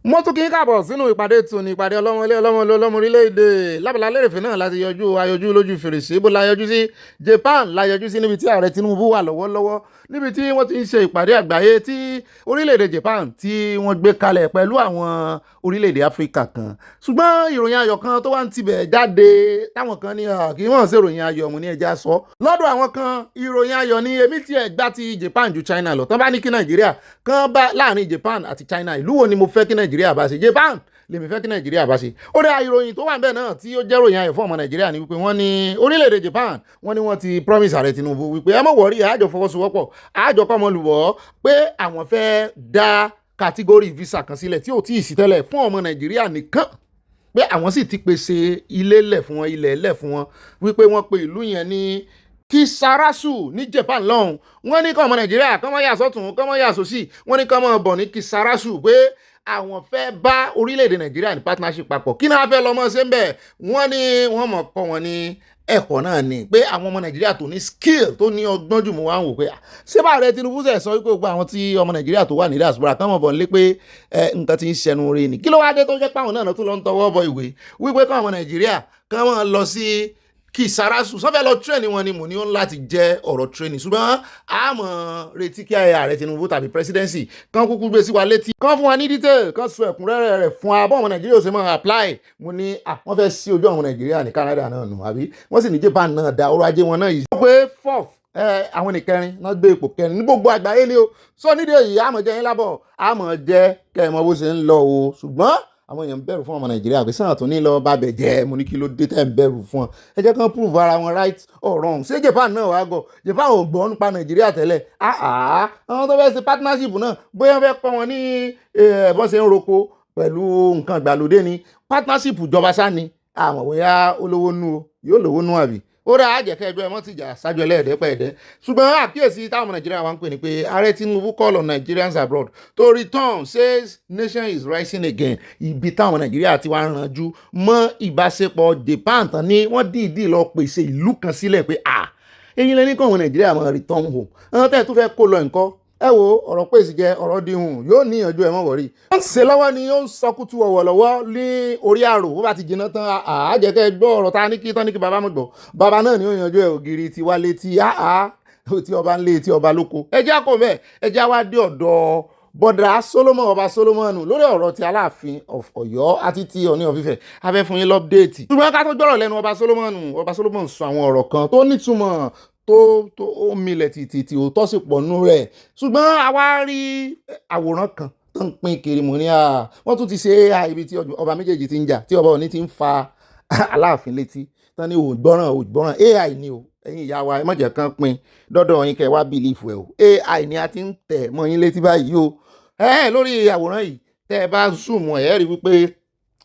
mo tún kí n káàbọ̀ sínú ìpàdé tòní ìpàdé ọlọ́mọlé ọlọ́mọ orílẹ̀-èdè lábàlá lérèfé náà láti ayọjú lójú fèrèsé bó la yọjú sí Japan la yọjú sí níbi tí ààrẹ Tinubu wà lọ́wọ́lọ́wọ́ níbi tí wọ́n ti ń ṣe ìpàdé àgbáyé tí orílẹ̀-èdè Japan tí wọ́n gbé kalẹ̀ pẹ̀lú àwọn orílẹ̀-èdè Áfíríkà kan ṣùgbọ́n ìròyìn ayọ̀ kan tó wá ń tibẹ̀ jáde táwọn kan ní kí wọ́n ṣe ìròyìn ayọ̀ mú ní ẹja sọ lọ́dọ̀ àwọn kan ìròyìn ayọ̀ ni èmi tiẹ̀ gbá ti Japan ju China lọ tán bá ní kí Nàìjíríà kan bá láàrin Japan àti China ìlú wo ni mo fẹ́ kí Nàìjíríà bá ṣe Japan lèmi fẹ́ kí Nàìjíríà bá ṣe ó dá ìròyìn tó wà bẹ́ẹ̀ náà tí ó jẹ́ ròyìn ayọ̀ fún ọmọ Nàìjíríà ni wípé wọ́n ní orílẹ̀-èdè Japan wọ́n ní wọ́n ti promise ààrẹ Tinubu wípé ẹ má wọ̀rí àjọ fọwọ́sowọ́pọ̀ àjọ kọ́mọlùwọ́ pé àwọn fẹ́ dá kàtígórì visa kan sílẹ̀ tí ò tí ì sí tẹ́lẹ̀ fún ọmọ Nàìjíríà nìkan pé àwọn sì ti pèsè ilé lẹ̀ fún wọn ilẹ̀ lẹ̀ fún wọn wípé wọ́n pe ìlú yẹn ní Kisarasu ní Japan lọ́hùn wọ́n ní kọ́ ọmọ Nàìjíríà kọ́ mọ́ yà sọ́tún kọ́ mọ́ yà sósì wọ́n ní kọ́ mọ́ bọ̀ ní Kisarasu pé àwọn fẹ́ bá orílẹ̀-èdè Nàìjíríà ní partnership papọ̀ kí náà fẹ́ lọ́mọ ṣe ń bẹ̀ wọ́n ní wọ́n mọ̀ kọ́ wọn ní ẹ̀kọ́ náà ni pé àwọn ọmọ Nàìjíríà tó ní skill tó ní ọgbọ́n jù mọ́ wá ń wò pé ṣé bá ààrẹ Tinubu ṣe sọ wípé gbogbo àwọn tí ọmọ Nàìjíríà tó wà ní diaspora kán mọ̀ bọ̀ nílé pé nǹkan ti ń ṣẹnu rí ni kí ló wá dé tó jẹ́ pé àwọn náà tó lọ ń tọwọ́ bọ ìwé wípé kán ọmọ Nàìjíríà kán mọ̀ lọ sí Kisarasu sọfẹ lọ tírẹ̀nì wọn ni mo ní ó ń láti jẹ́ ọ̀rọ̀ tírẹ̀nì ṣùgbọ́n àmọ́ retí kí ààrẹ Tinubu tàbí presidency kan kúkú gbé sí wa létí kan fún wa ní detail kan sọ ẹ̀kúnrẹ́rẹ́ rẹ̀ fún wa bọ́ ọmọ Nàìjíríà ó ṣe máa apply mo ní wọ́n fẹ́ sí ojú ọmọ Nàìjíríà ní Canada náà nù àbí wọ́n sì ní Japan náà da ọrọ̀ ajé wọn náà yìí. ó pé fourth àwọn nìkẹrin náà gbé ipò kẹrin ní gbogbo àgbáyé ni o sọ nídìí èyí àmọ̀ jẹ́ yín lábọ̀ àmọ̀ jẹ́ kẹ́ ẹ mọ bó ṣe ń lọ o ṣùgbọ́n àwọn èèyàn ń bẹ̀rù fún ọmọ Nàìjíríà pé sáà tó ní lọ bá bẹ̀ jẹ́ mo ní kí ló dé tẹ́ ń bẹ̀rù fún ọ ẹ jẹ́ kán prove ara wọn right or wrong ṣé Japan náà wàá gọ̀ Japan ò gbọ́ nípa Nàìjíríà tẹ́lẹ̀ àwọn tó fẹ́ ṣe partnership náà bóyá fẹ́ pọ́n wọn ní ẹ̀bọ́n ṣe ń roko pẹ̀lú nǹkan ìgbàlódé ni partnership ìjọba sá ni àmọ́ bóyá olówó nú o yóò lówó nú àbí ó rà àjẹkẹ́ ẹgbẹ́ wọn ti jà ṣáájú ẹlẹ́ẹ̀dẹ́pẹ̀ẹ́dẹ́ ṣùgbọ́n àkíyèsí táwọn Nàìjíríà wa ń pè ní pé ààrẹ Tinubu call on Nigerians abroad to return says nation is rising again ibi táwọn Nàìjíríà ti wá ranjú mọ́ ìbáṣepọ̀ Japan tán ni wọ́n dìídì lọ pèsè ìlú kan sílẹ̀ pé eyín lẹ́ni kọ́ àwọn Nàìjíríà máa return home àwọn tẹ́ ẹ̀ tún fẹ́ kó lọ nǹkan ẹ wo ọ̀rọ̀ pèsè jẹ ọ̀rọ̀ dihun yóò níyànjú ẹ̀ mọ̀ wọ̀rí. wọ́n ṣe lọ́wọ́ ni ó ń sọkútù ọ̀wọ̀ lọ́wọ́ ní orí àrò bó bá ti jiná tán àájẹkẹ́ gbọ́ ọ̀rọ̀ ta ní kí tán ní kí bàbá mọ̀ gbọ́ bàbá náà ni ó yanjú ẹ̀ ògiri ti wá létí tí ọba ń lé tí ọba lóko. ẹ jẹ́ àkọ́ bẹ́ẹ̀ ẹ jẹ́ wá dé ọ̀dọ̀ bọ́dà Solomon ọba Solomon lórí ọ̀rọ̀ ti Aláàfin of Ọ̀yọ́ àti ti Ọọ̀ni of Ifẹ̀ abẹ́ fún yín lọ́pdéètì. ṣùgbọ́n ká tó gbọ́rọ̀ lẹ́nu ọba Solomon sọ àwọn ọ̀rọ̀ kan tó nítumọ̀ tó milẹ̀ tìtìtì ò tọ́sí pọ̀ nú rẹ̀ ṣùgbọ́n àwa rí àwòrán kan tó ń pín kiri mọ́ ní wọ́n tún ti ṣe ibi tí ọba méjèèjì ti ń jà tí ọba Ọọ̀ni ti ń fa Aláàfin létí tán ní ògbọ́ràn AI ni o ẹ̀yin ìyá wa ẹ má jẹ́ kán pín dọ́dọ̀ yín kẹ́ wá bìlífù ẹ̀ o AI ni a ti ń tẹ̀ mọ́ yín létí báyìí o lórí àwòrán yìí tẹ́ ẹ bá zoom ẹ̀ rí wípé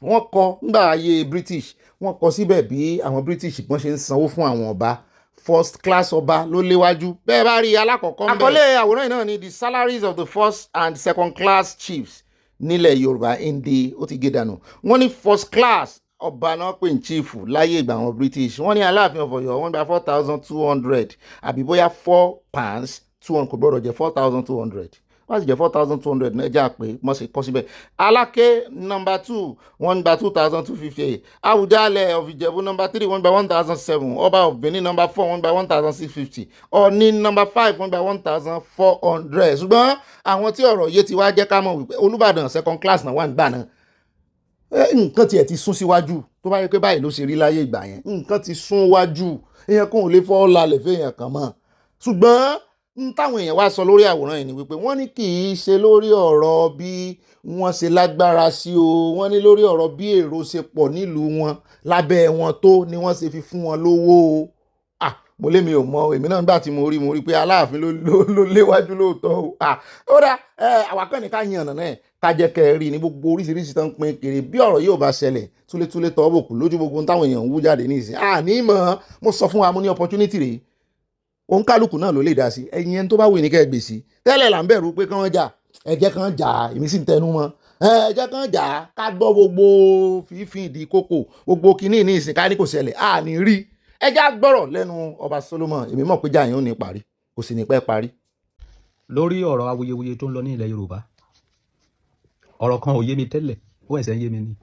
wọ́n kọ nígbà ayé British wọ́n kọ síbẹ̀ bí àwọn British wọ́n ṣe ń sanwó fún àwọn ọba first class ọba ló léwájú bẹ́ẹ̀ bá rí alákọ̀ọ́kọ́ ń bẹ̀. àkọlé àwòrán yìí náà ni the salaries of the first and second class chiefs nílẹ̀ Yorùbá indi ó ti gé dànù wọ́n ní first class ọba náà pè ní chief láyé ìgbà àwọn British wọ́n ní Aláàfin of Ọ̀yọ́ wọ́n gba 4,200 àbí bóyá £4 kò gbọ́dọ̀ jẹ́ 4,200 wọ́n sì jẹ́ 4,200 náírà pé wọ́n sì kọ́ síbẹ̀. Aláké nọmba 2 wọ́n gba 2,250. Àwùjalẹ̀ of Ìjẹ̀bú nọmba 3 wọ́n gba 1,007. Ọba of Benin nọmba 4 wọ́n gba 1,650. Ọ̀ọ̀ni nọmba 5 wọ́n gba 1,400. ṣùgbọ́n àwọn tí ọ̀rọ̀ yé ti wá jẹ́ ká mọ̀ wípé Olúbàdàn second class náà wà nígbà náà. nǹkan tiẹ̀ ti sún síwájú tó bá yẹ pé báyìí ló ṣe rí láyé ìgbà yẹn nǹkan ti sún wájú èèyàn kò lè fọ́ lálẹ́ fẹ́yàn kan mọ́ ṣùgbọ́n táwọn èèyàn wá sọ lórí àwòrán yìí ni wípé wọ́n ní kì í ṣe lórí ọ̀rọ̀ bí wọ́n ṣe lágbára sí o wọ́n ní lórí ọ̀rọ̀ bí èrò ṣe pọ̀ nílùú wọn lábẹ́ wọn tó ni wọ́n ṣe fi fún wọn lówó o mo lé mi ò mọ èmi náà nígbà tí mo rí pé Aláàfin ló léwájú lóòótọ́ o ó dá àwákàn ní ká yan ọ̀nà náà ká jẹ́ kẹ́ ẹ rí ní gbogbo oríṣiríṣi tó ń pín kiri bí ọ̀rọ̀ yóò bá ṣẹlẹ̀ túlétúlé tọ́ bòkú lójú gbogbo táwọn èèyàn ń wú jáde ní ìsìn àní mọ̀ mo sọ fún wa mo ní opportunity rèé òun kálukú náà ló lè dá sí ẹ̀yin ẹni tó bá wù ní kẹ́ ẹ gbèsè tẹ́lẹ̀ là ń bẹ̀rù pé kán jà ẹ̀jẹ̀ kan jà èmi sì ń tẹnu mọ́ ẹ̀jẹ̀ kan jà ká gbọ́ gbogbo fífi ìdí kókò gbogbo kínní ní ìsìn ká ní kò ṣẹlẹ̀ àní rí ẹjẹ́ gbọ́rọ̀ lẹ́nu ọba Solomon èmi mọ̀ pé jà yẹn ò ní parí kò sì ní pẹ́ parí. lórí ọ̀rọ̀ awuyewuye tó ń lọ ní ilẹ̀ Yorùbá ọ̀rọ̀ kan ò yé mi tẹ́lẹ̀ ó ẹ̀sẹ̀ ń yé mi ni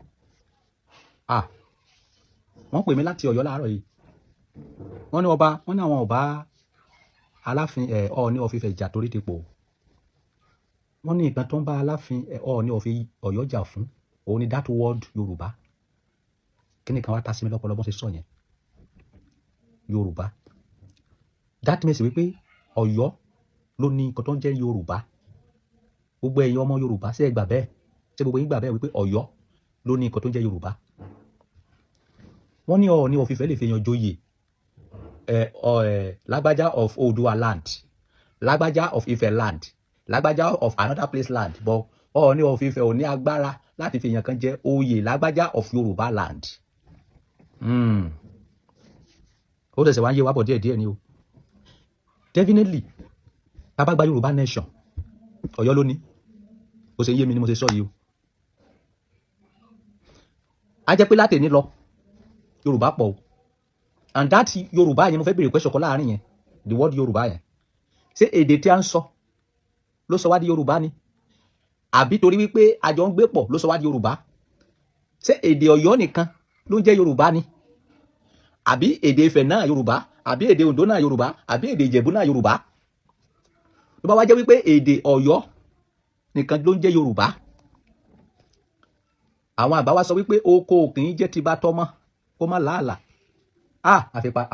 wọ́n pè mí láti Ọ̀yọ́ láàárọ̀ yìí wọ́n ní àwọn ọba Aláàfin Ọọ̀ni of Ifẹ̀ jà torí ti pò wọ́n ní nǹkan tó ń bá Aláàfin Ọọ̀ni of Ọ̀yọ́ jà fún òun ni that word Yorùbá kí ni kan wá ta sí mi lọ́pọ̀lọpọ̀ ṣe sọ yẹn Yorùbá that means wípé Ọ̀yọ́ ló ní nǹkan tó ń jẹ́ Yorùbá gbogbo ẹ̀yin ọmọ Yorùbá ṣé ẹ gbà bẹ́ẹ̀ ṣé gbogbo yín gbà bẹ́ẹ̀ wípé Ọ̀yọ́ ló ní nǹkan tó ń jẹ́ Yorùbá wọ́n ní Ọọ̀ni of Ifẹ̀ lè fi yan joyè lágbájá of Oduduwa land lágbájá of Ifẹ̀ land lágbájá of another place land but Ọọ̀ni of Ifẹ̀ ò ní agbára láti fi yan kan jẹ́ oyè lágbájá of Yorùbá land ó tẹ̀sẹ̀ wá ń yé wá bọ̀ díẹ̀díẹ̀ ni o definitely tá bá gba Yorùbá nation Ọ̀yọ́ ló ní bó ṣe yé mi ni mo ṣe sọ yìí o a jẹ́ pé láti ní lọ Yorùbá pọ̀ o and that Yorùbá yẹn mo fẹ́ bèrè question kan láàrin yẹn the word Yorùbá yẹn ṣé èdè tí a ń sọ ló sọ wá di Yorùbá ni àbí torí wípé àjọ ń gbé pọ̀ ló sọ wá di Yorùbá ṣé èdè Ọ̀yọ́ nìkan ló ń jẹ́ Yorùbá ni àbí èdè Ifẹ̀ náà Yorùbá àbí èdè Oǹdó náà Yorùbá àbí èdè Ìjẹ̀bú náà Yorùbá ló bá wá jẹ́ wípé èdè Ọ̀yọ́ nìkan ló ń jẹ́ Yorùbá àwọn àgbà wa sọ wípé oko òkè ń jẹ́ ti bá tọ́mọ kó má làálàá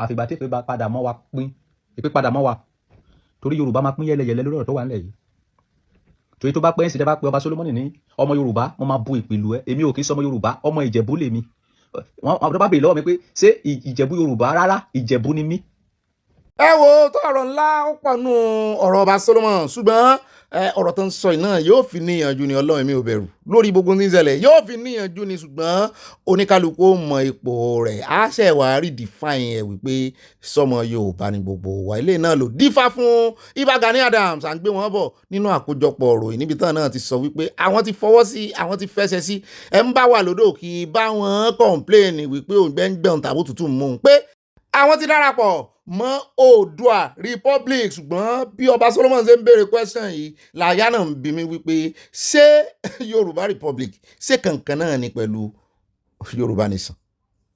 àfìgbà tí ìpè padà mọ́ wa pín ìpè padà mọ́ wa torí Yorùbá máa pín yẹlẹyẹlẹ lórí ọ̀rọ̀ tó wà nílẹ̀ yìí torí tó bá pẹ́ ń sì dẹ́ bá pé ọba Solomoni ní ọmọ Yorùbá mo máa bu ìpìlú ẹ èmi ò kì í sọmọ Yorùbá ọmọ Ìjẹ̀bú lèmi wọn tó bá bèèrè lọ́wọ́ mi pé ṣé Ìjẹ̀bú Yorùbá rárá Ìjẹ̀bú ni mí. ẹ wo tó ọ̀rọ̀ ńlá ó pọ̀ nù ọ̀rọ̀ ọba Solomon ṣùgbọ́n ọ̀rọ̀ tó ń sọ iná yóò fi níyànjú ni Ọlọ́run mi ò bẹ̀rù lórí gbogbo ní ìṣẹ̀lẹ̀ yóò fi níyànjú ni ṣùgbọ́n oníkálukú ó mọ ipò rẹ̀ á ṣẹ̀ wá redefine ẹ̀ wípé sọmọ Yorùbá ni gbogbo wa ilé náà ló dífá fún Ìbà Gani Adams à ń gbé wọn bọ̀ nínú àkójọpọ̀ ọ̀rọ̀ yìí níbi tán náà ti sọ wípé àwọn ti fọwọ́ sí àwọn ti fẹsẹ̀ sí ẹ̀ ń bá wà lódò kí bá wọn complain wípé òǹgbẹ́ngbẹ̀n tàbí òtútù mú un pé àwọn ti darapọ̀ mọ́ Oòduà Republic ṣùgbọ́n bí ọba Solomon ṣe ń béèrè question yìí làyà náà ń bí mi wípé ṣé Yorùbá Republic ṣé kankan náà ni pẹ̀lú Yorùbá Nation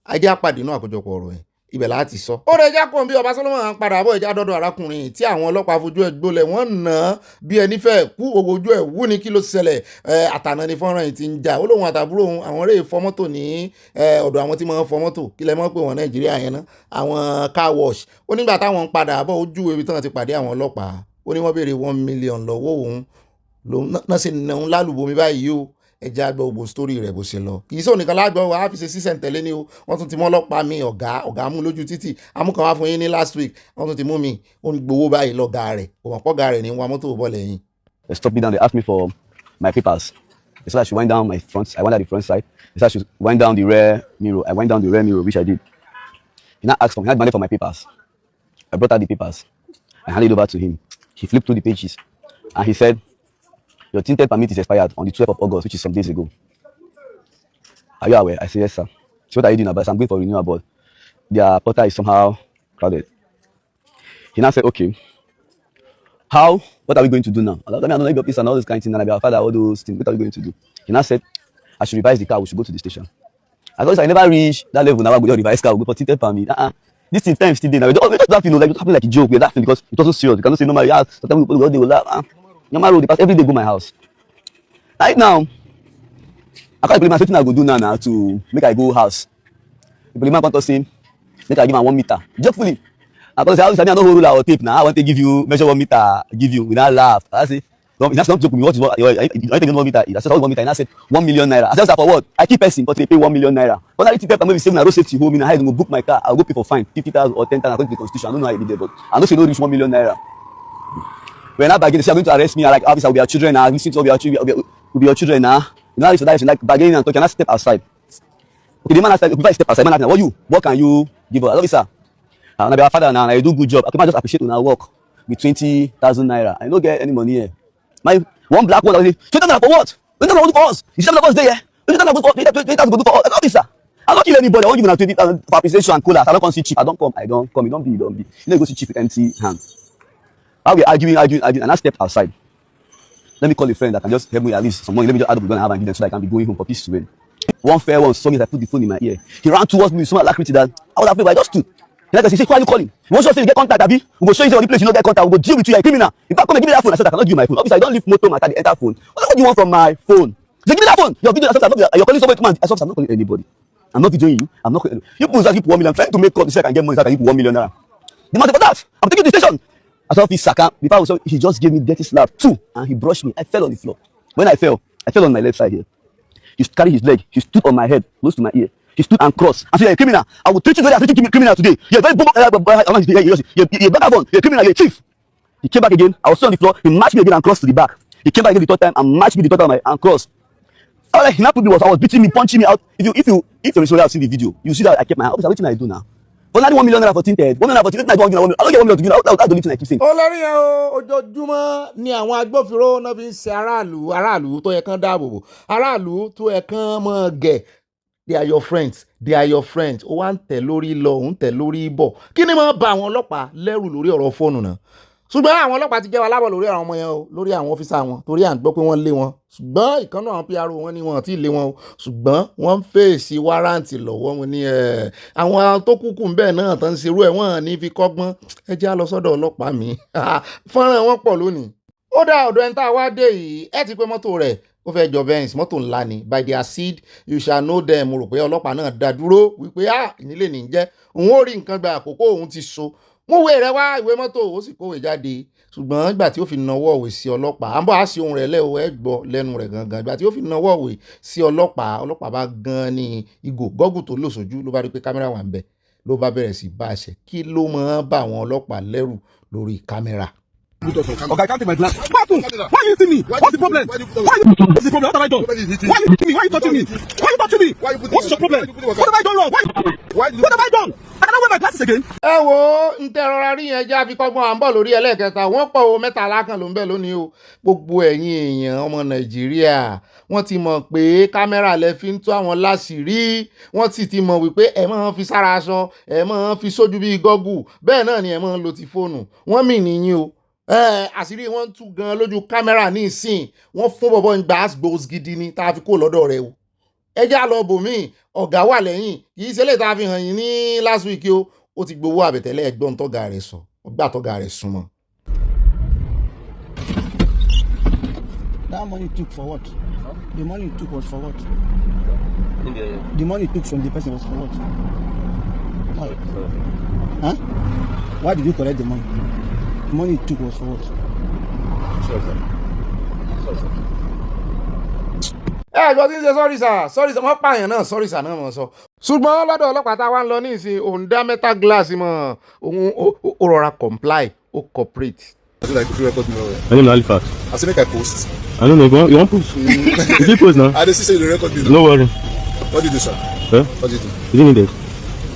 ajá pàdé inú àkójọpọ̀ ọ̀rọ̀ yẹn ibẹ̀ láti sọ. ó rẹ̀ já kàn bí ọba Solomon à ń padà bọ̀ ìjà dọ́dọ̀ arákùnrin tí àwọn ọlọ́pàá fojú ẹ̀ gbólẹ̀ wọ́n nà án bí ẹni fẹ́ kú owó ojú ẹ̀ wú ní kí ló ṣẹlẹ̀ àtànà ni fọ́nrán yìí ti ń jà ó lóun àtàbúrò òun àwọn rèé fọ́ mọ́tò ní ọ̀dọ̀ àwọn tí wọ́n fọ́ mọ́tò kí lẹ mọ́ pé wọ́n Nàìjíríà yẹn ná àwọn car wash ó nígbà táwọn ń padà bọ̀ ojú ibi tí wọ́n ti pàdé àwọn ọlọ́pàá ó ní wọ́n béèrè 1 million lọ́wọ́ òun lòun náà sì nà ń lálùbọ̀mí báyìí o ẹjẹ́ àgbọ̀ gbogbo sítórì rẹ̀ bó ṣe lọ kì í sọ nìkan lágbọ̀ wá fi ṣe sísẹ̀ntẹ̀lé ni o wọ́n tún ti mú ọlọ́pàá mi ọ̀gá mú lójú títì amúkan wá fún yín ní last week wọ́n tún ti mú mi ó ń gbowó báyìí lọ́gà rẹ̀ òmọ̀pọ̀gà rẹ̀ ní wa mọ́tò bọ́ lẹ́yìn. They stopped me down. They asked me for my papers. They said I should wind down my front. I went down the front side. They said I should wind down the rear mirror. I went down the rear mirror, which I did. He now asked for me. He had money for my papers. I brought out the papers. I handed it over to him. He flipped through the pages, and he said, "Your tinted permit is expired on the 12th of August, which is some days ago. Are you aware?" I said, "Yes, sir." So what are you doing about it? I'm going for renewal, but their portal is somehow crowded. He now said, "Okay, what are we going to do now?" I don't know your place and all those kind of things, and I father all those things. What are we going to do? He now said, "I should revise the car. We should go to the station." I thought I never reached that level. Now I go to revise car. We go for tinted permit. This thing time still there. Now we just laughing, like it happened like a joke. We're laughing because it wasn't serious. You cannot say no matter. Sometimes people they will laugh. Normal road, they pass every day go my house. Right now, I can't believe my something I go do now to make I go house. The policeman come to say, make I give him 1 meter. Jokefully. I go say, I don't hold rule or tape now. I want to give you measure 1 meter. Give you. We now laugh. I say, no, that's not joke with me. What is what? I think 1 meter. I said 1 meter. And I said 1 million naira. I said for what? I keep person, but they pay 1 million naira. But I need to tell them maybe say I road safety home. I go book my car. I'll go pay for fine 50,000 or 10,000 according to the constitution. I don't know how it be there, but I know say no reach 1 million naira. When I bargain, they say, "I'm going to arrest me." I like, "Officer, we are children now. Listen to we be your children now." You know, that is like bargaining and talking. I step outside. Okay, the man outside, before I step outside, man, what you? What can you give us? Officer, I be our father now, and I do good job. I can just appreciate when I work with 20,000 naira. I don't get any money here. My one black one, I say, 20,000 naira for what? 20,000 for us. You 7 of us there, yeah? 20,000 for 20,000 for us. Officer, I don't kill anybody. I won't give you 20,000 for appreciation and coolers. I don't come see cheap. I don't come. You don't be. You don't go see cheap with empty hands. I will arguing, and I stepped outside. Let me call a friend that can just help me at least some money. Let me just add up the gun I have and give them so that I can be going home for peace to reign. One fair one saw me as I put the phone in my ear. He ran towards me with so much alacrity that I was afraid, but I just stood. He like, who are you calling? You want to say you get contact, Abi? We will show you the place you don't get contact. We will deal with you. You're a criminal. If I come and give me that phone, I said I cannot give you my phone. Obviously, I don't leave motor matter the enter phone. What do you want from my phone? He said, give me that phone. You're videoing yourself. You're calling somebody to man. I said, I'm not calling anybody. I'm not videoing you. I'm not calling you. People give 1 million. Trying to make call so I can get money so I can give 1 million naira. The man said, for that, I'm taking you to the station. I saw his saka. Before I was, he just gave me dirty slap too, and he brushed me. I fell on the floor. When I fell on my left side here. He carried his leg. He stood on my head, close to my ear. He stood and crossed. I said, you're a criminal. I will treat you the way I treat you criminal today. You're very you're vagabond. You're a criminal. You're a thief. He came back again. I was still on the floor. He matched me again and crossed to the back. He came back again the third time and matched me the third time and crossed. All like, he now put me I was beating me, punching me out. If you're have seen the video, you see that I kept my house. What I do now? But not 1 million naira for tinted. 1 million for tinted. I don't get 1 million to give. That's the only thing I keep saying. olórí yẹn o ojoojúmọ́ ni àwọn agbófinró náà fi ń ṣe aráàlú tó yẹ kán dáàbò bò aráàlú tó yẹ kán mọ́ gẹ̀. They are your friends. They are your friends. Ó wá ń tẹ̀ lórí lọ, ó ń tẹ̀ lórí bọ̀. Kí ni máa ba àwọn ọlọ́pàá lẹ́rù lórí ọ̀rọ̀ fóònù náà? Ṣùgbọ́n àwọn ọlọ́pàá ti jẹ́ wa lábọ̀ lórí àwọn ọmọ yẹn o, lórí àwọn ọ́fíìsà wọn, torí à ń gbọ́ pé wọ́n lé wọn. Ṣùgbọ́n ìkànnà àwọn PRO wọn ni wọn ti lé wọn o. Ṣùgbọ́n wọ́n ń fèsì wáráǹtì lọ́wọ́ wọn ní àwọn tó kúkú ń bẹ́ẹ̀ náà tán ń ṣerú ẹ̀ wọ́n ní fi kọ́gbọ́n. Ẹ jẹ́ á lọ sọ́dọ̀ ọlọ́pàá mi. Fọ́nrán wọn pọ̀ lónìí. Ó dá ọ̀dọ̀ ẹni tá a wá dé yìí, ẹ ti pé mọ́tò rẹ̀ ó fẹ́ jọ Benz mọ́tò ńlá ni by their seed you shall know them. Mo rò pé ọlọ́pàá náà dá dúró wípé ìnílé ní jẹ́ òun ó rí nǹkan gba àkókò òun ti so mú ìwé rẹ̀ wá ìwé mọ́tò ó sì kówé jáde ṣùgbọ́n ìgbà tí ó fi nawọ́ òwe sí ọlọ́pàá à ń bọ̀ á sí ohun rẹ̀ lẹ́wọ̀ ẹ gbọ́ lẹ́nu rẹ̀ gangan ìgbà tí ó fi nawọ́ òwe sí ọlọ́pàá bá gan ní ìgò gọ́gù tó lò sójú ló bá rí pé kámẹ́rà wà ń bẹ̀ ló bá bẹ̀rẹ̀ sí bá a ṣe kí ló máa bá àwọn ọlọ́pàá lẹ́rù lórí kámẹ́rà. Okay, I can't take my glass. What happened? Why are you hitting me? What's the problem? What's the problem? What have I done? Why are you hitting me? Why are you touching me? Why are you touching me? What's your problem? What have I done wrong? What have I done? I cannot wear my glasses again. Ẹ wo ń tẹrọra rí yẹn já fi kọ́gbọ́n à ń bọ̀ lórí ẹlẹ́ẹ̀kẹta wọ́n pọ̀ o mẹ́tàlá kan ló ń bẹ lónìí o gbogbo ẹ̀yin èèyàn ọmọ Nàìjíríà wọ́n ti mọ̀ pé kámẹ́rà lẹ fi ń tó àwọn láṣìírí wọ́n sì ti mọ̀ wípé ẹ máa ń fi sára aṣọ ẹ máa ń fi sójú bíi gọ́gù bẹ́ẹ̀ náà ni ẹ máa ń lo ti fóònù wọ́n mì níyìn o àṣírí wọn tú gan lójú kámẹ́rà ní ìsìn wọ́n fún bọ̀bọ̀ ń gba gbòs gidi ni tá a fi kó lọ́dọ̀ rẹ o ẹ já lọ bòmíì ọ̀gá wà lẹ́yìn kì í ṣe lè tá a fi hàn yín ní last week o ó ti gbowó àbẹ̀tẹ́lẹ̀ ẹgbọ́n tọ́gà rẹ̀ sọ ọgbà tọ́gà rẹ̀ súnmọ́. That money took for what? The money took was for what? The money took from the person was for what? Why? Huh? Why did you collect the money? The money it took was for what? Ẹ̀gbọ́n tí ń ṣe sọ́rí sà wọ́n pààyàn náà sọ́rí sà náà mọ̀ sọ. Ṣùgbọ́n lọ́dọ̀ ọlọ́pàá tá a wá ń lọ ní ìsìn òun dá mẹ́ta gíláàsì mọ́ òun ó rọra comply ó cooperate. I feel like if you record me well. My name is Halifax. I say make I post. I don't know. You want post? You did post now? I just say you record me now. No worry. What did you do, sir? Huh? What did you do? You didn't need it.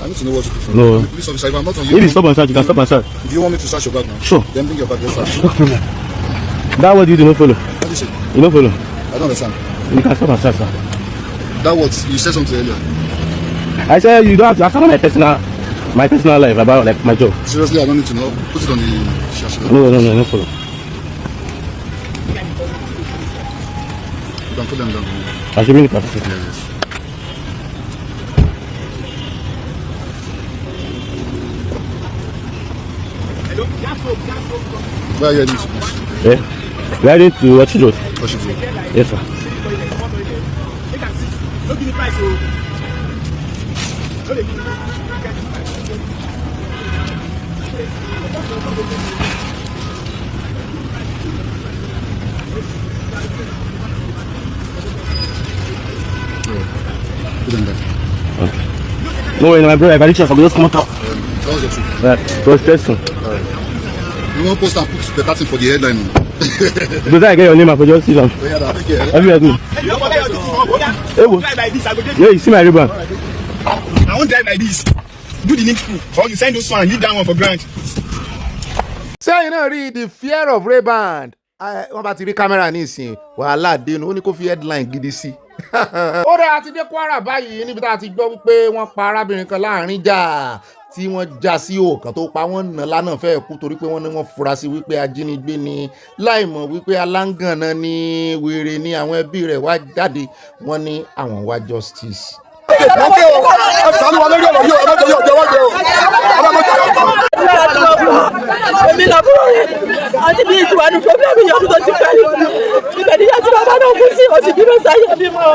I need to know what you do for No. me. Police officer, if I'm not on you. If you stop and search, you can stop and search. Do you want me to search your bag now? Sure. Then bring your bag, let's search. That word you do not follow. What did you say? You don't follow. I don't understand. You can stop and search, sir. That what you said something earlier. I said you don't have to ask about my personal life about like my job. Seriously, I don't need to know. Put it on the shashi. No follow. You can put them down. I should bring it back. Yes. Where are you heading to? Yeah. We are heading to Ochi Road. Yes, sir. Put them down. Okay. No worry, my brother. If I reach out, I'll just come out. That was your truth. Right. So it's stressful. Alright. You want to post and put the person for the headline? Because I get your name, I could just see them. Have you heard me? Yeah, you see my ribbon. I won't drive like this. Do the needful. Or you send those one, leave that one for grant. Sẹ́yìn náà rí the fear of Ray-Ban wọ́n bá ti rí kámẹ́rà ní ìsìn wàhálà dénú ó ní kó fi headline gidi sí. Ó dáa ti dé Kwara báyìí níbi tá a ti gbọ́ wípé wọ́n pa arábìnrin kan láàrin jà tí wọ́n já sí òòkàn tó pa wọ́n nà lánàá fẹ́ẹ̀ kú torí pé wọ́n ní wọ́n fura sí wípé ajínigbé ni láìmọ̀ wípé aláǹgànná ni wèrè ni àwọn ẹbí rẹ̀ wá jáde wọ́n ní àwọn wá justice. Èmi làbúrò rẹ̀ àti bí ìtura ní pọ́blẹ́mù yọdún tó ti pẹ́ ní ìgbẹ̀díyà tí bàbá náà kú sí òsì bímọ sáyé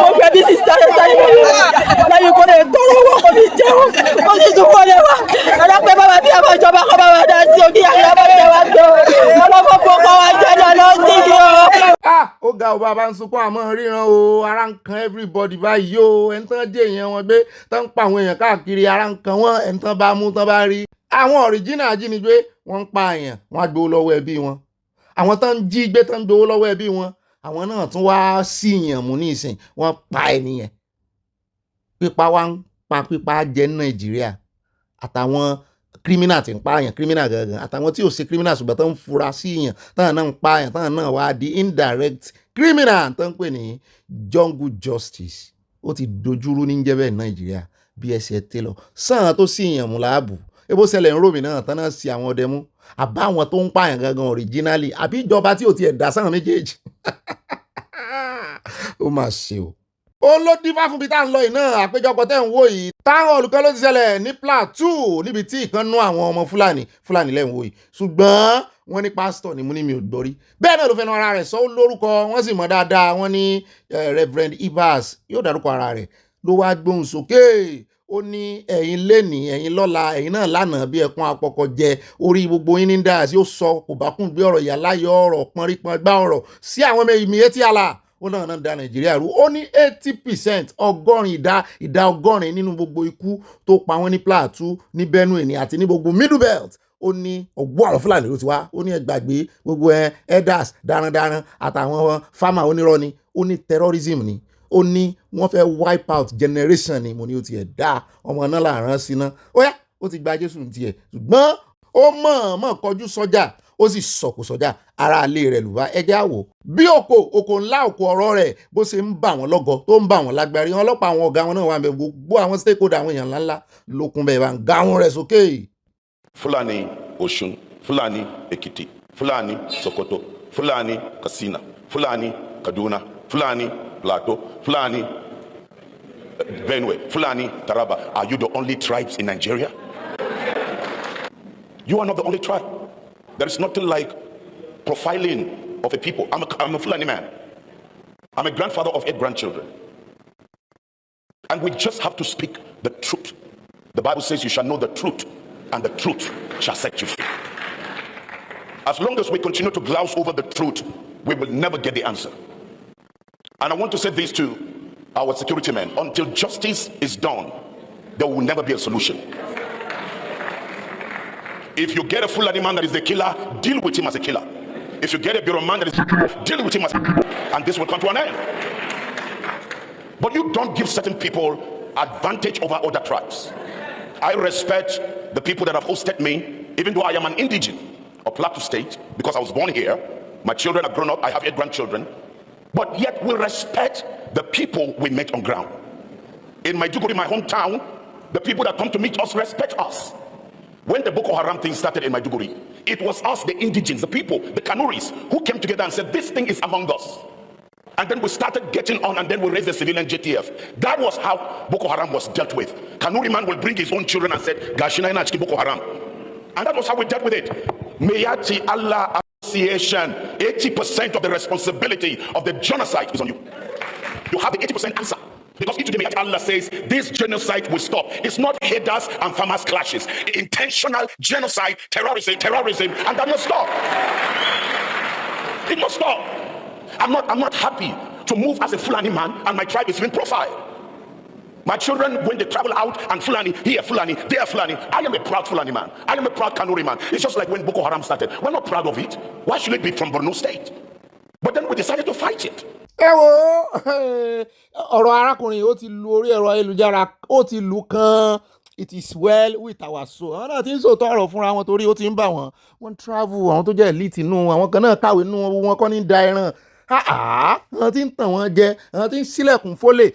ó gbẹ bí sísá rẹ̀ sáyé lẹ́yìn kò lè tọrọ owó kò ní jẹun ó sì tún wọlé wá ọlọ́pẹ́ bàbá bí àwọn ìjọba kọ́ bàbá dá sí òkè àyà bá jẹ wá gbé ọlọ́pẹ́ kó kọ́ wá jẹ́ lọ sí i o. Ó ga ò bàbá ń sunkún àmọ́ ríran o ara ń kan everybody báyìí o ẹni tán jẹ́ èèyàn wọn gbé tán ń pa àwọn èèyàn káàkiri ara ń kan wọ́n ẹni tán bá mú tán bá rí. Àwọn ọ̀ríjínà ajínigbé wọ́n ń pa èèyàn wọ́n á gbowó lọ́wọ́ ẹbí wọn. Àwọn tán ń jí gbé tán ń gbowó lọ́wọ́ ẹbí wọn àwọn náà tún wá sí èèyàn mú ní ìsìn wọ́n pa ènìyàn. Pípa wá ń pa pípa jẹ ní Nàìjíríà àtàwọn kírímínà tí ń pààyàn kírímínà gangan àtàwọn tí ò ṣe kírímínà ṣùgbọ́n tó ń fura sí èèyàn táwọn náà ń pààyàn táwọn náà wá di indirect kírímínà tó ń pè ní jungle justice. Ó ti dojúrú ní jẹ́ bẹ́ẹ̀ ní Nàìjíríà bí ẹsẹ̀ tẹ́ lọ sàn tó sí èèyàn mú láàbù ebo ṣẹlẹ̀ ń rómi náà tán náà sí àwọn ọdẹ mú àbáwọn tó ń pààyàn gangan originally àbí ìjọba tí ò tiẹ̀ dá sáwọn méjèèjì ó mà ṣe o. Ó ló dífá fún bí tá ń lọ yìí náà àpéjọpọ̀ tẹ́ ń wò yìí táwọn olùkọ́ ló ti ṣẹlẹ̀ ní Plateau níbi tí ìkan nú àwọn ọmọ Fúlàní lẹ́ ń wò yìí ṣùgbọ́n wọ́n ní pásítọ̀ ni mú ní mi ò gbọ́rí bẹ́ẹ̀ náà ló fẹ́nu ara rẹ̀ sọ ó lórúkọ wọ́n sì mọ̀ dáadáa wọ́n ní Reverend Ibas yóò dárúkọ ara rẹ̀ ló wá gbóhùn sókè ó ní ẹ̀yin lénìí ẹ̀yin lọ́la ẹ̀yin náà lánàá bí ẹkún apọkọ jẹ orí gbogbo yín ní dáa sí ó sọ kò bá kún gbé ọ̀rọ̀ ìyá láyọ̀ ọ̀rọ̀ pọnrípọn gbá ọ̀rọ̀ sí àwọn ọmọ ìmì etí àlà ó náà da Nàìjíríà rú ó ní 80% ọgọ́rin ìdá ọgọ́rin nínú gbogbo ikú tó pa wọ́n ní Plateau ní Benue ní àti ní gbogbo Middle Belt ó ní ọgbọ́n àwọn Fúlàní ló ti wá ó ní ẹgbàgbé gbogbo elders darandaran àtàwọn farmer onírọ́ ni ó ní terrorism ni ó ní wọ́n fẹ́ wipe out generation ni mo ní ó tiẹ̀ dá ọmọ náà láàrán síná ó yá ó ti gba Jésù tiẹ̀ ṣùgbọ́n ó mọ̀ọ́mọ̀ kọjú sọ́jà ó sì sọ̀kò sọ́jà ara ilé rẹ̀ lùbá ẹjẹ́ àwò bí oko ńlá oko ọ̀rọ̀ rẹ̀ bó ṣe ń bà wọ́n lọ́gọ tó ń bà wọ́n lágbárí wọn ọlọ́pàá àwọn ọ̀gá wọn náà wà ń bẹ gbogbo àwọn stakeholder àwọn èèyàn ńláńlá lókun bẹ́ẹ̀ bá ń ga wọn rẹ̀ sókè. Fulani Osun, Fulani Ekiti, Fulani Sokoto, Fulani Katsina, Fulani Kaduna, Fulani Plateau, Fulani Benue, Fulani Taraba. Are you the only tribes in Nigeria? You are not the only tribe. There is nothing like profiling of a people. I'm a Fulani man. I'm a grandfather of 8 grandchildren. And we just have to speak the truth. The Bible says you shall know the truth, and the truth shall set you free. As long as we continue to glouse over the truth, we will never get the answer. And I want to say this to our security men. Until justice is done, there will never be a solution. If you get a Fulani man that is a killer, deal with him as a killer. If you get a Bureau man that is a killer, deal with him as a killer. And this will come to an end. But you don't give certain people advantage over other tribes. I respect the people that have hosted me, even though I am an indigene of Plateau State, because I was born here. My children are grown up. I have 8 grandchildren. But yet we respect the people we met on ground. In Maiduguri, my hometown, the people that come to meet us respect us. When the Boko Haram thing started in Maiduguri, it was us, the indigents, the people, the Kanuris, who came together and said, this thing is among us. And then we started getting on, and then we raised the civilian JTF. That was how Boko Haram was dealt with. Kanuri man will bring his own children and said, Gashina Inachki Boko Haram. And that was how we dealt with it. Mayati Allah Association, 80% of the responsibility of the genocide is on you. You have the 80% answer. Because today Allah says this genocide will stop. It's not headers and farmers clashes. Intentional genocide, terrorism, and that must stop. It must stop. I'm not happy to move as a Fulani man and my tribe is being profiled. My children, when they travel out and Fulani, here Fulani, there Fulani, I am a proud Fulani man. I am a proud Kanuri man. It's just like when Boko Haram started. We're not proud of it. Why should it be from Borno State? But then we decided to fight it. Ẹ wo ọ̀rọ̀ arákùnrin ó ti lu orí ẹ̀rọ ayélujára ó ti lu kan it is well with our soul. Àwọn náà ti ń sòótọ́ ọ̀rọ̀ fúnra wọn torí ó ti ń bà wọ́n travel àwọn tó jẹ́ elite inú àwọn kan náà kàwé inú wọn kọ́ ní da ẹran àwọn tí ń tàn wọ́n jẹ, àwọn tí ń sílẹ̀kùn fólè,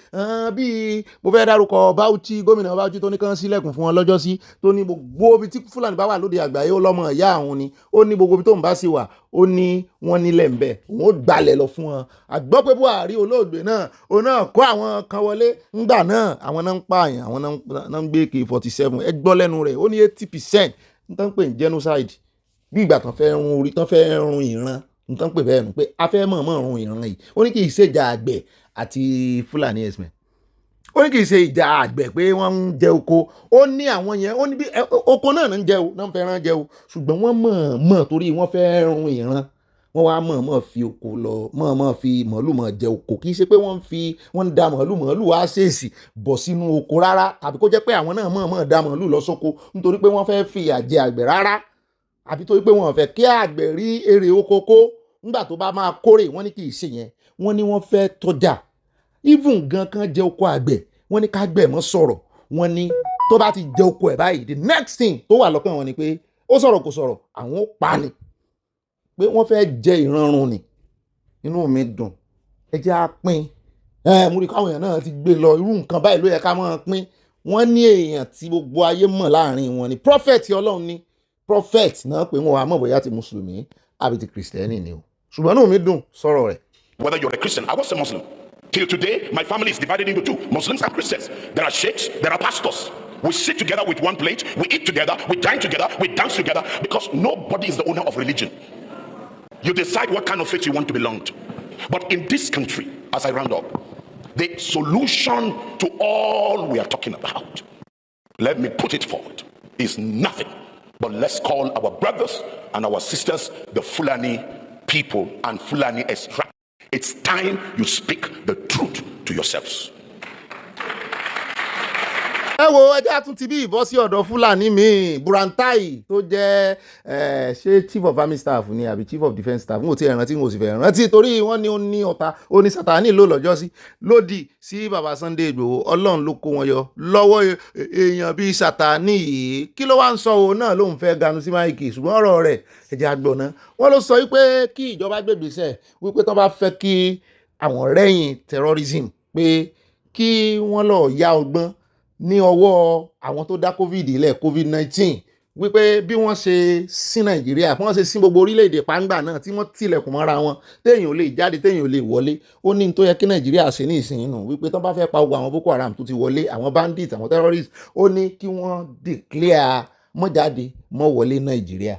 bíi mo fẹ́ dárúkọ Bauchi, gómìnà Bauchi tó ní kán sílẹ̀kùn fún wọn lọ́jọ́ sí, tó ní gbogbo ibi tí Fúlàní bá wà lóde àgbáyé ó lọ́mọ ìyá àwọn ni, ó ní gbogbo ibi tó ń bá sì wà ó ní wọ́n nílẹ̀ ń bẹ̀, òun ó gbalẹ̀ lọ fún wọn. àgbọ́ pé Buhari olóògbé náà òun náà kó àwọn kan wọlé ńgbà náà, àwọn náà ń pààyàn, àwọn náà ń gbé AK-47, ẹ gbọ́ lẹ́nu rẹ̀, ó ní 80% ń tán pè ní genocide, bí ìgbà tán fẹ́ run orí, tán fẹ́ run ìran, ń tán pè bẹ́ẹ̀ nù pé a fẹ́ mọ̀ọ́mọ̀ run ìran yìí. Ó ní kì í ṣe ìjà àgbẹ̀ àti Fúlàní herdsmen, ó ní kì í ṣe ìjà àgbẹ̀ pé wọ́n ń jẹ oko, ó ní àwọn yẹn, ó ní bí oko náà ń jẹ o, náà ń fẹ́ràn jẹ o, ṣùgbọ́n wọ́n mọ̀ọ́mọ̀ torí wọ́n fẹ́ run ìran, wọ́n wá mọ̀ọ́mọ̀ fi oko lọ, mọ̀ọ́mọ̀ fi màálù mọ̀ jẹ oko, kì í ṣe pé wọ́n ń da màálù wá ṣèèṣì bọ̀ sínú oko rárá, àbí kó jẹ́ pé àwọn náà mọ̀ọ́mọ̀ da màálù lọ sóko nítorí pé wọ́n fẹ́ fìyà jẹ àgbẹ̀ rárá, àbí torí pé wọ́n fẹ́ kí àgbẹ̀ rí èrè oko kó nígbà tó bá máa kórè. Wọ́n ní kì í ṣe yẹn, wọ́n ní wọ́n fẹ́ tọ́jà, even gan kan jẹ oko àgbẹ̀, wọ́n ní kágbẹ̀ mọ́ sọ̀rọ̀, wọ́n ní tó bá ti jẹ oko ẹ̀ báyìí the next thing tó wà lọ́kàn wọn ni pé ó sọ̀rọ̀ kò sọ̀rọ̀ àwọn ó pa ni, pé wọ́n fẹ́ jẹ ìranrun ni. Inú mi dùn, ẹ jẹ́ á pín, mo rí káwọn èèyàn náà ti gbé lọ, irú nǹkan báyìí ló yẹ ká máa pín. Wọ́n ní èèyàn tí gbogbo ayé mọ̀ láàrin wọn ni prophet Ọlọ́run ni, prophet náà pé wọn wà mọ̀ bóyá ti mùsùlùmí àbí ti kìrìsìtẹ́nì ni o, ṣùgbọ́n inú mi dùn sọ̀rọ̀ rẹ̀. Whether you're a Christian, I was a Muslim. Till today, my family is divided into two, Muslims and Christians. There are sheikhs, there are pastors. We sit together with one plate, we eat together, we dine together, we dance together, because nobody is the owner of religion. You decide what kind of faith you want to belong to. But in this country, as I round up, the solution to all we are talking about, let me put it forward, is nothing but let's call our brothers and our sisters the Fulani people and Fulani extract. It's time you speak the truth to yourselves. Ẹ wo ẹjẹ́ tún ti bí ìbọ́ sí ọ̀dọ̀ Fúlàní mi Burantai tó jẹ́ ṣé chief of army staff ni àbí chief of defence staff, mo ti rántí mo sì fẹ́ rántí torí wọ́n ní ó ní ọ̀tá ó ní Sátánì ló lọ́jọ́ sí lòdì sí bàbá Sunday Igboho. Ọlọ́run ló kó wọn yọ lọ́wọ́ èèyàn bíi Sátánì yìí. Kí ló wá ń sọ òun náà lóun fẹ́ ganu sí máìkì, ṣùgbọ́n ọ̀rọ̀ rẹ̀ ẹjẹ́ agbọ̀nà. Wọ́n ló sọ wípé kí ìjọba gbègbèsẹ̀ wípé tó bá fẹ́ kí àwọn rẹ́yìn terrorism pé kí wọ́n lọ ya ọgbọ́n ní ọwọ́ àwọn tó dá COVID-19 wípé bí wọ́n ṣe sí Nàìjíríà, bí wọ́n ṣe sí gbogbo orílẹ̀-èdè pàǹgbà náà tí wọ́n tilẹ̀kùn mọ́ra wọn, téèyàn ò lè jáde, téèyàn ò lè wọlé. Ó ní tó yẹ kí Nàìjíríà ṣe ní ìsìn nù wípé tó bá fẹ́ pa gbogbo àwọn Boko Haram tó ti wọlé, àwọn bandits, àwọn terrorists, ó ní kí wọ́n declare mọ́ jáde mọ́ wọlé Nàìjíríà.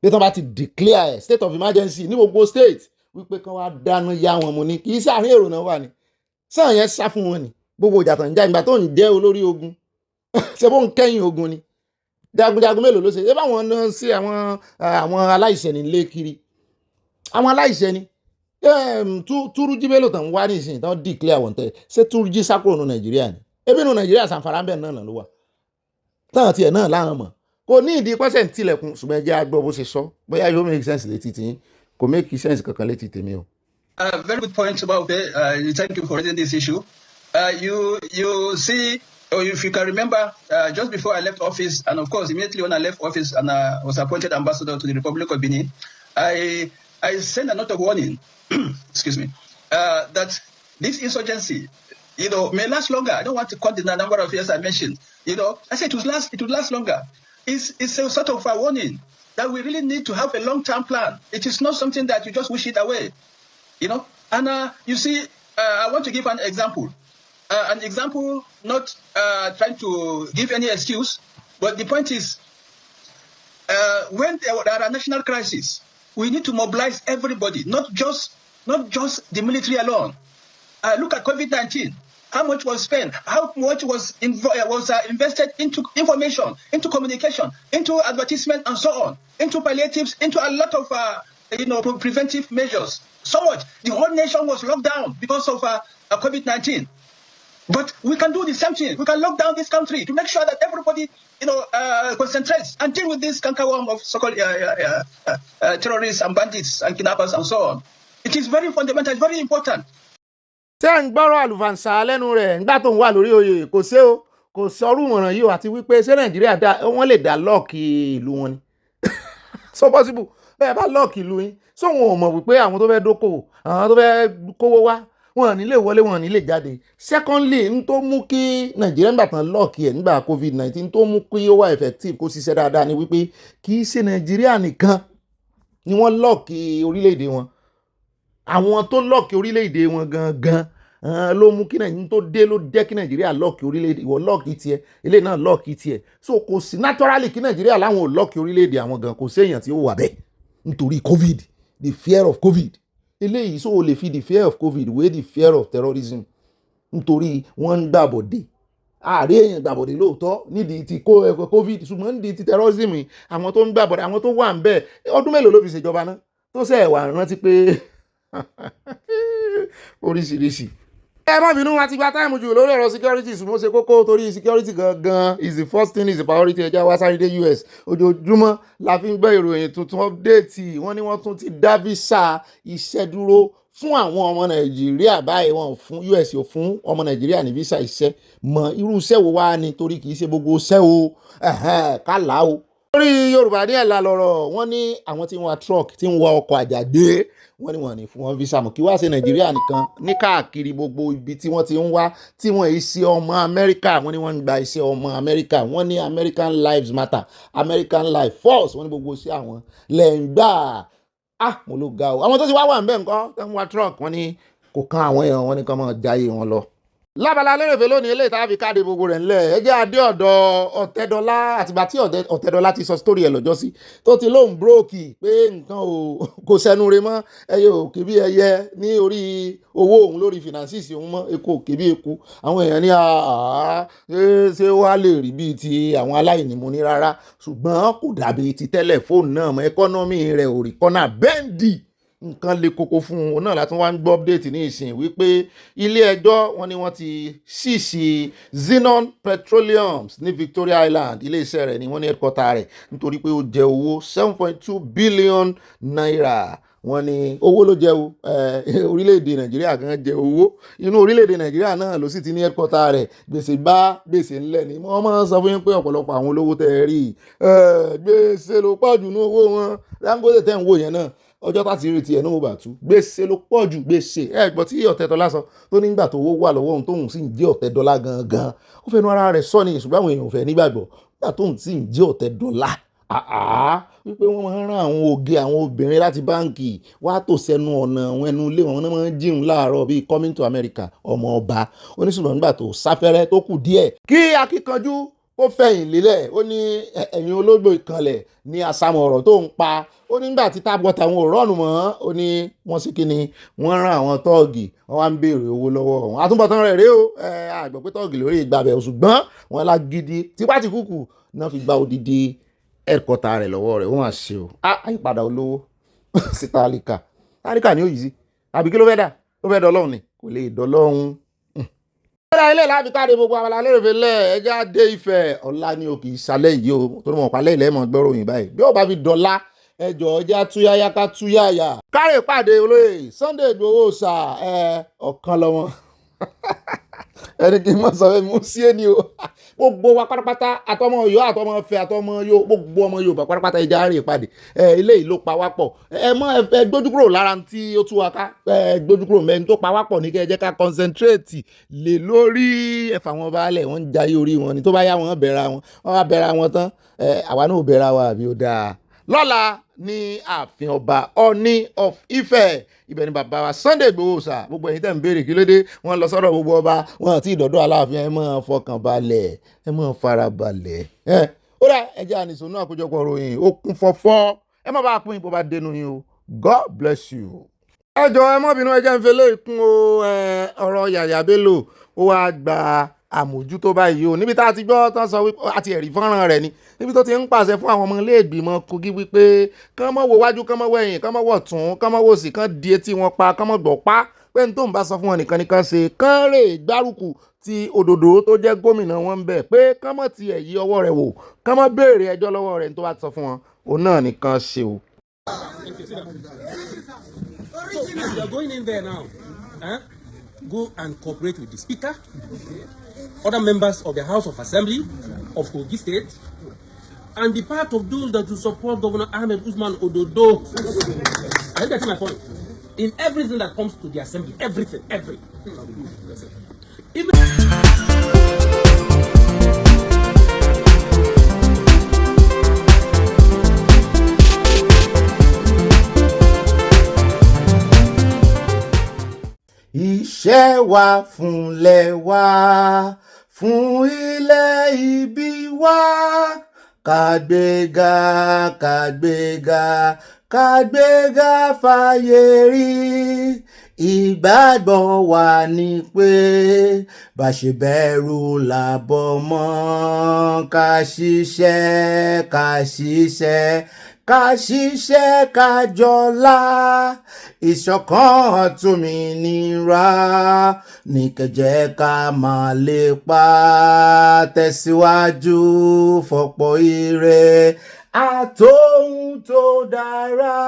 Bí tó bá ti declare state of emergency ní gbogbo state wípé kán wá dáná yá wọn mu ní, kì í sáàrin èrò náà wà ní sáà yẹn sá fún wọn ni. Gbogbo ìjà tó ń jà ìgbà tó ń jẹ́ olórí ogun ṣe bó ń kẹ́yìn ogun ni, jagunjagun mélòó ló ṣe é báwọn náà sí àwọn aláìṣẹ̀ ní ilé kiri, àwọn aláìṣẹ̀ ni Túrújí mélòó tán wá nísìnyí tán declare wọn tẹ ṣé Túrújí sákòrò nù Nàìjíríà ni, ebi nù Nàìjíríà Sàǹfàrà bẹ́ẹ̀ náà ló wà táwọn tiẹ̀ náà láwọn mọ̀ kò ní ìdí pẹ́sẹ̀ ń tilẹ̀kùn. Ṣùgbọ́n ẹ jẹ́ agbọ́ bó ṣe sọ, bóyá yóò make sense létí tiyín, kò make sense kankan létí tèmi o. Very good point about it. Thank you for raising this issue. You see, or if you can remember, just before I left office, and of course, immediately when I left office and was appointed ambassador to the Republic of Benin, I sent a note of warning, excuse me, that this insurgency, may last longer. I don't want to count the number of years I mentioned. I said it would last longer. It's a sort of a warning that we really need to have a long-term plan. It is not something that you just wish it away, And you see, I want to give an example. Not trying to give any excuse, but the point is, when there are national crises, we need to mobilize everybody, not just the military alone. Look at COVID-19. How much was spent? How much was invested into information, into communication, into advertisement, and so on, into palliatives, into a lot of preventive measures. So much. The whole nation was locked down because of COVID-19. But we can do the same thing. We can lock down this country to make sure that everybody, concentrates and deal with this cankerworm of so-called terrorists and bandits and kidnappers and so on. It is very fundamental, very important. Ṣé ń gbọ́rọ̀ àlùfàǹsà lẹ́nu rẹ̀ nígbà tó ń wà lórí oyè kò sọrú ìmọ̀ràn yìí àti wípé ṣé Nàìjíríà wọ́n lè dá lọ́ọ̀kì ìlú wọn ni so possible bẹ́ẹ̀ bá lọ́ọ̀kì ìlú yín sóhun ò mọ̀ wípé àwọn tó fẹ́ dókòwò àwọn tó fẹ́ kówó wá wọn ní lè wọlé wọn ní lè jáde. Secondly, n tó mú kí Nàìjíríà nígbà tán lọ́ọ̀kì ẹ̀ nígbà COVID-19 tó mú kí ó wà effective kó ṣiṣẹ́ dáadáa ni wípé kì í ṣe Nàìjíríà nìkan ni wọ́n lọ́ọ̀kì orílẹ̀-èdè wọn. Àwọn tó lọ́ọ̀kì orílẹ̀-èdè wọn gangan ló mú kí Nàìjíríà tó dé ló jẹ́ kí Nàìjíríà lọ́ọ̀kì orílẹ̀-èdè ìwọ lọ́ọ̀kì tiẹ̀ eléyìí náà lọ́ọ̀kì tiẹ̀. So kò sí naturally kí Nàìjíríà láwọn ò lọ́ọ̀kì orílẹ̀-èdè àwọn gan kò sí èèyàn tí ó wà bẹ́ẹ̀ nítorí COVID, the fear of COVID. Eléyìí so o lè fi the fear of COVID wé the fear of terrorism nítorí wọ́n ń gbàbọ̀dé ààrẹ èèyàn gbàbọ̀dé lóòótọ́ nídìí ti COVID ṣùgbọ́n nídìí ti terrorism àwọn tó ń gbàbọ̀dé àwọn tó wà ń bẹ̀ ọdún mélòó ló fi ṣèjọba náà tó sẹ̀ wà rántí pé oríṣiríṣi. Ẹ má bínú àti gba táìmù jù lórí ọ̀rọ̀ security ṣùgbọ́n ṣe kókó torí security gangan is the first thing, is the priority. Ẹja wá sáré dé US ojoojúmọ́ la fi ń gbọ́ ìròyìn tuntun update. Wọ́n ní wọ́n tún ti dá visa iṣẹ́ dúró fún àwọn ọmọ Nàìjíríà báyìí. Wọ́n fún US ò fún ọmọ Nàìjíríà ní visa iṣẹ́ mọ irú iṣẹ́ wo wá ni torí kì í ṣe gbogbo iṣẹ́ o kálá o. Lórí Yorùbá díẹ̀ la lọ́rọ̀ wọ́n ní àwọn tí ń wa truck tí ń wa ọkọ̀ àjàgbé wọ́n ní wọ́n ní fún wọn visa mọ̀ kí wá ṣe Nàìjíríà nìkan ní káàkiri gbogbo ibi tí wọ́n ti ń wá tí wọ́n yìí ṣe ọmọ Amẹ́ríkà wọ́n ní wọ́n ń gba iṣẹ́ ọmọ Amẹ́ríkà wọ́n ní American lives matter, American life first wọ́n ní gbogbo iṣẹ́ àwọn lẹ́ǹgbà mo ló ga o. Àwọn tó ti wá ń bẹ̀ nǹkan tó ń wa truck wọ́n ní kò kan àwọn èèyàn wọ́n ní kán máa jayé wọn lọ. Lábala lérèfé lónìí eléyìí tá a fi káde gbogbo rẹ̀ ńlẹ̀ ẹ jẹ́ adé ọ̀dọ̀ Ọ̀tẹ́dọ́lá àtìgbà tí Ọ̀tẹ́dọ́lá ti sọ sítórì ẹ̀ lọ́jọ́ sí tó ti lóun bróòkì pé nǹkan kò sẹ́nu re mọ́ ẹyẹ òkè bí ẹyẹ ní orí owó òun lórí fìnánsìsì òun mọ́ eku òkè bí eku. Àwọn èèyàn ní ṣé wàá lè rí bíi ti àwọn aláìní mu ní rárá ṣùgbọ́n kò dàbí ti tẹ́lẹ̀ fóònù náà mọ́ ẹkọ́nọ́mì rẹ̀ ò rí kọ́nà bẹ́ǹdì nǹkan le koko fún un náà láti wá ń gbọ́ update ní ìsìn wípé ilé ẹjọ́ wọn ni wọ́n ti ṣíṣí Zenon Petroleums ní Victoria Island ilé iṣẹ́ rẹ̀ ni wọ́n ní headquarter rẹ̀ nítorí pé ó jẹ owó 7.2 billion naira. Wọ́n ní owó ló jẹ́ o orílẹ̀-èdè Nàìjíríà gan jẹ owó inú orílẹ̀-èdè Nàìjíríà náà ló sì ti ní headquarter rẹ̀ gbèsè bá gbèsè ńlẹ̀ ni wọ́n máa ń sọ fún yín pé ọ̀pọ̀lọpọ̀ àwọn olówó tẹ́ rí gbèsè ló pọ̀ jù ní owó wọn. Dangote tẹ́ ń wò yẹn náà ọjọ́ tá ti rí tiẹ̀ ní mo bà tú gbèsè ló pọ̀ jù gbèsè gbọ́ tí Ọ̀tẹ́dọ́lá sọ tó nígbà tó owó wà lọ́wọ́ òun tóun sì ń jẹ́ Ọ̀tẹ́dọ́lá gangan ó fẹ́nu ara rẹ̀ sọ ni ṣùgbọ́n àwọn èèyàn ò fẹ́ nígbàgbọ́ nígbà tóun sì ń jẹ́ Ọ̀tẹ́dọ́lá wípé wọ́n máa ń rán àwọn oge àwọn obìnrin láti báǹkì wá tò sẹ́nu ọ̀nà àwọn ẹnu ilé wọn náà máa ń jíun láàárọ̀ bíi coming to America ọmọ ọba oníṣùgbọ́n nígbà tó sáfẹ́rẹ́ tó kù díẹ̀ kí akíkanjú ó fẹ̀yìn lélẹ̀ ó ní ẹ̀yìn ológbò ìkànlẹ̀ ní àsámọ̀ ọ̀rọ̀ tó ń pa ó nígbà tí tábọ̀tà àwọn òrọ́ọ̀nù mọ́ ó ní wọ́n sì kíni wọ́n rán àwọn tọ́ọ̀gì wọ́n wá ń béèrè owó lọ́wọ́ wọn àtúbọ̀tán rẹ̀ rèé o àgbọ̀ pé tọ́ọ̀gì lórí ìgbàbẹ̀ ṣùgbọ́n wọn lágídí tipátìkúkù náà fi gba odidi ẹ̀kọ́ta rẹ̀ lọ́wọ́ rẹ̀ wọ́n á ṣe o àyípadà olówó sí tálíkà ní òyìí sí àbí kí ló fẹ́ dà ó fẹ́ dọ́lọ́run ni kò lè dọ́lọ́run. Ọ̀rẹ́ ilé láti káde gbogbo abala lérèfé lẹ̀ ẹja dé Ifẹ̀ ọ̀la ní òkè ìsàlẹ̀ yìí o tó ní mọ̀ pálẹ̀ ilẹ̀ mọ̀ gbọ́rọ̀ yìí báyìí bí ó bá fi dọ́là ẹjọ́ ọjà túyáyá ká túyáyá. Kárè pàdé olóyè Sunday Igboho ṣà ọ̀kan lọ́wọ́ ẹni kí n mọ̀ sọ fẹ́ mú sí ẹni o gbogbo wa pátápátá àtọmọ Ọ̀yọ́ àtọmọ Ifẹ̀ àtọmọ Yorùbá gbogbo ọmọ Yorùbá pátápátá ẹja rè pàdé eléyìí ló pa wá pọ̀ ẹ gbójú kúrò lára tí ó tú wa ká gbójú kúrò mẹ́ni tó pa wá pọ̀ ní kẹ́ ẹ jẹ́ ká concentrate lé lórí ẹ̀fà wọn baálẹ̀ wọ́n ń jayé orí wọn ni tó bá yá wọn bẹ̀ra wọn wọ́n bá bẹ̀ra wọn tán àwa náà ò bẹ̀ra wa àbí ó dáa. Lọ́la ní ààfin ọba Ọọ̀ni of Ifẹ̀ ibẹ̀ ni bàbá wa Sunday Igboho ṣà gbogbo ẹ̀yin tẹ́ ń béèrè kí ló dé wọ́n lọ sọ́dọ̀ gbogbo ọba wọn àti ìdọ̀dọ̀ Aláàfin ẹ máa fọkàn balẹ̀ ẹ máa fara balẹ̀ ó dà ẹjẹ́ ànìsùn náà àkójọpọ̀ ròyìn ó kún fọ́fọ́ ẹ má bàa pín ipò bá dénú yín o God bless you. ẹ jọ̀ọ́ ẹ má bínú ẹ jẹ́ ń fẹlẹ́ ìkún o ọ̀rọ̀ Yàyà Bello ó wá gba àmójútó báyìí o níbi tá a ti gbọ́ tán sọ wípé àti ẹ̀rí fọ́nrán rẹ̀ ni níbi tó ti ń pàṣẹ fún àwọn ọmọ ilé ìgbìmọ̀ Kogi wípé kán mọ́ wo wájú kán mọ́ wẹ̀yìn kán mọ́ wọ̀ tún kán mọ́ wò sí kán di etí wọn pa kán mọ́ gbọ̀ pa pé n tó ń bá sọ fún wọn nìkan nìkan ṣe kán rè gbárùkù ti Òdòdó tó jẹ́ gómìnà wọn ń bẹ̀ pé kán mọ́ ti ẹ̀yí ọwọ́ rẹ̀ wò kán mọ́ béèrè ẹjọ́ lọ́wọ́ rẹ̀ tó bá ti sọ fún wọn òun náà nìkan ṣe o. So you are going in there now. Go and cooperate with the Speaker, other members of the House of Assembly of Kogi State, and the part of those that will support Governor Ahmed Usman Ododo. Are you getting my point? In everything that comes to the assembly, everything. Even Iṣẹ́ wa fúnlẹ̀ wa, fún ilẹ̀ ìbí wa, kàgbéga fàyè rí. Ìgbàgbọ́ wa ni pé bá ṣe bẹ̀rù làbọ̀ mọ́, ká ṣiṣẹ́ ká jọlá. Ìṣọ̀kan àtòmìnira ní kẹjẹ ká máa lépa, tẹ̀síwájú fọ̀pọ̀ ire àtòhun tó dára.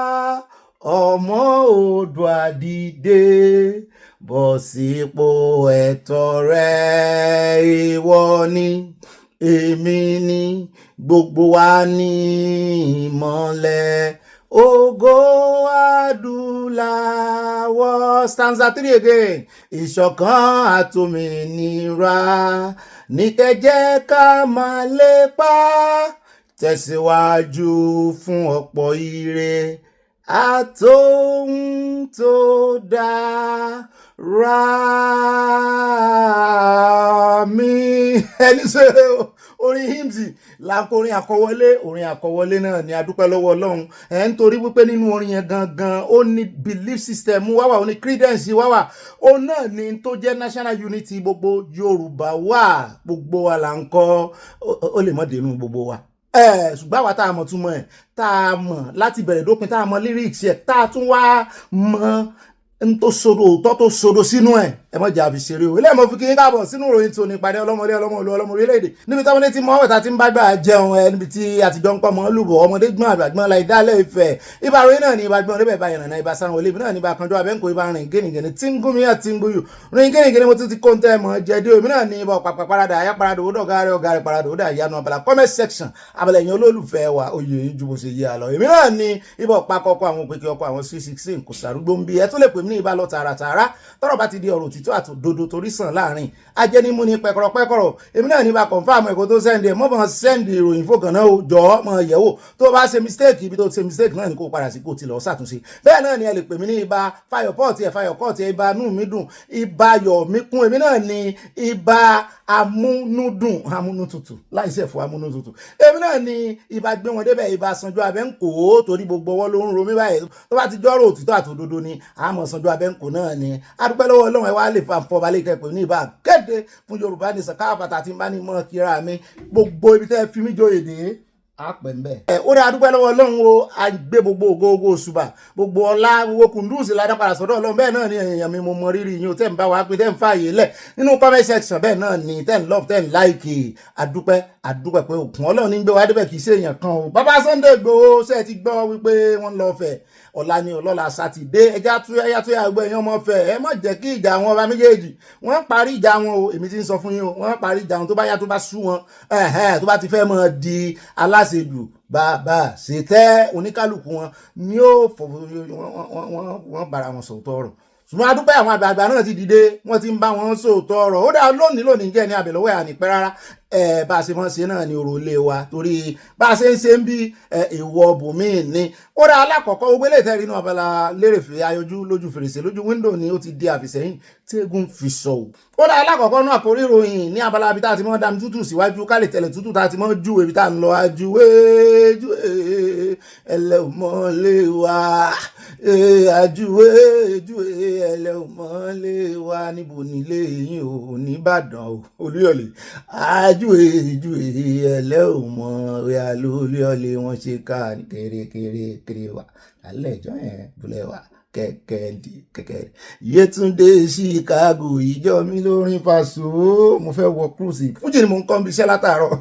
Ọmọ Oòduà dìde, bọ́ sípò ẹ̀tọ́ rẹ. Ìwọ ni, èmi ni, gbogbo wa ní ìmọ́lẹ̀ ògo adúláwọ̀. Stanza 3 again. Ìṣọ̀kan àtòmìnira ní kẹjẹ ká máa lépa, tẹ̀síwájú fún ọ̀pọ̀ ire àtòhun tó dára. Mi ẹni ṣe orin hymns lákòrin àkọwọlé náà ni a dúpẹ́ lọ́wọ́ Ọlọ́run nítorí wípé nínú orin yẹn gangan ó ní belief system wá wà, ó ní credence wá wà, ó náà ni tó jẹ́ national unity gbogbo Yorùbá wà, gbogbo wa là ń kọ́, ó lè mọ́ dénú gbogbo wa. Ṣùgbọ́n àwa tá a mọ̀ túmọ̀ ẹ̀, tá a mọ̀ láti bẹ̀rẹ̀ dópin, tá a mọ̀ lyrics ẹ̀, tá a tún wá mọ̀ n tó sodo òótọ́ tó sodo sínú ẹ̀, ẹ mọ̀ jà fi ṣeré o. Ilé ìmọ̀ fi kí n káàbọ̀ sínú ìròyìn tó ní ìpàdé ọlọ́mọdé ọlọ́mọ orílẹ̀-èdè, níbi táwọn létí mọ́ ọ̀wẹ̀ta tí ń bá gbà jẹun níbi tí àtijọ́ ń pọ̀ mọ́ lùbọ̀ ọmọdé gbọ́n àgbàgbọ́n la ìdálẹ̀ Ifẹ̀. Ibà ròyìn náà ní ibà gbọ́n rébẹ̀ bá ìrànà ibà sáwọn olè náà ní ibà kanjọ́ abẹ́ǹkó ibà rìn gẹ́nìgẹ́ni tí ń gún mi àti ń gbóyù rìn gẹ́nìgẹ́ni mo tún ti kó ń tẹ́ mọ́ jẹ́dí omi náà ní ibà pàpà parada àyà parada òwúdọ̀ ọ̀gá rẹ̀ parada òwúdọ̀ àyànú abala comment section abala ẹ̀yìn olólùfẹ́ wa oyè ju bó ṣe yé àlọ́. Èmi náà ní ibà pakọ́kọ́ àwọn òpèkè ọkọ̀ àwọn 616 kò sàrúgbó ń bí ẹ tó lè pè mí ní ibà lọ tààràtààrà tọ́rọ̀ bá ti di ọ̀rọ̀ òtítọ́ àtòdodo torí sàn láàrin ajẹ́nímú ní pẹ́kọ̀rọ̀ èmi náà ní bá confirm ẹ̀kọ́ tó sẹ́ndì ẹ̀ mọ́bọ̀n sẹ́ndì ìròyìn fòkàn náà jọ mọ́ yẹ̀wò tó bá ṣe mistake ibi tó ṣe mistake náà ní kó padà sí kó ti lọ ṣàtúnṣe. Bẹ́ẹ̀ náà ni ẹ lè pè mí ní ibà fayọ̀kọ́ọ̀tì ibà nú mi dùn ibà yọ̀ mí kún, èmi náà ní ibà amúnútutù láìsẹ̀ fún amúnútutù, èmi náà ní ibà gbé wọn débẹ̀ ibà sanjọ́ abẹ́ ń kó torí gbogbo ọwọ́ ló ń ro mí báyìí tó bá ti jọ́rọ̀ òtítọ́ àtòdodo ni àmọ́ sanjọ́ abẹ́ ń kó náà ni adúpẹ́ lọ́wọ́ Ọlọ́run ẹ wá lè fa fọ́ balẹ̀ kẹ́pẹ́ ní ibà kéde fún Yorùbá ní sàkáàfàtà tí ń bá ní mọ́ kíra mi gbogbo ibi tẹ́ fi mí joyè dé àpẹ̀ ń bẹ̀. Ó dá adúpẹ́ lọ́wọ́ Ọlọ́run o, a gbé gbogbo ògo òṣùbà gbogbo ọlá gbogbo kùndùsì ládàpadà sọ́dọ̀ Ọlọ́run. Bẹ́ẹ̀ náà ni èèyàn mi mo mọ rírì yín o, tẹ́ ń bá wa pé tẹ́ ń fààyè lẹ̀ nínú comment section, bẹ́ẹ̀ náà ni tẹ́ ń love tẹ́ ń like. Adúpẹ́ pé òkun Ọlọ́run ní gbé wa débẹ̀ kì í ṣe èèyàn kan o. Bàbá Sunday Igboho ṣe ti gbọ́ wípé wọ́n lọ fẹ̀ ọ̀la ni ọlọ́la sátidé ẹja túyà gbọ́ èèyàn mọ́ fẹ́ ẹ má jẹ́ kí ìjà wọn ọba méjèèjì wọ́n parí ìjà wọn o. Èmi ti ń sọ fún yín o, wọ́n parí ìjà wọn tó bá yá tó bá sú wọn tó bá ti fẹ́ mọ́ di aláṣejù bàbá ṣètẹ́ oníkálukú wọn ni ó wọ́n bára wọn sọ̀tọ̀ ọ̀rọ̀. Ṣùgbọ́n adúpẹ́ àwọn àgbààgbà náà ti dìde wọ́n ti ń bá wọn sọ̀tọ̀ ọ̀rọ̀. Ó dá lónìí jẹ́ ní abẹ̀lọ́wọ́ ànípẹ́ rárá bá a ṣe mọ́ ṣe náà ní ọ̀rọ̀ ilé wa torí bá a ṣe ń ṣe ń bí ìwọ bùnmí ní. Ó dá alákọ̀ọ́kọ́ gbogbo ilé ìtẹ́rí inú abala lérèfé ayọjú lójú fèrèsé lójú wíńdò ni ó ti di àfìsẹ́yìn tí eégún fi sọ ò. Ó dá alákọ̀ọ́kọ́ náà kò rí ìròyìn ní abala ibi tá a ti mọ́ dam tútù síwájú ká lè tẹ̀lé tútù tá a ti mọ́ ju ibi tá a ń lọ ajúwé ẹlẹ́mọ̀lé wa ajúwé ẹlẹ́mọ̀lé wa níbo nílé yín ò ní Ìbàdàn ò Olúyọ̀lé ajúwe ẹlẹ́ ò mọ̀ ọ̀yà lóríọ̀lé wọn ṣe ká kéré wa alẹ́ ìjọ yẹn bùlẹ̀ wa kẹ̀kẹ́ Yétúndé Chicago ìjọ mi lórin Paso mo fẹ́ wọ cruise fújì ni mo ń kọ́ bí iṣẹ́ látàárọ̀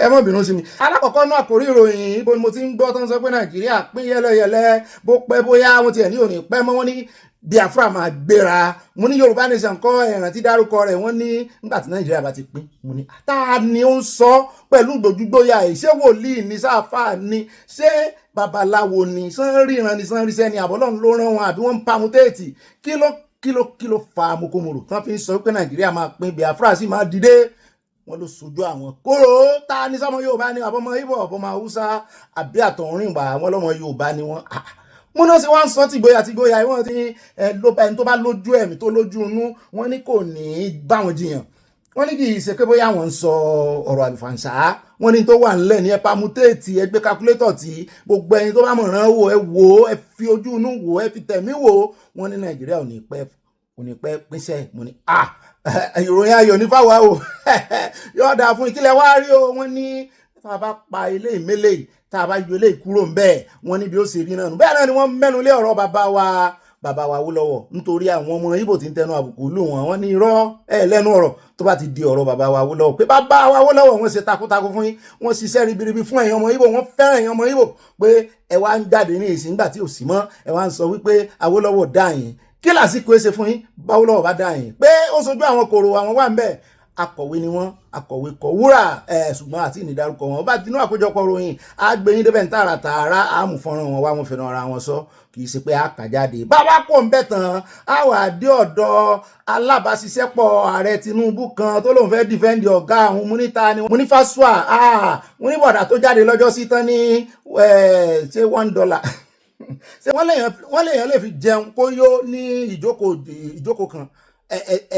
ẹ má bínú sí mi. Alákọ̀ọ́kọ́ náà kò rí ìròyìn ibo ni mo ti ń gbọ́ tó ń sọ pé Nàìjíríà pín yẹ́lẹ́yẹ́lẹ́ bó pẹ́ bóyá wọ́n tiẹ̀ ní òní pẹ́ mọ́ wọn ní Biafra máa gbéra. Mo ní Yorùbá nation kọ́ ẹ̀ràn tí dárúkọ rẹ̀ wọ́n ní nígbà tí Nàìjíríà bá ti pín. Mo ní ta ni ó ń sọ pẹ̀lú gbòjúgbóyà ẹ̀ ṣé wòlíì ni sáfà ni ṣé babaláwo ni sán ríran ni sán ríṣẹ́ ni àbọ̀lọ́run ló rán wọn àbí wọ́n ń pamutéètì kí ló fa mokomoro tán fi ń sọ pé Nàìjíríà máa pín Biafra sì máa dìde. Wọ́n ló sojú àwọn kóró ta ni sọmọ Yorùbá ni àbọ̀mọ Ìgbò àbọ̀mọ Haúsá àbí àtọ̀rìnwá àwọn ọlọ́mọ Yorùbá ni wọ́n. Mo náà sì wá ń sọ tìgboyà wọ́n ti ẹni tó bá lójú ẹ̀mí tó lójú inú wọ́n ní kò ní bá wọn jiyàn. Wọ́n ní kì í ṣe pé bóyá wọ́n ń sọ ọ̀rọ̀ àlùfàǹṣá. Wọ́n ní tó wà ńlẹ̀ ní ẹ pamutéètì ẹ gbé calculator tí gbogbo ẹni tó bá mọ̀ràn wò ẹ fi ojú inú wò ẹ fi tẹ̀mí wò. Wọ́n ní Nàìjíríà ò ní pẹ́ pínṣẹ́. Mo ní ìròyìn ayọ̀ ní fáwa o yóò dáa fún ìkílẹ̀ wá rí o. Wọ́n ní tá a bá pa ilé ìmẹ́lẹ̀ tá a bá yọ ilé ìkúrò ń bẹ́ẹ̀ wọ́n ní bí ó ṣe rí náà nù. Bẹ́ẹ̀ náà ni wọ́n mẹ́nu lé ọ̀rọ̀ bàbá wa Awólọ́wọ̀ nítorí àwọn ọmọ Ìgbò tí ń tẹnu àbùkù lù wọ́n ní irọ́ lẹ́nu ọ̀rọ̀ tó bá ti di ọ̀rọ̀ bàbá wa Awólọ́wọ̀ pé bàbá wa Awólọ́wọ̀ wọ́n ṣe takuntakun fún yín wọ́n ṣiṣẹ́ ribiribi fún ẹ̀yin ọmọ Ìgbò wọ́n fẹ́ràn ẹ̀yin ọmọ Ìgbò pé ẹ wá ń jáde ní ìsìn nígbà tí ò sí mọ́ ẹ wá ń sọ wípé Awólọ́wọ̀ dá yín kí lásìkò ṣe fún yín Awólọ́wọ̀ bá dá yín pé ó sojú àwọn kòrò àwọn wà ń bẹ̀ akọ̀wé ni wọ́n akọ̀wé kọ̀wúrà ṣùgbọ́n àti ìnìdárúkọ wọn bá tinú àkójọpọ̀ ròyìn àgbẹ̀yìn débẹ̀ ń tààràtààrà àmùfọ́nrán wọn wá wọn fẹ́ràn ara wọn sọ kì í ṣe pé àkàjáde bàbá kò ń bẹ̀ tán àwọn àdé ọ̀dọ̀ alábàáṣiṣẹ́pọ̀ ààrẹ Tinubu kan tó lóun fẹ́ dìfẹ́ǹdì ọ̀gá àwọn múníta ni múnífàṣùà múníbọ̀dà tó jáde lọ́jọ́ sí tán ní ṣé $1 ṣé wọ́n lèèyàn lè fi jẹun kó yó ní ìjókòó kan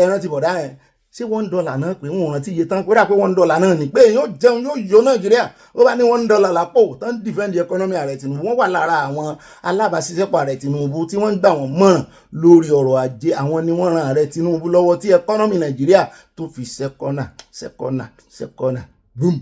ẹran ti bọ̀dá yẹn ṣé $1 náà pé wọn rántí iye tán kó dà pé $1 náà ni pé yóò jẹun yóò yó Nàìjíríà ó bá ní $1 lápò tán defend economy ààrẹ Tinubu wọ́n wà lára àwọn alábàáṣiṣẹ́pọ̀ ààrẹ Tinubu tí wọ́n ń gbà wọ́n mọ̀ràn lórí ọ̀rọ̀ ajé àwọn ni wọ́n ran ààrẹ Tinubu lọ́wọ́ tí economy Nàìjíríà tó fi sẹ́kọ́nà boom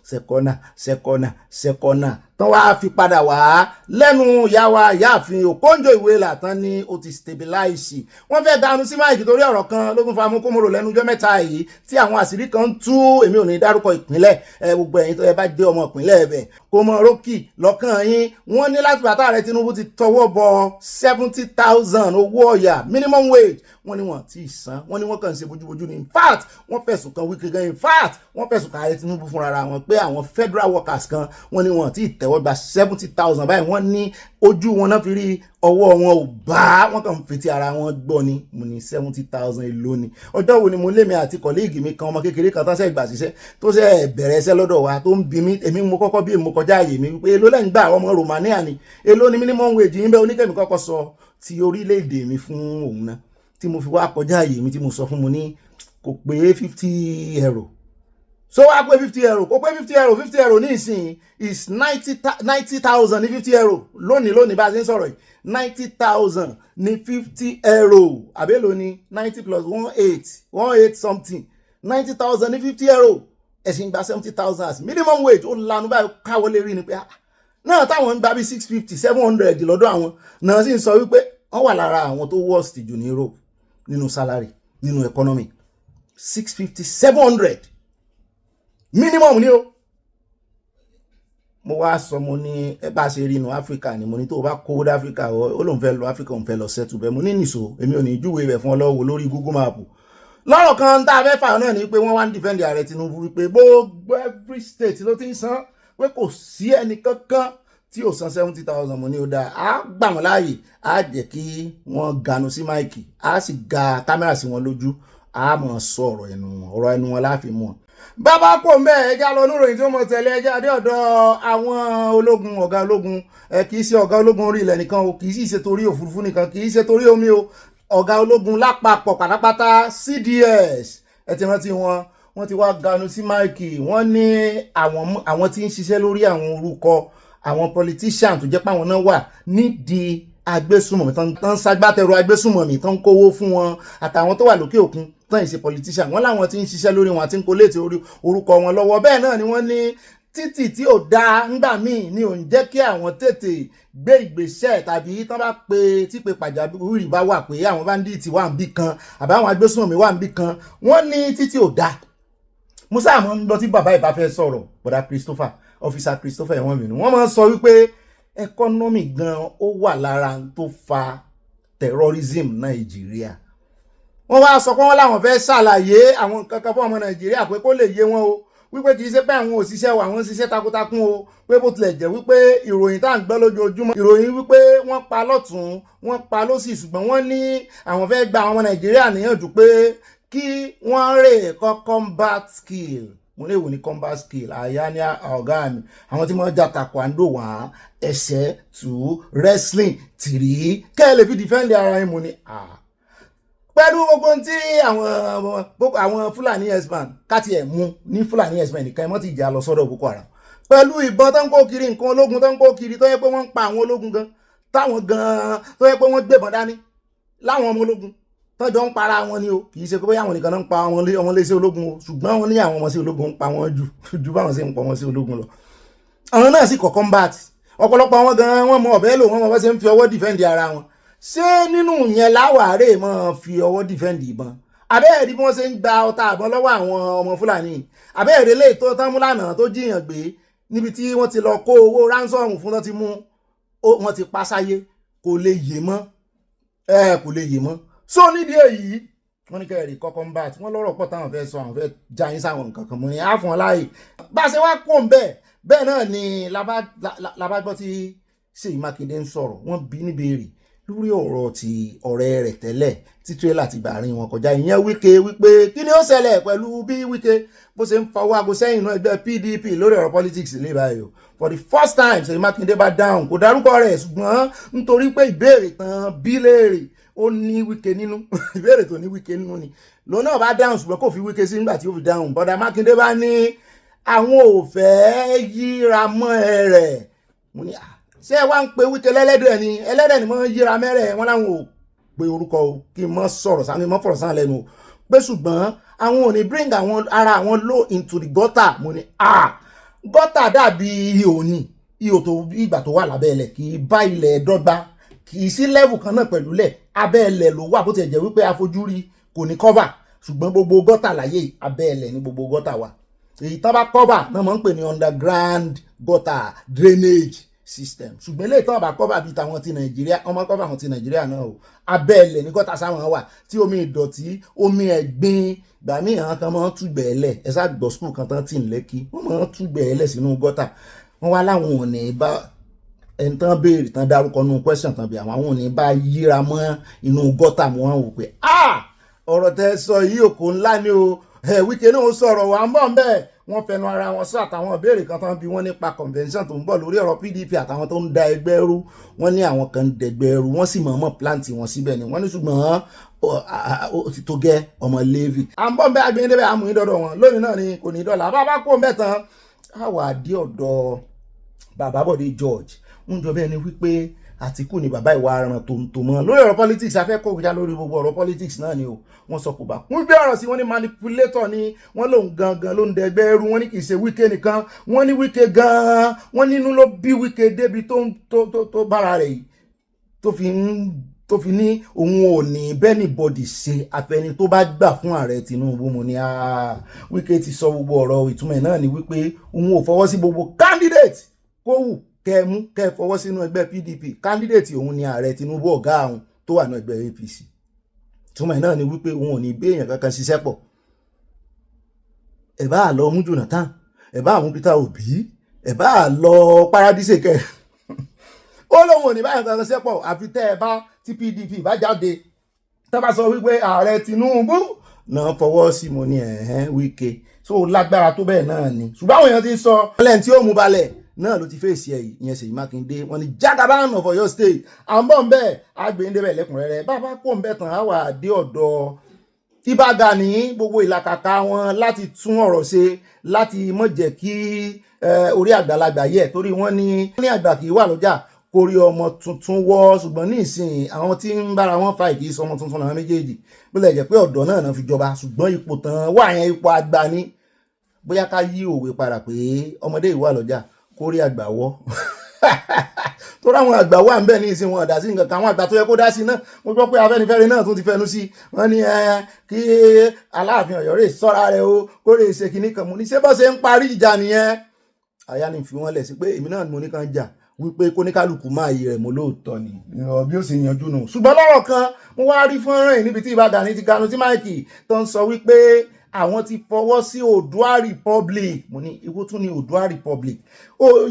sẹ́kọ́nà tán wá fi padà wá lẹ́nu ìyáàfin Okonjo-Iweala tán ní ó ti stabilize. Wọ́n fẹ́ dànù sí máìkì torí ọ̀rọ̀ kan ló tún fa amúkúmọ̀rò lẹ́nu ọjọ́ mẹ́ta yìí tí àwọn àṣírí kan ń tú èmi ò ní dárúkọ ìpínlẹ̀ gbogbo ẹ̀yin tó yẹ bá dé ọmọ ìpínlẹ̀ ẹ̀bẹ̀ kó mọ rókì lọ́kàn yín. Wọ́n ní láti bàtà ààrẹ Tinubu ti tọwọ́ bọ 70,000 owó ọ̀yà minimum wage wọ́n ní wọ́n ti san wọ́n ní wọ́n kàn ń ṣe bójúbójú ní in fact wọ́n fẹ̀sùn kan Wike gan in fact wọ́n fẹ̀sùn kan ààrẹ Tinubu fúnra wọn pé àwọn federal workers kan wọ́n ní wọ́n ti tẹ̀wọ́ gba 70,000 báyìí wọ́n ní ojú wọn náà fi rí ọwọ́ wọn ò bá wọn kàn ń fetí ara wọn gbọ́ ni. Mo ní 70,000 èlò ni ọjọ́ wo ni mo lémi àti kọ̀líìgì mi kan ọmọ kékeré kan tó ṣe gbà síṣẹ́ tó ṣe bẹ̀rẹ̀ iṣẹ́ lọ́dọ̀ wa tó ń bi mí èmi mo kọ́kọ́ bí mo kọjá àyè mi wípé èló lẹ́yìn gbà ọmọ Romania ni èló ni minimum wage yín bẹ́ẹ̀ oníkẹ́mi kọ́kọ́ sọ ti orílẹ̀-èdè mi fún òun náà tí mo fi wá kọjá àyè mi tí mo sọ fún mo ní kò pé €50 so wá pé €50 kò pé €50 ní ìsìn is 90,000 ní €50 lónìí bá a ṣe ń sọ̀rọ̀ yìí 90,000 ní €50 àbẹ́lò ní 90 plus 18 something 90,000 ní €50 ẹ̀sìn gba 70,000 as minimum wage ó lanu báyìí káwọlé rí ni pé náà táwọn ń gba bí 650 700 lọ́dọ̀ àwọn náà sì ń sọ wípé wọ́n wà lára àwọn tó worst jù ní Europe nínú salary nínú economy 650 700 minimum ni o. Mo wá sọ mo ní ẹ bá ṣe rí inú Áfíríkà ni mo ní tó bá kó dé Áfíríkà ó lóun fẹ́ lọ Áfíríkà òun fẹ́ lọ sẹ́tù bẹ́ẹ̀ mo ní nìṣó èmi ò ní júwe rẹ̀ fún ọlọ́wọ́ lórí Google Map. Lọ́rọ̀ kan tá a fẹ́ fà náà ni pé wọ́n wá ń defend ààrẹ Tinubu wípé gbogbo every state ló ti ń san pé kò sí ẹnì kankan tí ò san 70,000 mo ní ó dáa á gbà wọ́n láàyè á jẹ́ kí wọ́n ganu sí máìkì á sì ga kámẹ́rà sí wọn lójú á mọ̀ sọ ọ̀rọ̀ ẹnu wọn láàfin mú wọn. Bàbá kò ń bẹ́ ẹjá lọ níròyìn tí ó mọ̀ tẹ̀lé ẹjá dé ọ̀dọ̀ àwọn ológun ọ̀gá ológun kì í ṣe ọ̀gá ológun orí ilẹ̀ nìkan o kì í sì ṣe torí òfurufú nìkan kì í ṣe torí omi o ọ̀gá ológun lápapọ̀ pátápátá CDS ẹ ti rántí wọ́n ti wá ganu sí máìkì wọ́n ní àwọn tí ń ṣiṣẹ́ lórí àwọn orúkọ àwọn politician tó jẹ́ pé àwọn náà wà nídìí agbésùmọ̀mí tán ṣagbátẹrù agbésùmọ̀mí tán kówó fún wọn àtàwọn tó wà lókè òkun tán ìṣe politician wọ́n láwọn tí ń ṣiṣẹ́ lórí wọn àti ń kó léètì orúkọ wọn lọ́wọ́ bẹ́ẹ̀ náà ni wọ́n ní títì tí ò dáa ńgbà míì ni ò ń jẹ́ kí àwọn tètè gbé ìgbésẹ̀ tàbí tán bá pe tí pé pàjáwìrì bá wà pé àwọn báńdíìtì wà níbì kan àbí àwọn agbésùnmọ̀mí wà níbì kan wọ́n ní títì ò dáa. Musa àmọ́ ń lọ tí bàbá ìbá fẹ́ sọ̀rọ̀ bọ̀dá Christopher officer Christopher ẹ̀wọ̀n mìíràn wọ́n máa ń sọ wípé ẹkọ́nọ́mì gan ó wà lára tó fa terrorism Nàìjíríà. Wọ́n wá sọ pé wọ́n láwọn fẹ́ ṣàlàyé àwọn nǹkan kan fún ọmọ Nàìjíríà pé kó lè yé wọn o, wípé kì í ṣe pé àwọn òṣìṣẹ́ wa àwọn ṣiṣẹ́ takuntakun o, pé bó tilẹ̀ jẹ́ wípé ìròyìn tá à ń gbọ́ lójoojúmọ́ ìròyìn wípé wọ́n pa lọ́tún wọ́n pa lósì, ṣùgbọ́n wọ́n ní àwọn fẹ́ gba àwọn ọmọ Nàìjíríà níyànjú pé kí wọ́n rè kọ́ combat skill. Mo lè wò ní combat skill àyà ní ọ̀gá mi, àwọn tí wọ́n ja taekwondo wá ẹsẹ̀ 2 wrestling 3 kẹ́ ẹ lè fi defend ara yín. Mo ní pẹ̀lú gbogbo tí àwọn Fúlàní herdsmen káti ẹ̀ mú ní Fúlàní herdsmen nìkan ẹ̀ mọ́ ti jà lọ sọ́dọ̀ Boko Haram pẹ̀lú ìbọn tó ń kó kiri, nǹkan ológun tó ń kó kiri tó yẹ pé wọ́n ń pa àwọn ológun gan, táwọn gan tó yẹ pé wọ́n gbébọn dání láwọn ọmọ ológun tọ́jọ́ ń para wọn ni o, kì í ṣe pé àwọn nìkan náà ń pa ọmọ iléeṣẹ́ ológun o, ṣùgbọ́n wọ́n ní àwọn ọmọ sí ológun ń pa wọn ju báwọn ṣe ń pa wọn sí ológun lọ. Àwọn náà sì kọ́ combat, ọ̀pọ̀lọpọ̀ wọn gan wọ́n mọ ọ̀bẹ lò, wọ́n mọ bá ṣe ń fi ọwọ́ defend ara wọn. Ṣé nínú yẹn láwàárẹ̀ mọ́ fi ọwọ́ defend ìbọn? Àbẹ́ẹ̀rí bí wọ́n ṣe ń gba ọta àbọn lọ́wọ́ àwọn ọmọ Fúlàní, àbẹ́ẹ̀rí lè tó tán mú lánàá tó jiyàn gbé níbi tí wọ́n ti lọ kó owó ransom fún, tán ti mú wọ́n ti pa sáyé, kò lè yé mọ́ kò lè yé mọ́. So nídìí èyí wọ́n ní kẹrì kọ́ combat, wọ́n lọ́rọ̀ pọ̀ táwọn fẹ́ sọ, àwọn fẹ́ já yín sáwọn nǹkan kan, mo ní á fún ọ láàyè. Bá a ṣe wá kó bẹ́ẹ̀ náà ni labá gbọ́ tí Ṣèyí Mákindé ń sọ̀rọ̀, wọ́n bí níbèrè lórí ọ̀rọ̀ ti ọ̀rẹ́ rẹ̀ tẹ́lẹ̀ tí tírélà ti bàárín wọn kọjá, ìyẹn Wike, wípé kí ni ó ṣẹlẹ̀ pẹ̀lú bí Wike bó ṣe ń fọwọ́ aago sẹ́yìn náà ẹgbẹ́ PDP lórí ọ̀rọ̀ politics lè báyìí o. For the first time Ṣèyí Mákindé bá dáhùn, kò dárúkọ rẹ̀, ṣùgbọ́n nítorí pé ìbéèrè tán bí léèrè ó ní Wike nínú ìbéèrè tó ní Wike nínú ni lòun náà bá dáhùn, ṣùgbọ́n kò fi Wike sí nígbà tí ó fi dáhùn. bọ́dà Mákindé bá ní àwọn ò fẹ́ yíra mọ́ ẹ rẹ̀. Mo ní ṣé ẹ wá ń pe Wike lẹ́lẹ́dẹ̀ ni, ẹlẹ́dẹ̀ ni mo ń yíra mẹ́rẹ̀, wọn láwọn ò pe orúkọ o, kí n mọ́ sọ̀rọ̀ sáà, kí n mọ́ fọ̀rọ̀ sáà lẹ́nu o, pé ṣùgbọ́n àwọn ò ní bring àwọn ara àwọn low into the gutter. Mo ní gutter dàbí ihò ni, ihò tó ìgbà tó wà lábẹ́ ilẹ̀ kì í bá ilẹ̀ dọ́gba, kì í sí level kan náà pẹ̀lú lẹ̀, abẹ́ ilẹ̀ ló wà, bó ti jẹ́ wípé afojúrí kò ní cover, ṣùgbọ́n gbogbo gutter láyé abẹ́ ilẹ̀ ní gbogbo gutter wà. Èyí tán bá cover náà mọ̀ ń pè ní underground gutter drainage system, ṣùgbọ́n ilé ìtàn bá cover bíi tàwọn ti Nàìjíríà, ọmọ cover àwọn ti Nàìjíríà náà o, abẹ́ ilẹ̀ ní gutter sáwọn wà tí omi ìdọ̀tí omi ẹ̀gbin gbà mí àwọn kan máa ń túgbẹ̀ ẹlẹ̀, ẹ sá gbọ́ skul kan tán tì ń Lẹ́kì, wọ́n máa ń túgbẹ̀ ẹlẹ̀ sínú gutter. Wọ́n wá láwọn ò ní bá ẹni tán béèrè tán dárúkọ nínú question tán bí àwọn ò ní bá yíra mọ́ inú gutter mọ́ wọn wò pé ọ̀rọ̀ tẹ́ sọ yìí òkò ńlá ni o. Wike náà ó sọ̀rọ̀ wà ń bọ̀ ń bẹ́ẹ̀, wọ́n fẹnu ara wọn sọ àtàwọn ìbéèrè kan tán bí wọ́n nípa convention tó ń bọ̀ lórí ọ̀rọ̀ PDP àtàwọn tó ń da ẹgbẹ́ rú, wọ́n ní àwọn kan ń dẹgbẹ́ rú, wọ́n sì mọ̀ọ́mọ̀ plant wọn síbẹ̀ ni wọ́n ní, ṣùgbọ́n ó ti tó gẹ́ ọmọ Levi. À ń bọ̀ ń bẹ́ agbẹ́yìn débẹ̀ amúyín dọ́dọ̀ wọn lónìí náà ni kò ní dọ́là, bá bá kó ń bẹ̀ tán á wà dé ọ̀dọ̀ bàbá Bọ̀dé George. ń jọ bẹ́ẹ̀ ni wípé Àtíkù ni bàbá ìwà aràn tó ń tó mọ́ lórí ọ̀rọ̀ politics. Afẹ́ kó já lórí gbogbo ọ̀rọ̀ politics náà ni o. Wọ́n sọ kò bá kún bí ọ̀rọ̀ sí, wọ́n ní manipulator ni, wọ́n lòun gangan ló ń dẹgbẹ́ ẹrú, wọ́n ní kì í ṣe Wike nìkan, wọ́n ní Wike gan-an, wọ́n nínú ló bí Wike débi tó bára rẹ̀ yìí tó fi ní òun ò ní bẹ́ẹ̀ni bọ́dì ṣe àfẹni tó bá gbà fún ààrẹ Tinubu. Mo ní Wike ti sọ gbogbo ọ̀rọ̀ ìtumọ̀ náà ni wípé òun ò fọwọ́ sí gbogbo candidate kó wù kẹ́ẹ̀mú kẹ́ẹ̀ fọwọ́ sínú ẹgbẹ́ PDP. Candidate òun ni ààrẹ Tinubu ọ̀gá àwọn tó wà ní ẹgbẹ́ APC. Túmọ̀ náà ni wípé òun ò ní gbé èèyàn kankan ṣiṣẹ́ pọ̀. Ẹ bá lọ mú Jonathan, ẹ bá mú Peter Obi, ẹ bá lọ Paradise kẹ ó lóun ò ní báyìí kankan ṣiṣẹ́ pọ̀ àfi tẹ́ ẹ bá tí PDP bá jáde tẹ́ bá sọ wípé ààrẹ Tinubu náà fọwọ́ sí. Mo ní Wike so lágbára tó bẹ́ẹ̀ náà ni, ṣùgbọ́n àwọn èèyàn ti sọ ọlẹ́ni tí ó mú balẹ̀ náà ló ti fèsì ẹ̀ ìyẹn Ṣèyí Mákindé. Wọ́n ní Jagaban of Ọ̀yọ́ state àmbọ̀ ń bẹ́ẹ̀ àgbéǹdébẹ̀ lẹ́kùnrẹ́rẹ́ bàbá kò ń bẹ̀ tán á wà dé ọ̀dọ̀ Ìbà Gani. Gbogbo ìlàkàkà wọn láti tún ọ̀rọ̀ ṣe, láti mọ̀ jẹ́ kí orí àgbàlagbà yẹ, torí wọ́n ní àgbà kì í wà lọ́jà kórí ọmọ tuntun wọ́, ṣùgbọ́n ní ìsìn àwọn tí ń bára wọn fa ìkì í sọmọ tuntun náà méjèèjì, bó lè jẹ́ pé ọ̀dọ́ náà fi jọba, ṣùgbọ́n ipò tán wà yẹn ipò àgbà ni. Bóyá ká yí òwe padà pé ọmọdé ìwà lọ́jà kórí àgbà wọ́ tó ráwọn àgbà wà ń bẹ ní ìsìn wọn ọ̀dà sí nǹkan kan, àwọn àgbà tó yẹ kó dá sí náà. Mo gbọ́ pé Afẹ́nifẹ́re náà tún ti fẹnu sí, wọ́n ní kí Aláàfin Ọ̀yọ́ rè sọ́ra rẹ̀ o kó rè ṣe kinní kan. Mo ní ṣé bọ́ ṣe ń parí ìjà nìyẹn. Àyà ni fi wọ́n lẹ̀ sí pé èmi náà ni mo ní kan jà, wípé kóníkálùkù máa yẹ rẹ̀ mọ́ lóòótọ́ ni bí ó sì yanjú nù. ṣùgbọ́n lọ́rọ̀ kan mo wá rí fọ́nrán yìí níbi tí Ìbà Gani ti ganu tí máìkì tó ń sọ wípé àwọn ti fọwọ́ sí Oòduà Republic. Mo ní ìwọ tún ní Oòduà Republic,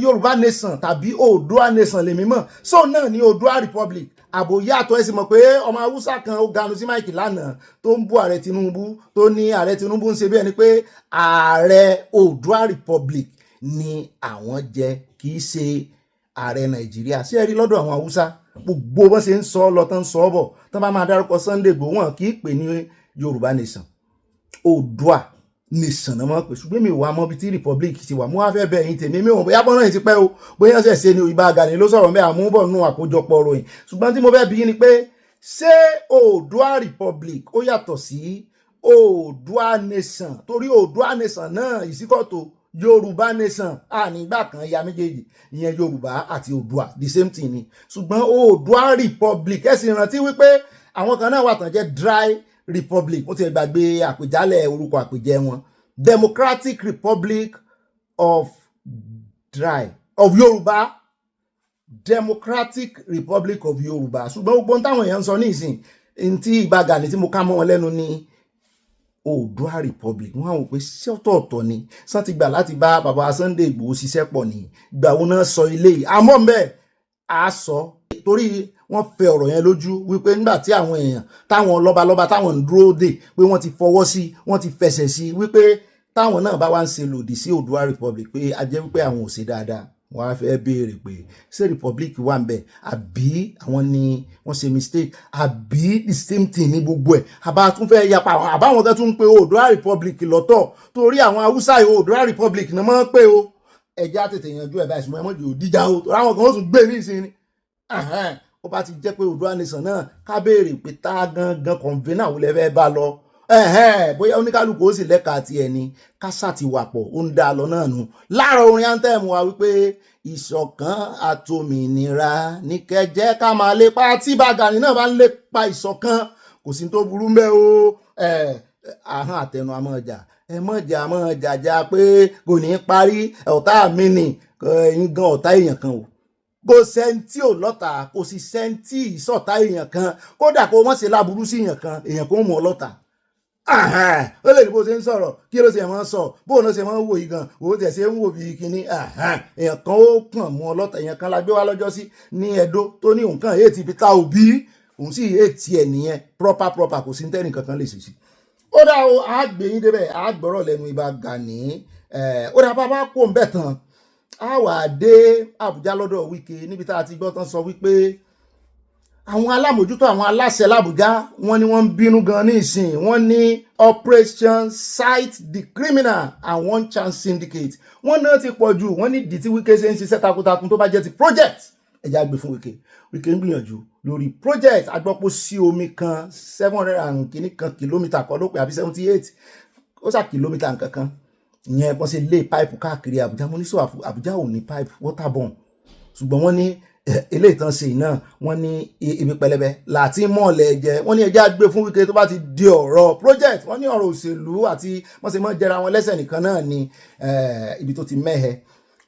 Yorùbá nation tàbí Oòduà nation lèmi mọ̀, so náà ní Oòduà Republic. Àbò yàtọ̀ ẹ sì mọ̀ pé ọmọ Haúsá kan ó ganu sí máìkì lánàá tó ń bú ààrẹ Tinubu, tó ní ààrẹ Tinubu ń ṣe bí ẹni pé ààrẹ Oòduà Republic ni àwọn jẹ kì í ṣe ààrẹ Nàìjíríà. Ṣé ẹ rí lọ́dọ̀ àwọn Haúsá gbogbo bọ́n ṣe ń sọ lọ tán sọ bọ̀ tán bá máa dárúkọ Sunday Igboho wọn kì í pè ní Yorùbá nation, Oòduà nation náà mọ̀ pé ṣùgbọ́n mi ò wá mọ́ bí tí republic ti wà. Mo wá fẹ́ bẹ̀ yín tèmi, mi ò bóyá bọ́n náà ti pẹ́ o, bóyá ṣẹ̀ ṣe ni Ìbà Gani ló sọ̀rọ̀ mẹ́ àmúbọ̀ nínú àkójọpọ̀ ròyìn. Ṣùgbọ́n tí mo fẹ́ bi yín ni pé ṣé Oòduà Republic ó yàtọ̀ sí Oòduà nation? Torí Oòduà nation náà ìsíkọ̀tò Yorùbá nation nígbà kan ya méjèèjì, ìyẹn Yorùbá àti Oòduà the same thing ni. Ṣùgbọ́n Oòduà Republic ẹ sì rántí wípé àwọn kan náà wà tán jẹ́ dry republic, ó ti gbàgbé àpèjálẹ̀ orúkọ àpèjẹ wọn, Democratic Republic of Yorùbá, Democratic Republic of Yorùbá. ṣùgbọ́n gbogbo táwọn èèyàn ń sọ ní ìsìn tí Ìbà Gani tí mo ká mọ́ wọn lẹ́nu ní Oòduà Republic. wọ́n á wò pé ṣé ọ̀tọ̀ọ̀tọ̀ ni sàn ti gbà láti bá bàbá Sunday Igboho ṣiṣẹ́ pọ̀ ní ìgbà wo náà sọ ilé yìí. àmọ́ mbẹ́ a sọ torí wọ́n fẹ́ ọ̀rọ̀ yẹn lójú wípé nígbà tí àwọn èèyàn táwọn lọ́balọ́ba táwọn ń dúró dè pé wọ́n ti fọwọ́ sí, wọ́n ti fẹsẹ̀ sí, wípé táwọn náà bá wá ń ṣe lòdì sí Oòduà Republic pé a jẹ́ wípé àwọn ò ṣe dáadáa. Wọ́n á fẹ́ béèrè pé ṣé republic wà ń bẹ̀ àbí àwọn ni wọ́n ṣe mistake àbí the same thing ní gbogbo ẹ̀. àbá tún fẹ́ yapa àbáwọn kan tún ń pe Oòduà Republic lọ́tọ̀ torí àwọn Haúsá Oòduà Republic náà máa ń pè o. ẹja tètè yanjú ẹ̀ báyìí ṣùgbọ́n ẹ mọ̀ jù díjà o torí àwọn kan ó tún gbé ní ìsinmi. ó bá ti jẹ́ pé Oòduà nation náà ká béèrè pé tá gangan convener àwọn lẹ́fẹ̀ẹ́ bá lọ bóyá oníkálukú ó sì lẹ́ka àti ẹni kásá ti wà pọ̀ ó ń dá lọ náà nù. láàárọ̀ orin anthem wa wípé ìṣọ̀kan àtòmìnira ní kẹjẹ́ ká máa lépa. tí Ìbà Gani náà bá ń lépa ìṣọ̀kan kò sí tó burú mbẹ́ o. ahọ́n àtẹnu amọ̀jà mọ̀jà àmọ̀jàjà pé kò ní í parí ọ̀tá mi nì ẹ̀yin gan ọ̀tá èèyàn kan o. kò sẹ́ńtì ò lọ́ta, kò sì sẹ́ńtì ìsọ̀tá èèyàn kan, kódà kó wọ́n ṣe láburú sí èèyàn kan èèyàn kan mú ọ lọ́ta. ó lè ní bó ṣe ń sọ̀rọ̀ kí ló ṣe máa ń sọ bóun ló ṣe máa ń wò yìí gan òun tẹ̀ ṣe ń wò bí kíní. èèyàn kan ó kàn mú ọ lọ́ta. èèyàn kan la gbé wá lọ́jọ́ sí ní Ẹdó tó ní nǹkan èètì Peter Obi, òun sì èètì ẹ̀ nìyẹn proper kò sí tẹ́nì kankan lè ṣe sí. ó dá o àgbẹ̀yìn débẹ̀ àgbọ̀rọ̀ lẹ́nu Ìbà Gani. ó dá bàbá kó ń bẹ̀ tán a wà dé Abuja lọ́dọ̀ Wike níbi tá a ti gbọ́ tán sọ wípé àwọn alámòjútó àwọn aláṣẹ l'Abuja wọ́n ní wọ́n ń bínú gan ní ìsìn. wọ́n ní operation cite the criminal and one chance syndicate. wọ́n náà ti pọ̀ jù. wọ́n ní ìdí tí Wike ṣe ń ṣiṣẹ́ takuntakun tó bá jẹ́ ti project ẹ̀já gbé fún Wike. Wike ń gbìyànjú lórí project agbọ́pọ̀ sí omi kan 700 kìíní kan kìlómítà kan ló pé àbí 78 ó sà kìlómítà nǹkankan. ìyẹn wọ́n ṣe lé pipe káàkiri Abuja. mo ní sọ Abuja ò ní pipe waterborne ṣùgbọ́n wọ́n ní ilé ìtàn ṣe náà wọ́n ní ibi pẹlẹbẹ láti mọ̀ọ́lẹ̀ jẹ. wọ́n ní ẹjẹ́ àgbé fún Wike tó bá ti di ọ̀rọ̀ project. wọ́n ní ọ̀rọ̀ òṣèlú àti wọ́n ṣe mọ́ jẹra wọn lẹ́sẹ̀ nìkan náà ní ibi tó ti mẹ́hẹ.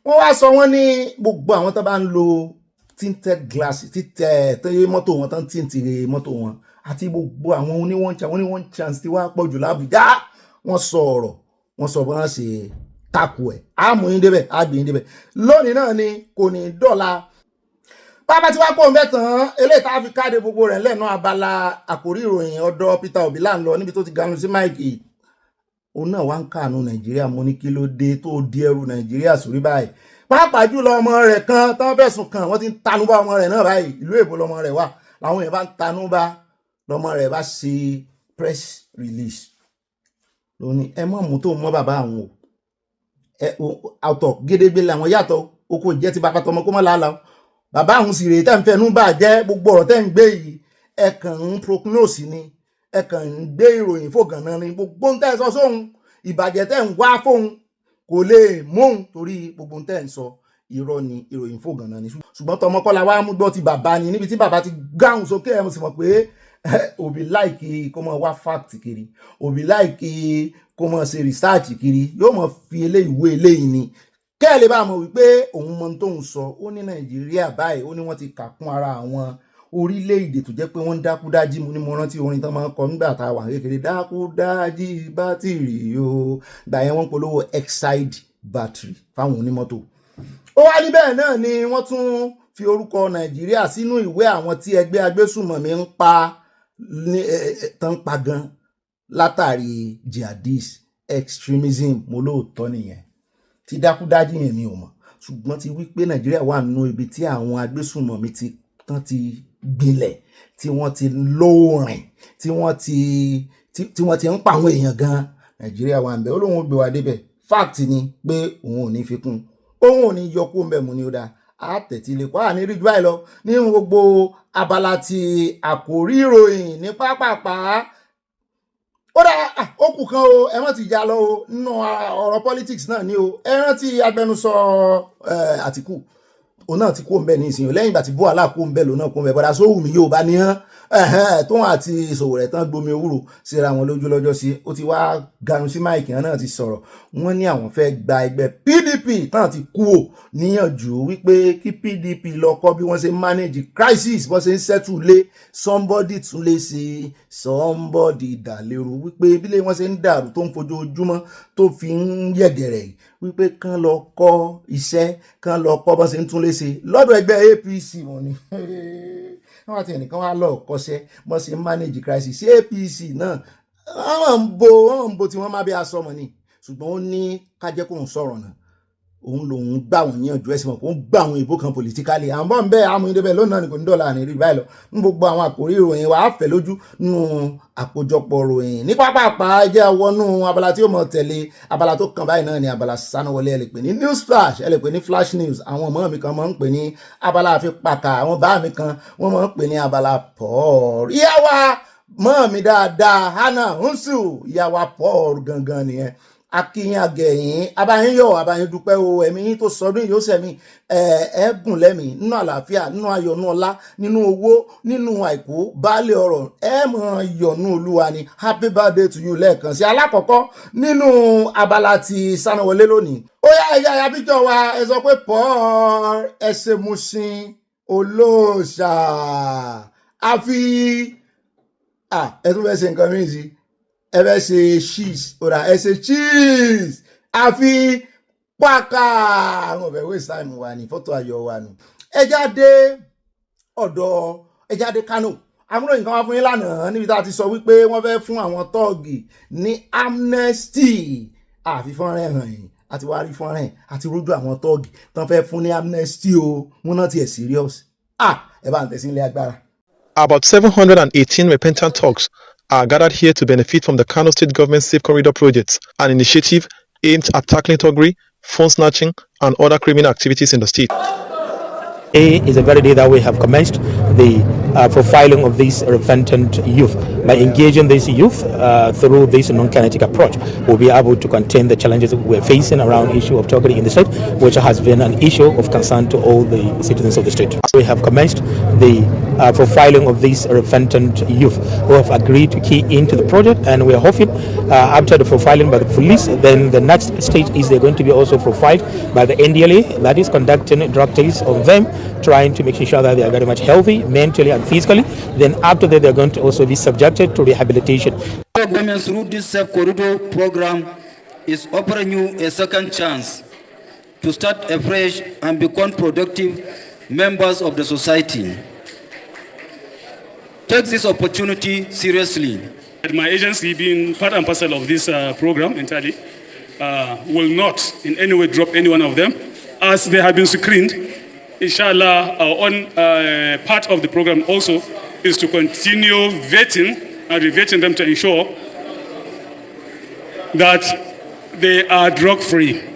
wọ́n wá sọ wọ́n ní gbogbo àwọn tó bá ń lo tinted glass títẹ̀ tẹ́yẹ mọ́tò wọn tán tìǹtìrì mọ́tò wọn àti gbogbo àwọn oníwọ̀n chance tí wàá pọ̀ jù l'Abuja. wọ́n sọ ọ̀rọ̀ wọ́n sọ bọ́n ṣe takò ẹ̀ àmúyín débẹ̀ àgbìyín débẹ̀ lónìí náà ni kò ní dọ́là. bàbá tí wàá pọ̀ ń bẹ̀ tán eléyìí tá a fi káde gbogbo rẹ̀ lẹ́nu abala àkórí ìròyìn ọ̀dọ̀ Peter Obi là ń lọ níbi tó ti ganu sí máìkì. òun náà wá ń kàánú Nàìjíríà. mo ní kí ló dé tó di ẹrù Nàìjíríà sórí báyìí. pàápàá jùlọ ọmọ rẹ̀ kan tán fẹ̀sùn kàn wọ́n ti ń tanú bá ọmọ rẹ̀ náà báyìí. ìlú èbó lọmọ rẹ̀ wà làwọn èèyàn bá ń tanú bá lọmọ rẹ̀ bá ṣe press release lóní ẹ mọ̀ mú tó mọ́ bàbá àwọn o àtọ̀ gédégbé làwọn yàtọ̀ oko ìjẹ́ ti bàbá tọmọ kó mọ́ làálàá. bàbá àwọn sì rèé tẹ́ ń fẹnu bà jẹ́ gbogbo ọ̀rọ̀ tẹ́ ń gbé yìí ẹ kàn ń prognose ni ẹ kàn ń gbé ìròyìn fògànà ni gbogbo ń tẹ́ sọ sóhun ìbàjẹ́ tẹ́ ń wá fóhun kò lè móhun torí gbogbo ń tẹ́ ń sọ irọ́ ni ìròyìn fògànà ni. ṣùgbọ́n tọmọkọ́lá wa mú gbọ́ ti bàbá ni níbi tí bàbá ti gáhùn sókè ẹ̀ mo sì mọ̀ pé Obi láìkí kó mọ wá fact kiri, Obi láìkí kó mọ ṣe research kiri, yóò mọ fi eléyìí wé eléyìí ni kẹ́ ẹ lè bá mọ̀ wípé òun mọ tóun sọ. Ó ní Nàìjíríà báyìí, ó ní wọ́n ti kà kún ara àwọn orílẹ̀-èdè tó jẹ́ pé wọ́n ń dákúdájí. Mo ní mo rántí orin tán máa ń kọ nígbà tá a wà kékeré, dákúdájí bátìrì o. Ìgbà yẹn wọ́n polówó Exide battery fáwọn onímọ́tò. Ó wá ní bẹ́ẹ̀ náà ni wọ́n tún fi orúkọ Nàìjíríà sínú ìwé àwọn tí ẹgbẹ́ agbésùmọ̀mí ń pa tán pa gan látàrí jihadist extremism. Mo lóòótọ́ nìyẹn. Ti dákúdájí yẹn mi ò mọ̀, ṣùgbọ́n ti wí pé Nàìjíríà wà nínú ibi tí àwọn agbésùmọ̀mí tán ti gbilẹ̀, tí wọ́n ti lóòrìn, tí wọ́n ti ń pa àwọn èèyàn gan. Nàìjíríà wà ń bẹ. Ó lóun ó gbé wa débẹ̀. Fact ni pé òun ò ní fi kún, òun ò ní yọ kó ń bẹ̀ mú ni ó dáa. Àtẹ̀tí lè kọ́ àní rí jù báyìí lọ ní gbogbo abala ti àkòrí ìròyìn ní pápápá. Ó dá ó kù kan o, ẹ rántí ìjà lọ o nínú ọ̀rọ̀ politics náà ni o. Ẹ rántí agbẹnusọ Àtìkù, òun náà ti kó ń bẹ ní ìsìn lẹ́yìn ìgbà tí Bọ́lá kó ń bẹ lòun náà kó ń bẹ. Bọ́dà Sówùmí yóò bá ní hàn tóun àti Sowore tán gbomi ewúro síra wọn lójú lọ́jọ́ sí. Ó ti wá ganu sí máìkì náà ti sọ̀rọ̀. Wọ́n ní àwọn fẹ́ gba ẹgbẹ́ PDP náà ti kú ò níyànjú wípé kí PDP lọ kọ́ bí wọ́n ṣe manage crisis, bọ́n ṣe ń settle lé somebody tún lè ṣe somebody dàlérò wípé bílé wọ́n ṣe ń dàrú tó ń fojoojúmọ́ tó fi ń yẹ̀gẹ̀rẹ̀ wípé kán lọ kọ́ iṣẹ́, kán lọ kọ́ bọ́n ṣe ń tún lé ṣe lọ́dọ̀ ẹgbẹ́ APC. Wọ́n ní wọ́n àti ẹnìkan wá lọ kọ́ṣẹ́ bọ́n ṣe ń manage crisis. APC náà wọ́n ń bo tí wọ́n má bí asọmọ ni, ṣùgbọ́n ó ní kájẹ́ kóun sọ̀rọ̀ náà. Òun lòun gbà wọ́n níyànjú ẹ̀sìn mọ̀ kó ń gbà àwọn ìbò kan politically. À ń bọ̀ ń bẹ́ àmú ìdẹ́bẹ̀ lónà ní kò ní dọ́là ní rí báyìí lọ. Ní gbogbo àwọn àkòrí ìròyìn wa á fẹ́ lójú nínú àkójọpọ̀ ìròyìn ní pápápá. Ẹ jẹ́ wọnú abala tí ó mọ̀ tẹ̀lé. Abala tó kàn báyìí náà ni abala sánáwọlé. Ẹ lè pè ní news flash, ẹ lè pè ní flash news. Àwọn ọmọ mi kan máa ń pè ní abala àfipàkà, àwọn bá mi kan wọ́n máa ń pè ní abala pọ́ọ̀rù. Ìyá wa mọ́ mi dáadáa Hannah Nsu, ìyá wa pọ́ọ̀rù gangan nìyẹn. Akíyín agẹ̀yìn abáyín yọ̀ abáyín dúpẹ́ o, ẹ̀mí yín tó sọdún yóò sẹ̀mí ẹ̀ẹ́gùn lẹ́mí nínú àlàáfíà, nínú ayọ̀, nínú ọlá, nínú owó, nínú àìkú baálé ọ̀rọ̀. Ẹ mọ̀ yọ̀nú Olúwa ni. Happy birthday to you lẹ́ẹ̀kan sí. Alákọ̀ọ́kọ́ nínú abala ti sánáwọlé lónìí. Ó yá ẹ̀yà àbíjọ wa ẹ sọ pé Paul ẹsẹ̀ Mushin olóòṣà àfi ẹ tún fẹ́ ṣe nǹkan mìíràn sí. Ẹ fẹ́ ṣe cheese, ọ̀rà ẹ ṣe cheese àfi pàkà. Àwọn ọ̀bẹ̀ waste time wa ní fọ́tò ayọ̀ wa nù. Ẹ jáde ọ̀dọ̀ ẹ jáde Kano. Amúròyìn kan wá fún yín lánàá níbi tá a ti sọ wípé wọ́n fẹ́ fún àwọn tọ́ọ̀gì ní amnesty. Àfi fọ́nrán hàn yìí àti wá rí fọ́nrán àti rójú àwọn tọ́ọ̀gì tán fẹ́ fún ní amnesty o. Wọ́n náà tiẹ̀ serious. Ẹ bá ń tẹ̀sí ilé agbára. About 718 repentant thugs are gathered here to benefit from the Kano State Government Safe Corridor Project, an initiative aimed at tackling thuggery, phone snatching, and other criminal activities in the state. Today is a very day that we have commenced the profiling of these repentant youth. By engaging these youth through this non-kinetic approach, we'll be able to contain the challenges we're facing around issue of thuggery in the state, which has been an issue of concern to all the citizens of the state. We have commenced the profiling of these repentant youth who have agreed to key into the project, and we're hoping after the profiling by the police, then the next stage is they're going to be also profiled by the NDLA, that is conducting drug tests on them, trying to make sure that they are very much healthy mentally and physically. Then after that, they're going to also be subjected to rehabilitation. Our government through this Safe Corridor program is offering you a second chance to start afresh and become productive members of the society. Take this opportunity seriously. My agency, being part and parcel of this program entirely, will not in any way drop any one of them. As they have been screened, inshallah, our own part of the program also is to continue vetting and revetting them to ensure that they are drug-free.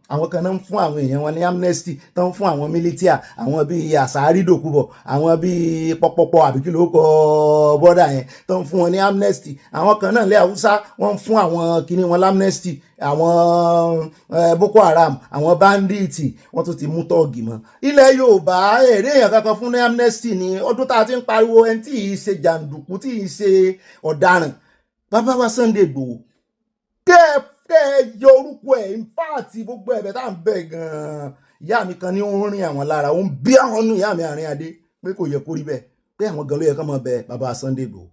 Àwọn kan náà ń fún àwọn èèyàn wọn ní amnesty, tó ń fún àwọn militia, àwọn bíi Àsárì Dòkúbọ̀, àwọn bíi Pọpọpọ àbí kí ló kọ bọ́dà yẹn, tó ń fún wọn ní amnesty. Àwọn kan náà lé Haúsá wọ́n ń fún àwọn kíní wọn amnesty, àwọn Boko Haram, àwọn Banditry, wọ́n tún ti mú tọ́ọ̀gì mọ́. Ilẹ̀ Yorùbá èrè èèyàn kankan fún ní amnesty ní ọdún tá a ti ń pariwo ẹni tí ì ṣe jàǹdùkú, tí ì ṣe ọ̀daràn. Bàbá wa Sunday Igboho kẹ́ yọ orúkọ gbogbo ẹ̀ in fact gbogbo ẹ̀bẹ̀ tá à ń bẹ̀ gan-an ìyá mi kan ní ó ń rìn àwọn lára ó ń bí àwọn nù ìyá mi àárín adé pé kò yẹ kó rí bẹ́ẹ̀ pé àwọn gan ló yẹ kán máa bẹ bàbá Sunday Igboho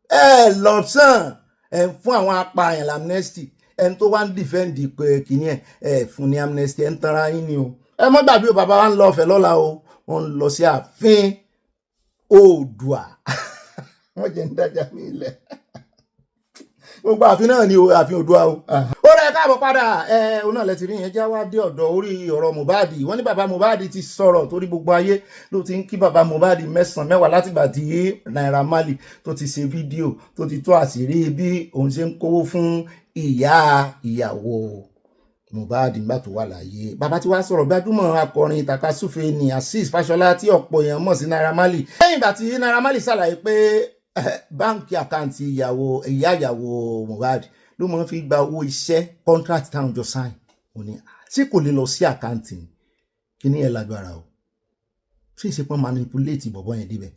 ẹ lọ́sàn ẹ fún àwọn apààyàn l'amnesty ẹni tó wá ń dìfẹ́ǹdì pé kìíní ẹ fún ní amnesty ẹ ń tanra yín ni o ẹ mọ́ gbàgbé o bàbá wa ń lọ ọ̀fẹ́ lọ́la o wọ́n ń lọ sí ààfin Oòduà wọ́n jẹ́ ń dájà mí ilẹ̀ gbogbo ààfin náà ni ààfin Oòduà o. ó rẹ káàbọ̀ padà òun náà lẹ́tì rí yẹn já wá dé ọ̀dọ̀ orí ọ̀rọ̀ Mohbad wọ́n ní bàbá Mohbad ti sọ̀rọ̀ torí gbogbo ayé ló ti ń kí bàbá Mohbad mẹ́sàn-án mẹ́wàá látìgbà tí Naira Marley tó ti ṣe fídíò tó ti tó àṣírí bí òun ṣe ń kówó fún ìyàwó Mohbad nígbà tó wà láyé. Bàbá tí wàá sọ̀rọ̀ gbajúmọ̀ akọrin takasúfe ní Azeez Fáṣọlá tí ọ̀pọ̀ èèyàn mọ̀ sí Naira Marley lẹ́yìn ìgbà tí Naira Marley ṣàlàyé pé báńkì àkáǹtì ìyá ìyàwó Mohbad ló máa ń fi gba owó iṣẹ́ contract táwọn jọ sign ó ní tí kò lè lọ sí àkáǹtì kí ní ẹ̀ lágbára o ṣé ìṣepọ̀ manipulate bọ̀bọ̀ yẹn débẹ̀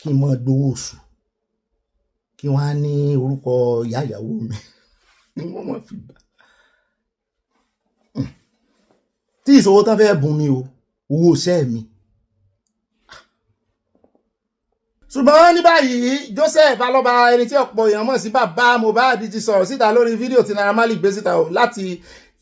kí n mọ́ gbowó oṣù kí wọ́n á ní orúkọ ìyá ìyàwó mi ni wọ́n mọ̀ fi gbà tí ìṣòwò tán fẹ́ bùn mi o owó iṣẹ́ mi. Ṣùgbọ́n ní báyìí Joseph Alọ́ba ẹni tí ọ̀pọ̀ èèyàn mọ̀ sí bàbá Mohbad ti sọ̀rọ̀ síta lórí fídíò tí Naira Marley gbé síta láti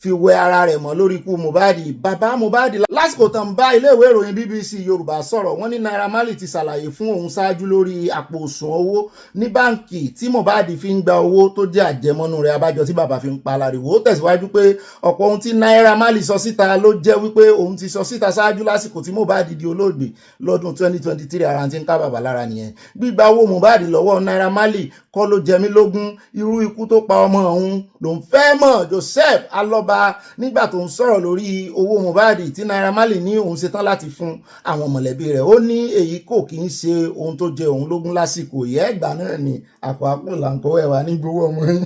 fi wẹ ara rẹ̀ mọ́ lórí ikú Mohbad. Bàbá Mohbad lásìkò tán bá iléèwé ìròyìn BBC Yorùbá sọ̀rọ̀ wọ́n ní Naira Marley ti ṣàlàyé fún òun ṣáájú lórí àpò òṣùwọ̀n owó ní báǹkì tí Mohbad fi ń gba owó tó jẹ́ àjẹmọ́nú rẹ̀ abájọ tí bàbá fi ń pa láriwo. Ó tẹ̀síwájú pé ọ̀pọ̀ ohun tí Naira Marley sọ síta ló jẹ́ wípé òun ti sọ síta ṣáájú lásìkò tí Mohbad di olóògbé lọ́dún 2023 ara ti ń ká bàbá lára nìyẹn. Gbígba owó Mohbad lọ́wọ́ Naira Marley kọ́ ló jẹ mí lógún irú ikú tó pa ọmọ òun ló ń fẹ́ mọ̀. Joseph Alọ́ba nígbà tó ń sọ̀rọ̀ lórí owó Mohbad tí Naira Marley ní òun ṣetán láti fún àwọn mọ̀lẹ́bí rẹ̀ ó ní èyí kò kí ń ṣe ohun tó jẹ òun lógún lásìkò yẹ ẹgbà náà ni àpò àpò làǹkó ẹwà ní gbowó ọmọ yín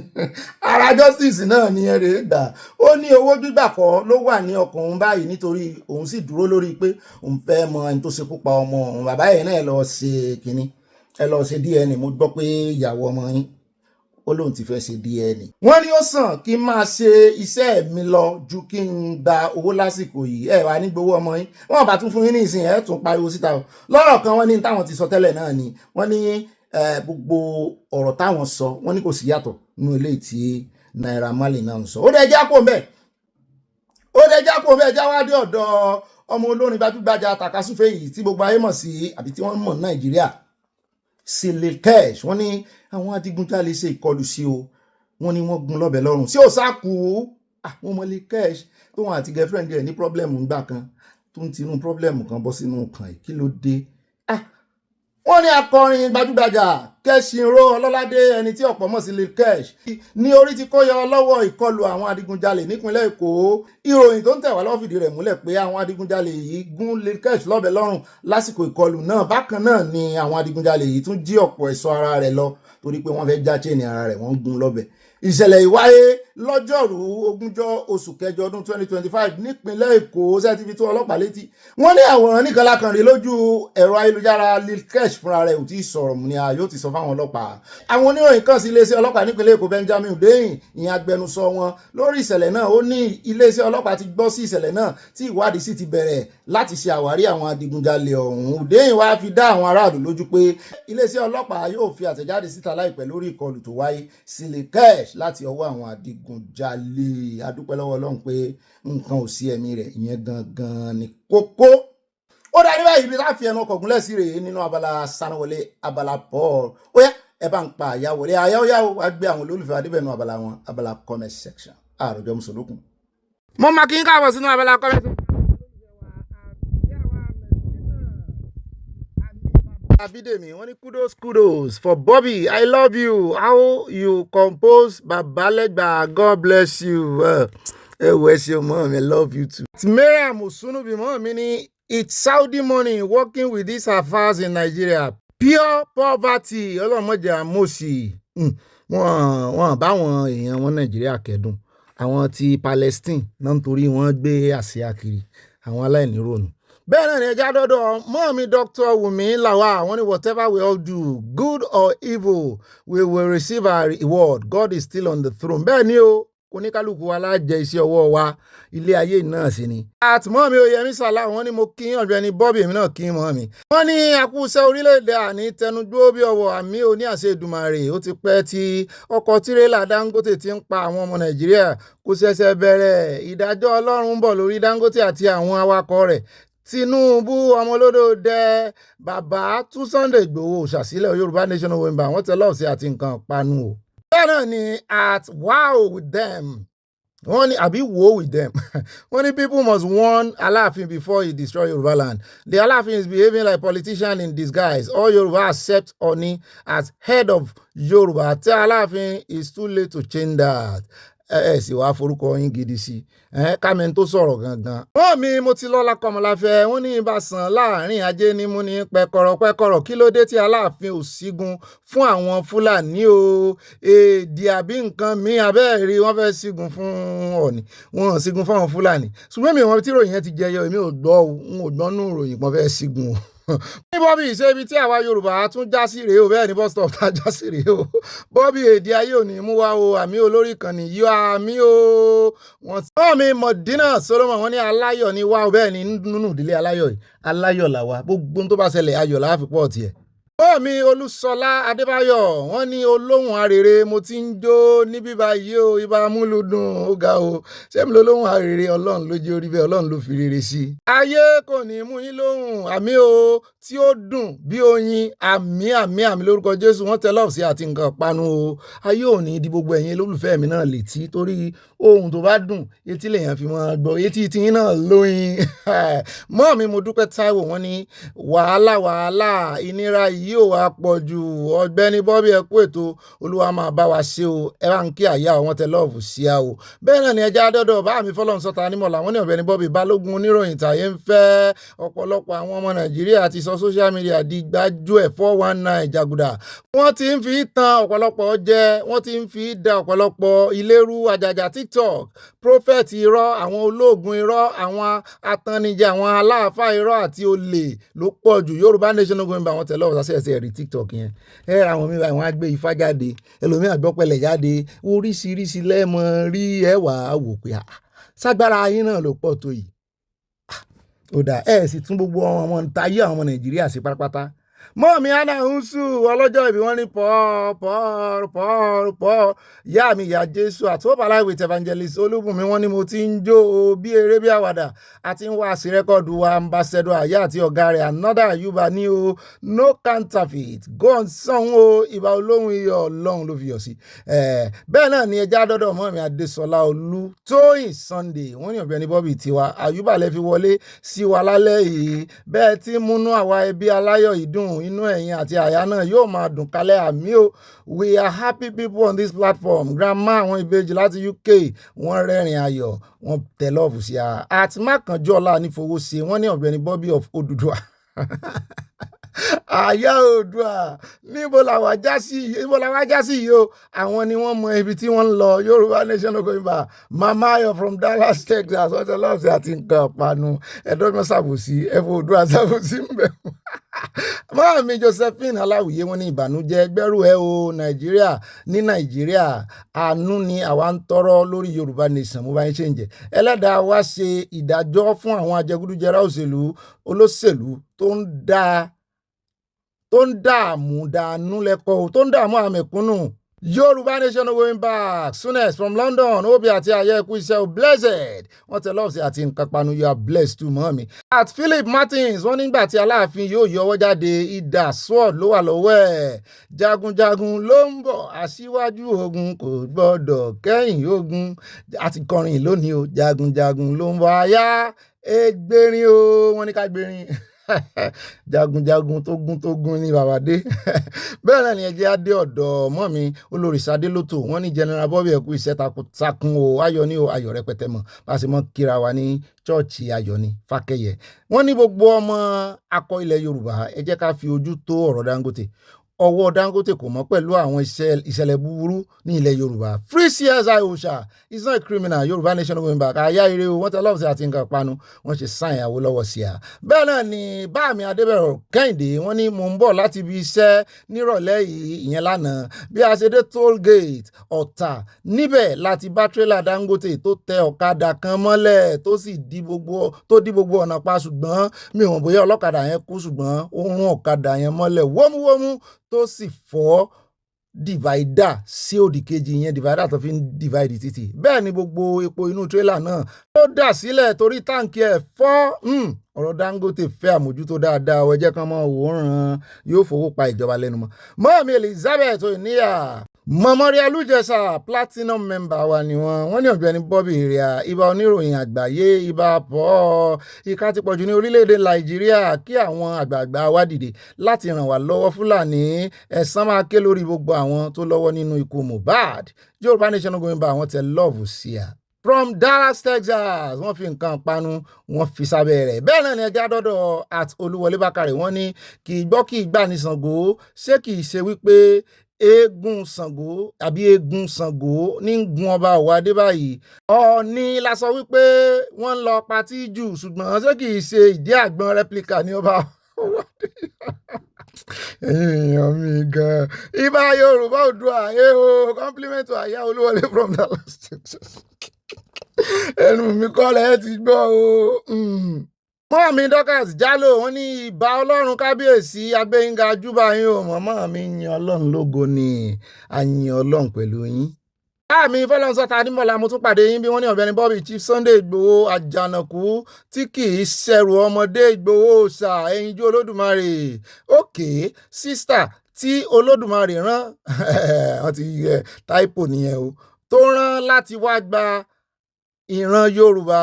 ara justice náà ni ẹ rèé gbà ó ní owó gbígbà kọ́ ló wà ní ọkàn òun báyìí nítorí òun sì dúró lórí pé òun fẹ́ mọ ẹni tó ṣekú pa ọmọ òun. Bàbá yẹn náà lọ ṣe kínní ẹ lọ ṣe DNA mo gbọ́ pé ìyàwó ọmọ yín ó lóun ti fẹ́ ṣe DNA. Wọ́n ní ó sàn kí n máa ṣe iṣẹ́ mi lọ ju kí n gba owó lásìkò yìí ẹ wà ní gbowó ọmọ yín wọ́n bá tún fún yín ní ìsìn ẹ tún pariwo síta o. Lọ́rọ̀ kan wọ́n ní táwọn ti sọ tẹ́lẹ̀ náà ni wọ́n ní gbogbo ọ̀rọ̀ táwọn sọ wọ́n ní kò sí yàtọ̀ nínú eléyìí tí Naira Marley náà ń sọ. Ó dẹ̀ já kó mbẹ́ já wá dé ọ̀dọ̀ ọmọ olórin gbajúgbajà takasúfè yìí tí gbogbo ayé mọ̀ sí àbí tí wọ́n mọ̀ Nàìjíríà Syndicates. Wọ́n ní àwọn adigunjalè ṣe ìkọlù sí o wọ́n ní wọ́n gún lọ́bẹ̀ lọ́rùn sí òsákù àwọn ọmọ Syndicates tóun àti girlfriend rẹ̀ ní pọ́blẹ́mù ńgbà kan tó ń tinú pọ́blẹ́mù kan bọ́ sínú kan yìí kí ló dé. Wọ́n ní akọrin gbajúgbajà Kẹ́sìnró Ọlọ́ládé ẹni tí ọ̀pọ̀ mọ̀ sí Syndicates ní orí ti kó yọ lọ́wọ́ ìkọlù àwọn adigunjalè nípínlẹ̀ Èkó. Ìròyìn tó ń tẹ̀wá lọ́wọ́ fìdí rẹ̀ múlẹ̀ pé àwọn adigunjalè yìí gún Syndicates lọ́bẹ̀ lọ́rùn lásìkò ìkọlù náà. Bákan náà ni àwọn adigunjalè yìí tún jí ọ̀pọ̀ ẹ̀ṣọ́ ara rẹ̀ lọ torí pé wọ́n fẹ́ já chain ara rẹ̀ wọ́n gún lọ́bẹ̀. Ìṣẹ̀lẹ̀ ìwáyé lọ́jọ́rú 20 oṣù kẹjọ ọdún 2025 nípínlẹ̀ Èkó ṣẹ́ti fi tó ọlọ́pàá létí. Wọ́n ní àwòrán nìkan lákàn rí lójú ẹ̀rọ ayélujára Syndicates fúnra rẹ̀ ò tí ì sọ̀rọ̀ mu ni yóò ti sọ fáwọn ọlọ́pàá. Àwọn oníròyìn kàn sí iléeṣẹ́ ọlọ́pàá nípínlẹ̀ Èkó Benjamin Hundeyin ìyẹn agbẹnusọ wọn lórí ìṣẹ̀lẹ̀ náà. Ó ní iléeṣẹ́ ọlọ́pàá ti gbọ́ sí ìṣẹ̀lẹ̀ náà tí ìwádìí sì ti bẹ̀rẹ̀ láti ṣe àwárí àwọn adigunjalè ọ̀hún. Hundeyin wá fi dá àwọn aráàlú lójú pé iléeṣẹ́ ọlọ́pàá yóò fi àtẹ̀jáde síta láìpẹ́ lórí ìkọlù tó wáyé Syndicates láti ọwọ́ àwọn adigunjalè. Adúpẹ́ lọ́wọ́ Ọlọ́run pé nǹkan ò sí ẹ̀mí rẹ̀ ìyẹn gangan ni kókó. Ó dá ní báyìí ibi tá fi ẹnu ọkọ̀ gúnlẹ̀ sí rèé nínú abala sanuwọlé abala Paul ó yá ẹ bá ń pa àyà wọlé àyà ó yá ó wá gbé àwọn olólùfẹ́ adébẹ̀nu abala wọn abala comment section àròjọ mùsùlùkùn. Mo máa kí n káàbọ̀ sínú abala comment section. Abidemi wọ́n ní kudos for Bobby I love you how you compose Babalegba God bless you ẹ wò ẹ ṣe mọ́ mi love you too. Mariam Osunubi mọ́ mi ní it's Saudi money working with these affairs in Nigeria pure poverty ọlọ́mọdé àmọ́sí wọ́n báwọn èèyàn wọn Nàìjíríà kẹ́dùn àwọn ti Palestine náà nítorí wọ́n gbé àsíá kiri àwọn aláìnírònú. Bẹ́ẹ̀ náà ni ẹja dọ́dọ̀ mọ́ mi Dr. Wumi Lawa wọ́n ní whatever we all do good or evil we will receive our reward God is still on the throne. Bẹ́ẹ̀ ni o oníkálukú wa lájẹ iṣẹ́ ọwọ́ wa ilé ayé náà sì ni. àtìmọ́ mi ò yẹmí sàlá wọn ni mo kí Ọ̀gbẹ́ni Bobby èmi náà kí mọ́ mi. wọ́n ní àkúṣẹ́ orílẹ̀-èdè àní tẹnudúró bí ọwọ́ àmì òní àṣẹ Èdùmàrè ó ti pẹ́ tí ọkọ̀ tirẹ́là Dangote ti ń pa àwọn ọmọ Nàìjíríà kò ṣẹ̀ṣẹ̀ bẹ̀rẹ̀ ìdájọ́ Ọlọ́run ń bọ̀ lórí Dangote àti àwọn awakọ̀ rẹ̀. Tinubu ọmọlódò dẹ bàbá tú Sunday Igboho ṣàsílẹ̀ Yorùbá Nation November wọ́n tẹ lọ́ọ̀sì àti nǹkan panu o. bẹ́ẹ̀ náà ni at wow with them wọ́n ní àbí wo with them wọ́n ní people must warn Aláàfin before he destroy Yorùbá land. The Aláàfin is behaving like politician in disguise. All Yorùbá accept Oni as head of Yorùbá. Tell Aláàfin it's too late to change that. Sì wá forúkọ yín gidi sí kámẹ́ tó sọ̀rọ̀ gangan. wọ́n mi mo ti lọ́la kọmọláfẹ́ wọ́n ní ìbásàn láàrin ajé ní mú ní pẹ́kọ̀rọ̀ kí ló dé tí Aláàfin ò sígun fún àwọn Fúlàní o èdè àbí nǹkan mi abẹ́ẹ̀rí wọ́n fẹ́ sígun fún Ọ̀ọ̀ni wọn ò sígun fún àwọn Fúlàní ṣùgbọ́n mi wọn tí ròyìn yẹn ti jẹyọ èmi ò gbọ́ nù ròyìn pọ́n fẹ́ sígun o. ní Bobby ṣe ibi tí àwa Yorùbá tún já sí rèé o bẹ́ẹ̀ ni bus stop tá já sí rèé o Bobby èdè ayé ò ní mú wá o àmì olórí kan ní yọ àmì o wọ́n sọ mi Mọ̀dínà Solomon wọ́n ní aláyọ̀ ní wá o bẹ́ẹ̀ ni nínú ìdílé aláyọ̀ yìí aláyọ̀ làwa gbogbo tó bá ṣẹlẹ̀ ayọ̀ láàfipọ̀ tiẹ̀. Bọ́ọ̀mí Olúṣọlá Adébáyọ̀ wọ́n ní olóhùn arèrè mo ti ń jó ní bíbá yìí o ibà múlùdùn ó ga o sẹ́mi lólóhùn arèrè Ọlọ́run ló jẹ́ orí bẹ́ẹ̀ Ọlọ́run ló fi rere sí. ayé kò ní mú yín lóhùn àmì o tí ó dùn bí oyin àmì lórúkọ Jésù wọ́n tẹ lọ́ọ̀sì àti nǹkan panu o ayé ò ní di gbogbo ẹ̀yin olólùfẹ́ mi náà létí torí ohun tó bá dùn etí lèèyàn fi máa gbọ́ etí tiyín náà lóyin. mọ́ mi mo dúpẹ́ Táíwò wọ́n ní wàhálà ìnira yìí ò wá pọ̀ jù Ọ̀gbẹ́ni Bobby ẹ kú ètò Olúwa máa bá wa ṣe o ẹ bá ń kí àyà wọn tẹ lọ́ọ̀fù sí a o. bẹ́ẹ̀ náà ni ẹja dọ́dọ̀ bá mi fọlọ́n sọ́ta nímọ̀lá wọ́n ní Ọ̀gbẹ́ni Bobby balógun oníròyìn tàyé ń fẹ́ ọ̀pọ̀lọpọ̀ àwọn ọmọ Nàìjíríà ti sọ social media di gbájú ẹ̀ 419 jàgùdà wọ́n ti ń fi tan ọ̀pọ̀lọpọ̀ jẹ wọ́n ti ń fi da ọ̀pọ̀lọpọ̀ ìlérú àjàjà TikTok prophet irọ́ àwọn ológun irọ́ àwọn atannijẹ àwọn aláàfáà irọ́ àti olè ló pọ̀ jù Yorùbá Nation November àwọn tẹ̀lé ọ̀sán ẹ̀sẹ̀ rí TikTok yẹn àwọn mi báyìí wọ́n á gbé ifá jáde ẹlòmíì àgbọ́pẹ̀lẹ̀ jáde oríṣiríṣi lẹ́mọ̀ rí ẹ̀wà wò pé ságbára yín náà ló pọ̀ tó yìí ó dà sì tún gbogbo ọmọ ntayé àwọn ọmọ Nàìjíríà sí pátápátá. mọ́ọ̀mí anna nsu ọlọ́jọ́ ìbí wọn ní pọ́ọ̀rọ̀ yá mi ìyá Jésù at Hope Alive with Evangelist Olúbùnmi wọn ni mo ti ń jó bí eré bí àwàdà àti ń wá sí rẹ́kọ̀dù wa ambassador àyà àti ọ̀gá rẹ̀ another Ayuba ní o no counterfeit go on song o ìbá olóhùn iyọ̀ Ọlọ́run ló fi yọ̀ sí. bẹ́ẹ̀ náà ni ẹja dọ́dọ̀ mọ́ọ̀mí Adésọlá Olú Tóyìn Sunday wọ́n ní Ọ̀gbẹ́ni Bobby tiwa Ayuba lẹ́ fi wọlé sí wa lálẹ́ yìí bẹ́ẹ̀ tí múnú àwa ẹbí aláyọ̀ ìdùn inú ẹ̀yin àti àyà náà yóò máa dùn kálẹ̀ àmì o we are happy people on this platform grandma àwọn ìbejì láti UK wọ́n rẹ́rìn ayọ̀ wọ́n tẹ lọ́ọ̀fù sí a àti mákànjọ́lá nífowóṣe wọ́n ní Ọ̀gbẹ́ni Bobby of Oduduwa àyà Oòduà níbo làwa já sí yìí o àwọn ni wọ́n mọ ibi tí wọ́n ń lọ Yorùbá Nation November Mama Ayo from Dallas Texas wọ́n tẹ lọ́ọ̀sì àti nǹkan panu ẹ̀dọ́gbọ́n ṣàbòsí ẹ̀fọ́ Oòduà ṣàbòsí ń bẹ̀ máa mi Josephine Aláwìyé wọn ní ìbànújẹ́ gbẹ́rù ẹ o Nàìjíríà ní Nàìjíríà àánú ni àwa ń tọrọ lórí Yorùbá Nation mo bá yín ṣe ń jẹ ẹlẹ́dàá wa ṣe ìdájọ́ fún àwọn ajẹgúdújẹrá olóṣèlú tó ń dààmú dànù lẹ́kọ̀ọ́ tó ń dààmú àmẹ̀kúnnù Yorùbá Nation going back soonest from London Obi àti ayé ẹkú iṣẹ́ blessed wọ́n tẹ lọ́ọ̀sì àti nǹkan panu you are blessed too mọ́ mi. at Philip Martins wọ́n nígbà tí Aláàfin yóò yọwọ́ jáde idà sword ló wà lọ́wọ́ ẹ̀ jagunjagun ló ń bọ̀ aṣíwájú ogun kò gbọ́dọ̀ kẹ́yìn ogun àti kọrin lónìí o jagunjagun ló ń bọ̀ àyà ẹgbẹ́rin o wọ́n ní ká gbẹ́rin jagunjagun tógun ní babade bẹ́ẹ̀ náà ni ẹjẹ́ adé ọ̀dọ̀ mọ́ mi olórí Sadé Lótò wọ́n ní General Bobby ẹ̀kú iṣẹ́ takuntakun o ayọ̀ ní o ayọ̀ rẹpẹtẹ mọ̀ bá a ṣe mọ́ kíra wa ní chọ́ọ̀chì ayọ̀ ní Fákẹ́yẹ wọ́n ní gbogbo ọmọ akọ ilẹ̀ Yorùbá ẹ jẹ́ ká fi ojú tó ọ̀rọ̀ Dangote ọwọ́ Dangote kò mọ́ pẹ̀lú àwọn ìṣẹ̀lẹ̀ búburú ní ilẹ̀ Yorùbá. Free CSI Osha is not a criminal. Yorùbá nation going back. Àyà ire o, wọ́n tẹ lọ́ọ̀sì àti nǹkan panu, wọ́n ṣe sáìn Awólọ́wọ̀ sí a. Bẹ́ẹ̀ náà ni Báàmí Adébẹ̀rọ̀ Kẹ́hìndé, wọ́n ní mò ń bọ̀ láti ibi iṣẹ́ nírọ̀lẹ́ yìí ìyẹn lánàá. Bí a ṣe dé toll gate Ọ̀tà níbẹ̀ láti bá tírélà Dangote tó tẹ ọ̀kadà kan mọ́lẹ̀ tó sì dí gbogbo ọ̀nà pa, ṣùgbọ́n mi ò mọ̀ bóyá ọlọ́kadà yẹn kú, ṣùgbọ́n ó rún ọ̀kadà yẹn mọ́lẹ̀ wómúwómú tó sì fọ́ divider sí òdì kejì, yẹn divider tó fi ń divide títì. Bẹ́ẹ̀ ni gbogbo epo inú tírélà náà ó dà sílẹ̀ torí táǹkì ẹ̀ fọ́. Ọ̀rọ̀ Dangote fẹ́ àmójútó dáadáa, ẹ jẹ́ kán mọ́ òwòrán yóò fowó pa ìjọba lẹ́nu mọ́. Mọ́ọ̀mí Elizabeth Oníyà Memorial Lujesa platinum member wa ni wọ́n ní Ọ̀gbẹ́ni Bobby Ìrìà, ibà oníròyìn àgbáyé, ibà pọ̀ ìka ti pọ̀jù ní orílẹ̀-èdè Nàìjíríà, kí àwọn àgbààgbà wá dìde láti ràn wá lọ́wọ́. Fúlàní ẹ̀san máa ké lórí gbogbo àwọn tó lọ́wọ́ nínú ikú Mohbad. Yorùbá nation going back, àwọn tẹ love sí a. From Dallas, Texas, wọ́n fi nǹkan panu wọ́n fi sábẹ́ rẹ̀. Bẹ́ẹ̀ náà ni ẹja dọ́dọ̀ at Olúwọlé Bákàrẹ̀, wọ́n ní kì í gbọ́ kì í gbà ní Ṣàngó, ṣé kì í ṣe wípé eégún Ṣàngó ní gun ọba Ọ̀wọ̀ Adé báyìí. Ọọ̀ni la sọ wípé wọ́n ń lọ patí jù, ṣùgbọ́n ṣé kì í ṣe ìdí àgbọn replica ní ọba Ọ̀wọ̀ Adé. Èèyàn mi gan. Ibà Yorùbá Oòduà o, compliment to Àyà Olúwọlé from Dallas, Texas. Ẹnu mi kọ́lẹ̀ ti gbọ́ o. Mọ́mí Dorcas Jálò, wọ́n ní ìbà Ọlọ́run kábíyèsí Agbẹ́yìnga júbà yín o. Màmá mi yin Ọlọ́run lógo ni, àyìn Ọlọ́run pẹ̀lú yín. Àmì Fọlọ́nsọ́ta Adémọ́lá, mo tún pàdé yín bí wọ́n ní Ọ̀gbẹ́ni Bobby Chief Sunday Igboho àjànàkú tí kì í ṣẹrù ọmọdé Igboho ṣà ẹyinjú Olódùmarè. Òkè sísítà tí Olódùmarè rán wọ́n ti táìpò nìyẹn o, tó rán láti wá gba ìran Yorùbá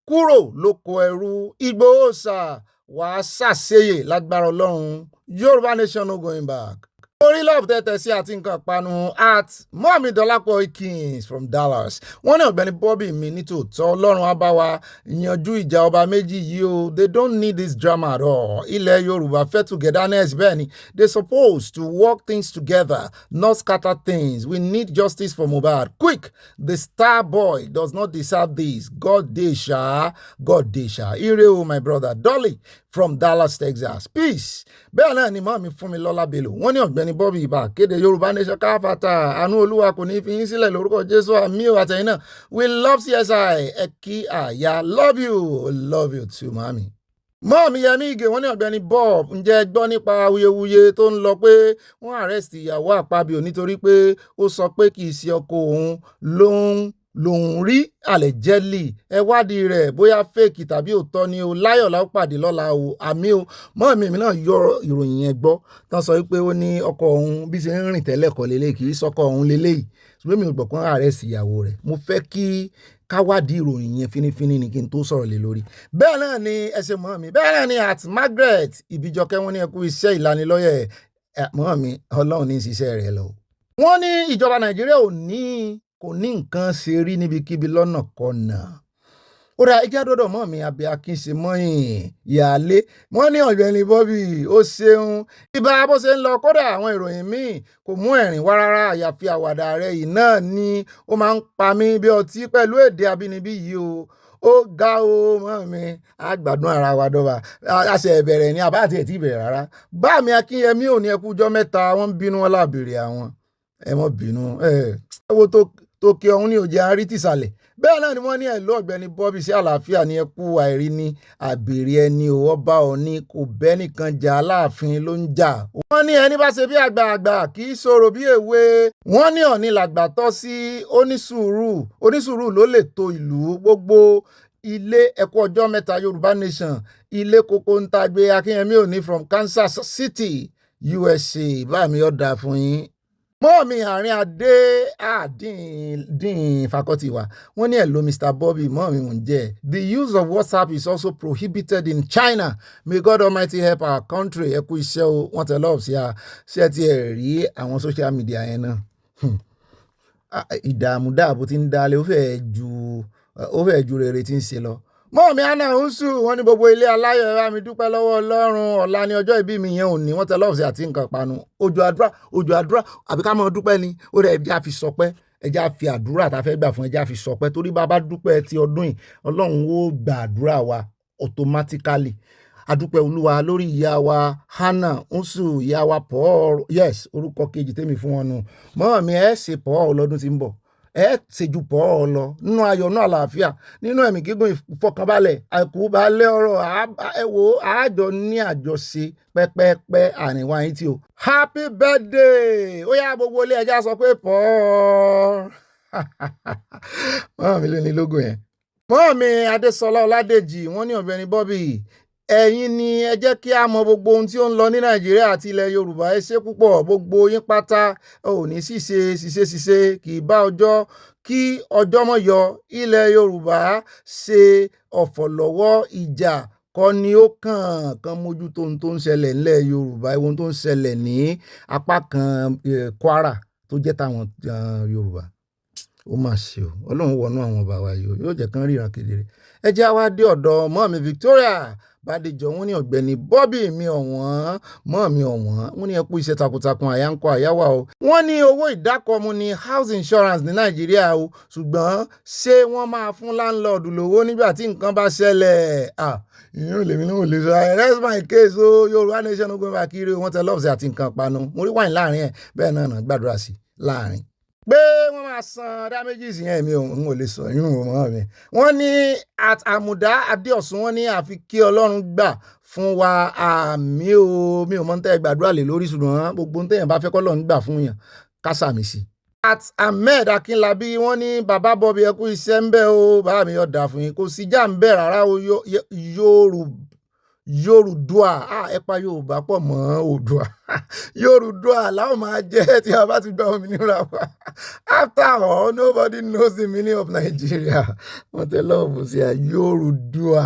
kúrò lóko ẹrú. Igboho ṣà wàá ṣàṣeyè lágbára Ọlọ́run. Yorùbá nation no going back. Orí love tẹ́tẹ́ sí àti nǹkan panu at Mọ́mí Dọ́lápọ̀ Ikins from Dallas. Wọ́n ní Ọ̀gbẹ́ni Bobby mi nítòótọ́ Ọlọ́run á bá wa yanjú ìjà ọba méjì yìí o. They don't need this drama at all. Ilẹ̀ Yorùbá fẹ́ togetherness bẹ́ẹ̀ ni. They supposed to work things together, not scatter things. We need justice for Mohbad. Quick! The star boy does not deserve this. God dey sha. Ire o my brother. Dolly from Dallas, Texas. Peace. Bẹ́ẹ̀ náà ni Mọ́mí Fúnmilọ́lá Bello. Wọ́n ní Ọ̀gbẹ́ni Bobby ibà kéde Yorùbá nation káfàtà. Àánú Olúwa kò ní fi yín sílẹ̀ lórúkọ Jésù, àmì ò àtẹ̀yìn náà. We love CSI. Ẹ kí àyà. Love you too, Mami. Mọ́mí Yẹmí Ìgè, wọ́n ní Ọ̀gbẹ́ni Bob, ǹjẹ́ gbọ́ nípa awuyewuye tó ń lọ pé wọ́n arrest ìyàwó Àpábíò nítorí pé ó sọ pé kì í ṣe ọkọ òun lòun rí allegedly. Ẹ wádìí rẹ̀ bóyá fake tàbí òótọ́ ni o. Láyọ̀ la ó pàdé lọ́la o, àmì o. Mọ́mí mi náà yọ ìròyìn yẹn gbọ́ tán sọ wípé ó ní ọkọ òun bí ṣe ń rìn tẹ́lẹ̀ kọ́ lélẹ́yìí, kì í sọkọ òun lélẹ́yìí, ṣùgbọ́n mi ò gbọ́ kán arrest ìyàwó rẹ̀. Mo fẹ́ kí káwádìí ìròyìn yẹn fínífíní ni kí n tó sọ̀rọ̀ lé lórí. Bẹ́ẹ̀ náà ni ẹsẹ̀ Mọ́mí, bẹ́ẹ̀ náà ni at Margaret Ìbíjọkẹ́, wọ́n ní ẹ kú iṣẹ́ ìlanilọ́yẹ̀. Mọ́mí Ọlọ́run ní ṣiṣẹ́ rẹ̀ lọ. Wọ́n ní ìjọba Nàìjíríà kò ní nǹkan ṣe rí níbikíbi lọ́nà kọ̀nà. Ó dá ẹjẹ́ àdọ́dọ̀ Mọ́mí Abẹ́ Akínṣe mọ́yìn ìyáálé. Wọ́n ní Ọ̀gbẹ́ni Bobby ó ṣeun. Ibà bó ṣe ń lọ, kódà àwọn ìròyìn míì kò mú ẹ̀rín wá rárá, àyàfi àwàdà rẹ̀ yìí náà ni ó máa ń pa mí bí ọtí pẹ̀lú èdè abínibí yìí o. Ó ga o Mọ́mí, àgbàdùn ara wa dọ́ba. Àṣẹ ìbẹ̀rẹ̀ ni àbá àti ẹ̀tí ìbẹ̀rẹ̀ rárá. Báàmí Akínyẹmí ò ní ẹkú ọjọ́ mẹ́ta, wọ́n ń bínú wọn lábèrè àwọn. Ẹ mọ́ bínú. Owó tó kí ọ̀hún ní òjì àárí tìsàlẹ̀. Bẹ́ẹ̀ náà ni wọ́n ní ẹ̀lú Ọ̀gbẹ́ni Bobby sí àlàáfíà ní ẹkú àìrí ní àbèrè ẹni ò ọba òní kò bẹ́ nìkan jà, Aláàfin ló ń jà. Wọ́n ní ẹni bá ṣe bí àgbààgbà kì í sọ̀rọ̀ bí èwe. Wọ́n ní Ọ̀ọ̀ni làgbà tọ́ sí onísùúrù ló lè to ìlú. Gbogbo ilé ẹ̀kọ́ ọjọ́ mẹ́ta Yorùbá nation, ilé kókó ń tagbe. Akínyẹmí òní from Kansas City, USA. Báàmí ọ̀dà fún yín. Mọ́mí àárín adé àdín fakọ́tì wa, wọ́n ní hello Mr. Bobby, mọ́mí mò ń jẹ́. The use of WhatsApp is also prohibited in China. May God Almighty help our country. Ẹ kú iṣẹ́ o, wọ́n tẹ lọ́ọ̀ sí a. Ṣé ti ẹ̀ rí àwọn social media yẹn náà? Ìdààmú dààbò ti ń dalẹ̀, ó fẹ́ ju rere tí ń ṣe lọ. mọ́ mi àná ń sùn wọ́n ní gbogbo ilé aláyọ̀ ẹ bá mi dúpẹ́ lọ́wọ́ Ọlọ́run ọ̀la ní ọjọ́ ìbí mi yẹn ò ní wọ́n tẹ lọ́ọ̀sì àti nǹkan panu òjò àdúrà àbí ká mọ́ dúpẹ́ ni ó rẹ̀ ẹja fi sọpẹ́ ẹja fi àdúrà tá a fẹ́ gbà fún ẹja fi sọpẹ́ torí bàbá dúpẹ́ ti ọdún yìí Ọlọ́run ó gba àdúrà wa automatically adúpẹ́ olúwa lórí ìyá wa Hannah Nsu ìyá wa Paul yes orúkọ kejì tèmi fún wọn nù mọ́ mi ẹ̀ ṣe Paul lọ́dún tí ń bọ̀ ẹ ṣèjú pọ̀ ọ lọ nínú ayọ̀ nínú àlàáfíà nínú ẹ̀mí gígùn ìfọkànbalẹ̀ àìkúbalẹ̀ ọ̀rọ̀ ẹ wo àjọ ní àjọṣe pẹ́pẹ́pẹ́ àníwá yín tí o. happy birthday ó yá gbogbo ilé ẹja sọ pé Paul mọ́ mi ló ní lógo yẹn. mọ́ mi Adésọlá Ọládèjì wọ́n ní Ọ̀gbẹ́ni Bobby ẹ̀yin ni ẹ jẹ́ kí a mọ gbogbo ohun tí ó ń lọ ní Nàìjíríà àti ilẹ̀ Yorùbá ẹ ṣé púpọ̀ gbogbo yín pátá ò ní ṣìṣe kì í bá ọjọ́ kí ọjọ́ mọ́ yọ ilẹ̀ Yorùbá ṣe ọ̀fọ̀ lọ́wọ́ ìjà kọ́ ni ó kàn mójútó ohun tó ń ṣẹlẹ̀ nílẹ̀ Yorùbá ohun tó ń ṣẹlẹ̀ ní apá kan Kwara tó jẹ́ táwọn Yorùbá ó mà ṣe o Ọlọ́run wọnú àwọn bàbá yìí yóò jẹ́ kán ríran kedere ẹ jẹ́ wá dé ọ̀dọ̀ mọ́ mi Victoria Bádéjọ wọ́n ní Ọ̀gbẹ́ni Bobby mi ọ̀wọ́n mọ́ mi ọ̀wọ́n wọ́n ní ẹ kú iṣẹ́ takuntakun àyáńkọ́ àyáwá o wọ́n ní owó ìdákọ̀mù ní house insurance ní Nàìjíríà o ṣùgbọ́n ṣé wọ́n máa fún láńlọ́ọ̀dù lówó nígbà tí nǹkan bá ṣẹlẹ̀ ìyẹn ò lèmi náà ò lè sọ rest my case o Yorùbá nation ó gbé bá kiri wọ́n tẹ lọ́ọ̀sì àti nǹkan panu mo rí wáìn láàrin ẹ̀ bẹ́ẹ̀ náà gbàdúrà sí láàrin pé wọ́n máa san damages yẹn mi ò lè sọ yín ò mọ́ mi. wọ́n ní àmùdá adéọ̀sùn wọ́n ní àfi kí Ọlọ́run gbà fún wa àmì o mi ò mọ̀ tẹ́ gbàdúrà lè lórí ṣùgbọ́n gbogbo ohun tẹ́yàn bá fẹ́ kọ́ Ọlọ́run gbà fún yàn kásàmì sí. Ahmed Akínlábí wọ́n ní bàbá Bobby ẹ kú iṣẹ́ ń bẹ o bàbá mi yọ̀ dà fún yín kò sí jà ń bẹ rárá o Yorùdúà ẹ pa Yorùbá pọ̀ mọ́ Oòduà Yorùdúà láwọn máa jẹ́ tí a bá ti gba òmìnira wa after all nobody knows the meaning of Nigeria wọ́n tẹ lọ́ọ̀bù sí i Yorùdúà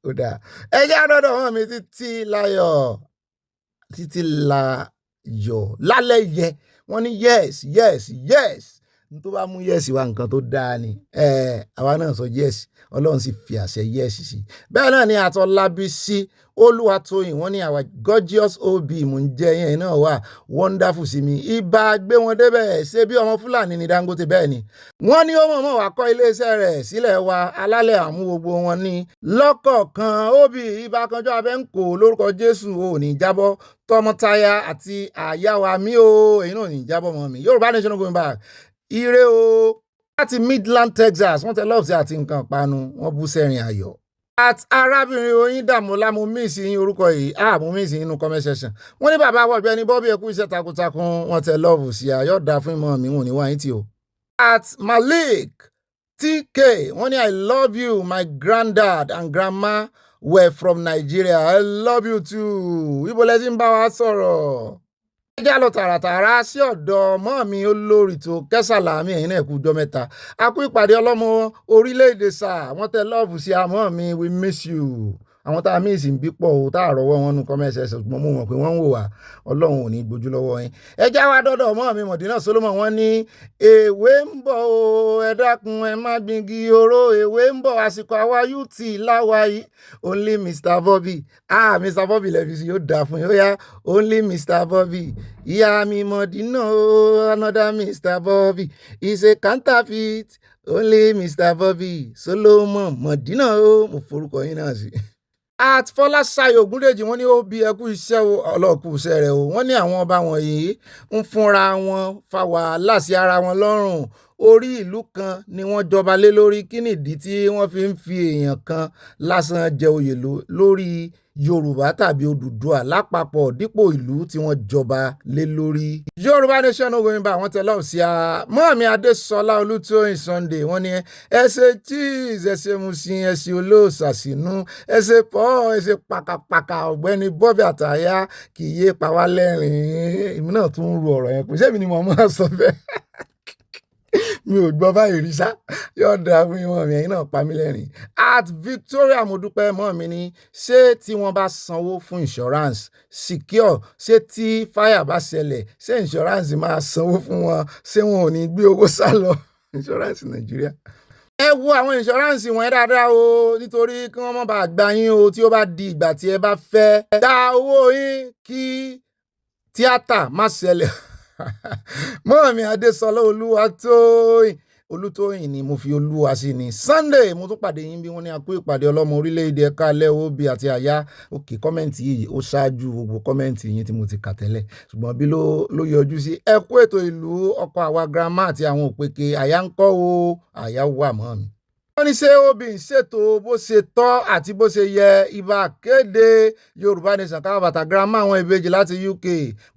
ó dà ẹ jẹ́ àdọ́dọ̀ wọn mi títí láyọ̀ lálẹ́ yẹ wọ́n ní yes tó bá mú yes wá nǹkan tó dáa ni àwa náà sọ yes Ọlọ́run sì fi àṣẹ yes sí bẹ́ẹ̀ náà ni Àtọ́lábísí Olúwatóyìn wọ́n ní àwa gorgeous OB mò ń jẹ yẹn náà wà wonderful sí mi ibà gbé wọn débẹ̀ ṣé bí ọmọ Fúlàní ni Dangote bẹ́ẹ̀ ni wọ́n ní ó mọ̀ọ́mọ̀ wá kọ́ iléeṣẹ́ rẹ̀ sílẹ̀ wa alálẹ̀ àmú gbogbo wọn ní lọ́kọ̀ọ̀kan OB ibà kanjọ́ abẹ́ ń kó lórúkọ Jésù ò ní jábọ́ tọmọtaya àti àyàwó mi ò èyí náà ò ní jábọ́ mọ́ mi Yorùbá nation going back ire o láti Midland Texas wọ́n tẹ lọ́ọ̀sì àti nǹkan panu wọ́n bú sẹ́rìn ayọ̀ arábìnrin Oyíndàmọ́lá mo míìsì yín orúkọ yìí mo míìsì yín nínú comment section wọ́n ní bàbá Ọ̀gbẹ́ni Bobby ẹ kú iṣẹ́ takuntakun wọ́n tẹ lọ́ọ̀bù sí ayọ̀dá fún ìmọ̀ mi wọn ní wáyé tí o. Malik TK wọ́n ní I love you my granddad and grandma were from Nigeria I love you too ibo lẹ ti ń bá wa sọ̀rọ̀. ẹ jẹ́ lọ tààràtàrà sí ọ̀dọ̀ mọ́ mi olórí tó kẹsàlámì ẹ̀yìn náà kú jọ mẹ́ta a kú ìpàdé ọlọ́mọ orílẹ̀-èdè sáà wọ́n tẹ lọ́ọ̀fù sí àmọ́ mi we miss you àwọn tá a mí ìsìn bí pọ̀ o tá a rọwọ́ wọn nu kọ́mẹ́sẹ̀ ṣùgbọ́n mo mọ̀ pé wọ́n ń wò wá Ọlọ́run ò ní gbójú lọ́wọ́ yín ẹ já wa dọ́dọ̀ mọ́ mi Mọ̀dínà Solomon wọ́n ní èwe ń bọ̀ o ẹ dákun ẹ má gbingi oró èwe ń bọ̀ àsìkò àwa UT láwa yìí only Mr. Bobby Mr. Bobby lẹ́fìsì yóò dáa fún yín ó yá only Mr. Bobby ìyá mi Mọ̀dínà o another Mr. Bobby is a counterfeit only Mr. Bobby Solomon Mọ̀dínà o mo forúkọ yín náà sí. Fọláṣayọ̀ Ògúndèjì wọ́n ní ó bí ẹkú iṣẹ́ ọlọ́ọ̀kú iṣẹ́ rẹ̀ o wọ́n ní àwọn ọba wọ̀nyí ń fúnra wọn fa wàhálà sí ara wọn lọ́rùn orí ìlú kan ni wọ́n jọba lé lórí kí nìdí tí wọ́n fi ń fi èèyàn kan lásán jẹ oyè lórí Yorùbá tàbí Odùduwà lápapọ̀ dípò ìlú tí wọ́n jọba lé lórí. Yorùbá nation no going back wọ́n tẹ lọ́ọ̀ sí mọ́ọ̀mí Adésọlá Olútóyìn Sunday wọ́n ní ẹsẹ̀ cheese ẹsẹ̀ musin ẹsẹ̀ olóòsàsínú ẹsẹ̀ pọ̀ ẹsẹ̀ pàkàpàkà Ọ̀gbẹ́ni Bobby àtàyà kì í yé pa wá lẹ́rìn-ín èmi náà tún ń ru ọ̀rọ̀ yẹn kò sẹ́mi ni mo máa sọ bẹ́ẹ̀ mi ò gbọ́ báyìí rí sá yóò dáa fún ìwọ̀n mi ẹ̀yin náà pa mí lẹ́rìn. Victoria Modúpẹ́ mọ́ mi ní ṣé tí wọ́n bá sanwó fún insurance secure ṣé tí fire bá ṣẹlẹ̀ ṣé insurance máa sanwó fún wọn ṣé wọn ò ní gbé owó sá lọ insurance Nàìjíríà ẹ wo àwọn insurance wọn dáadáa o nítorí kí wọ́n má bàa gbà yín o tí ó bá di ìgbà tí ẹ bá fẹ́ gba owó yín kí tíátà má ṣẹlẹ̀. Mọ́ọ̀mí Adésọlá Olútóyìn ni mo fi olúwa sí ni. Sunday mo tún pàdé yín bí wọ́n ní a kú ìpàdé ọlọ́mọ orílẹ̀-èdè ẹ̀ka alẹ́ òbí àti àyà. Òkè kọ́mẹ́ǹtì yìí ó ṣáájú gbogbo kọ́mẹ́ǹtì yín tí mo ti kà tẹ́lẹ̀ ṣùgbọ́n bí ló yọjú sí ẹ kú ètò ìlú ọkọ̀ àwa girama àti àwọn òpèkè àyà ń kọ́ o àyà wà mọ́ mi. Wọ́n ní ṣé obì ń ṣètò bó ṣe tọ́ àti bó ṣe yẹ ìbá kéde Yorùbá Nation káwọn bàtà girama àwọn ìbejì láti UK.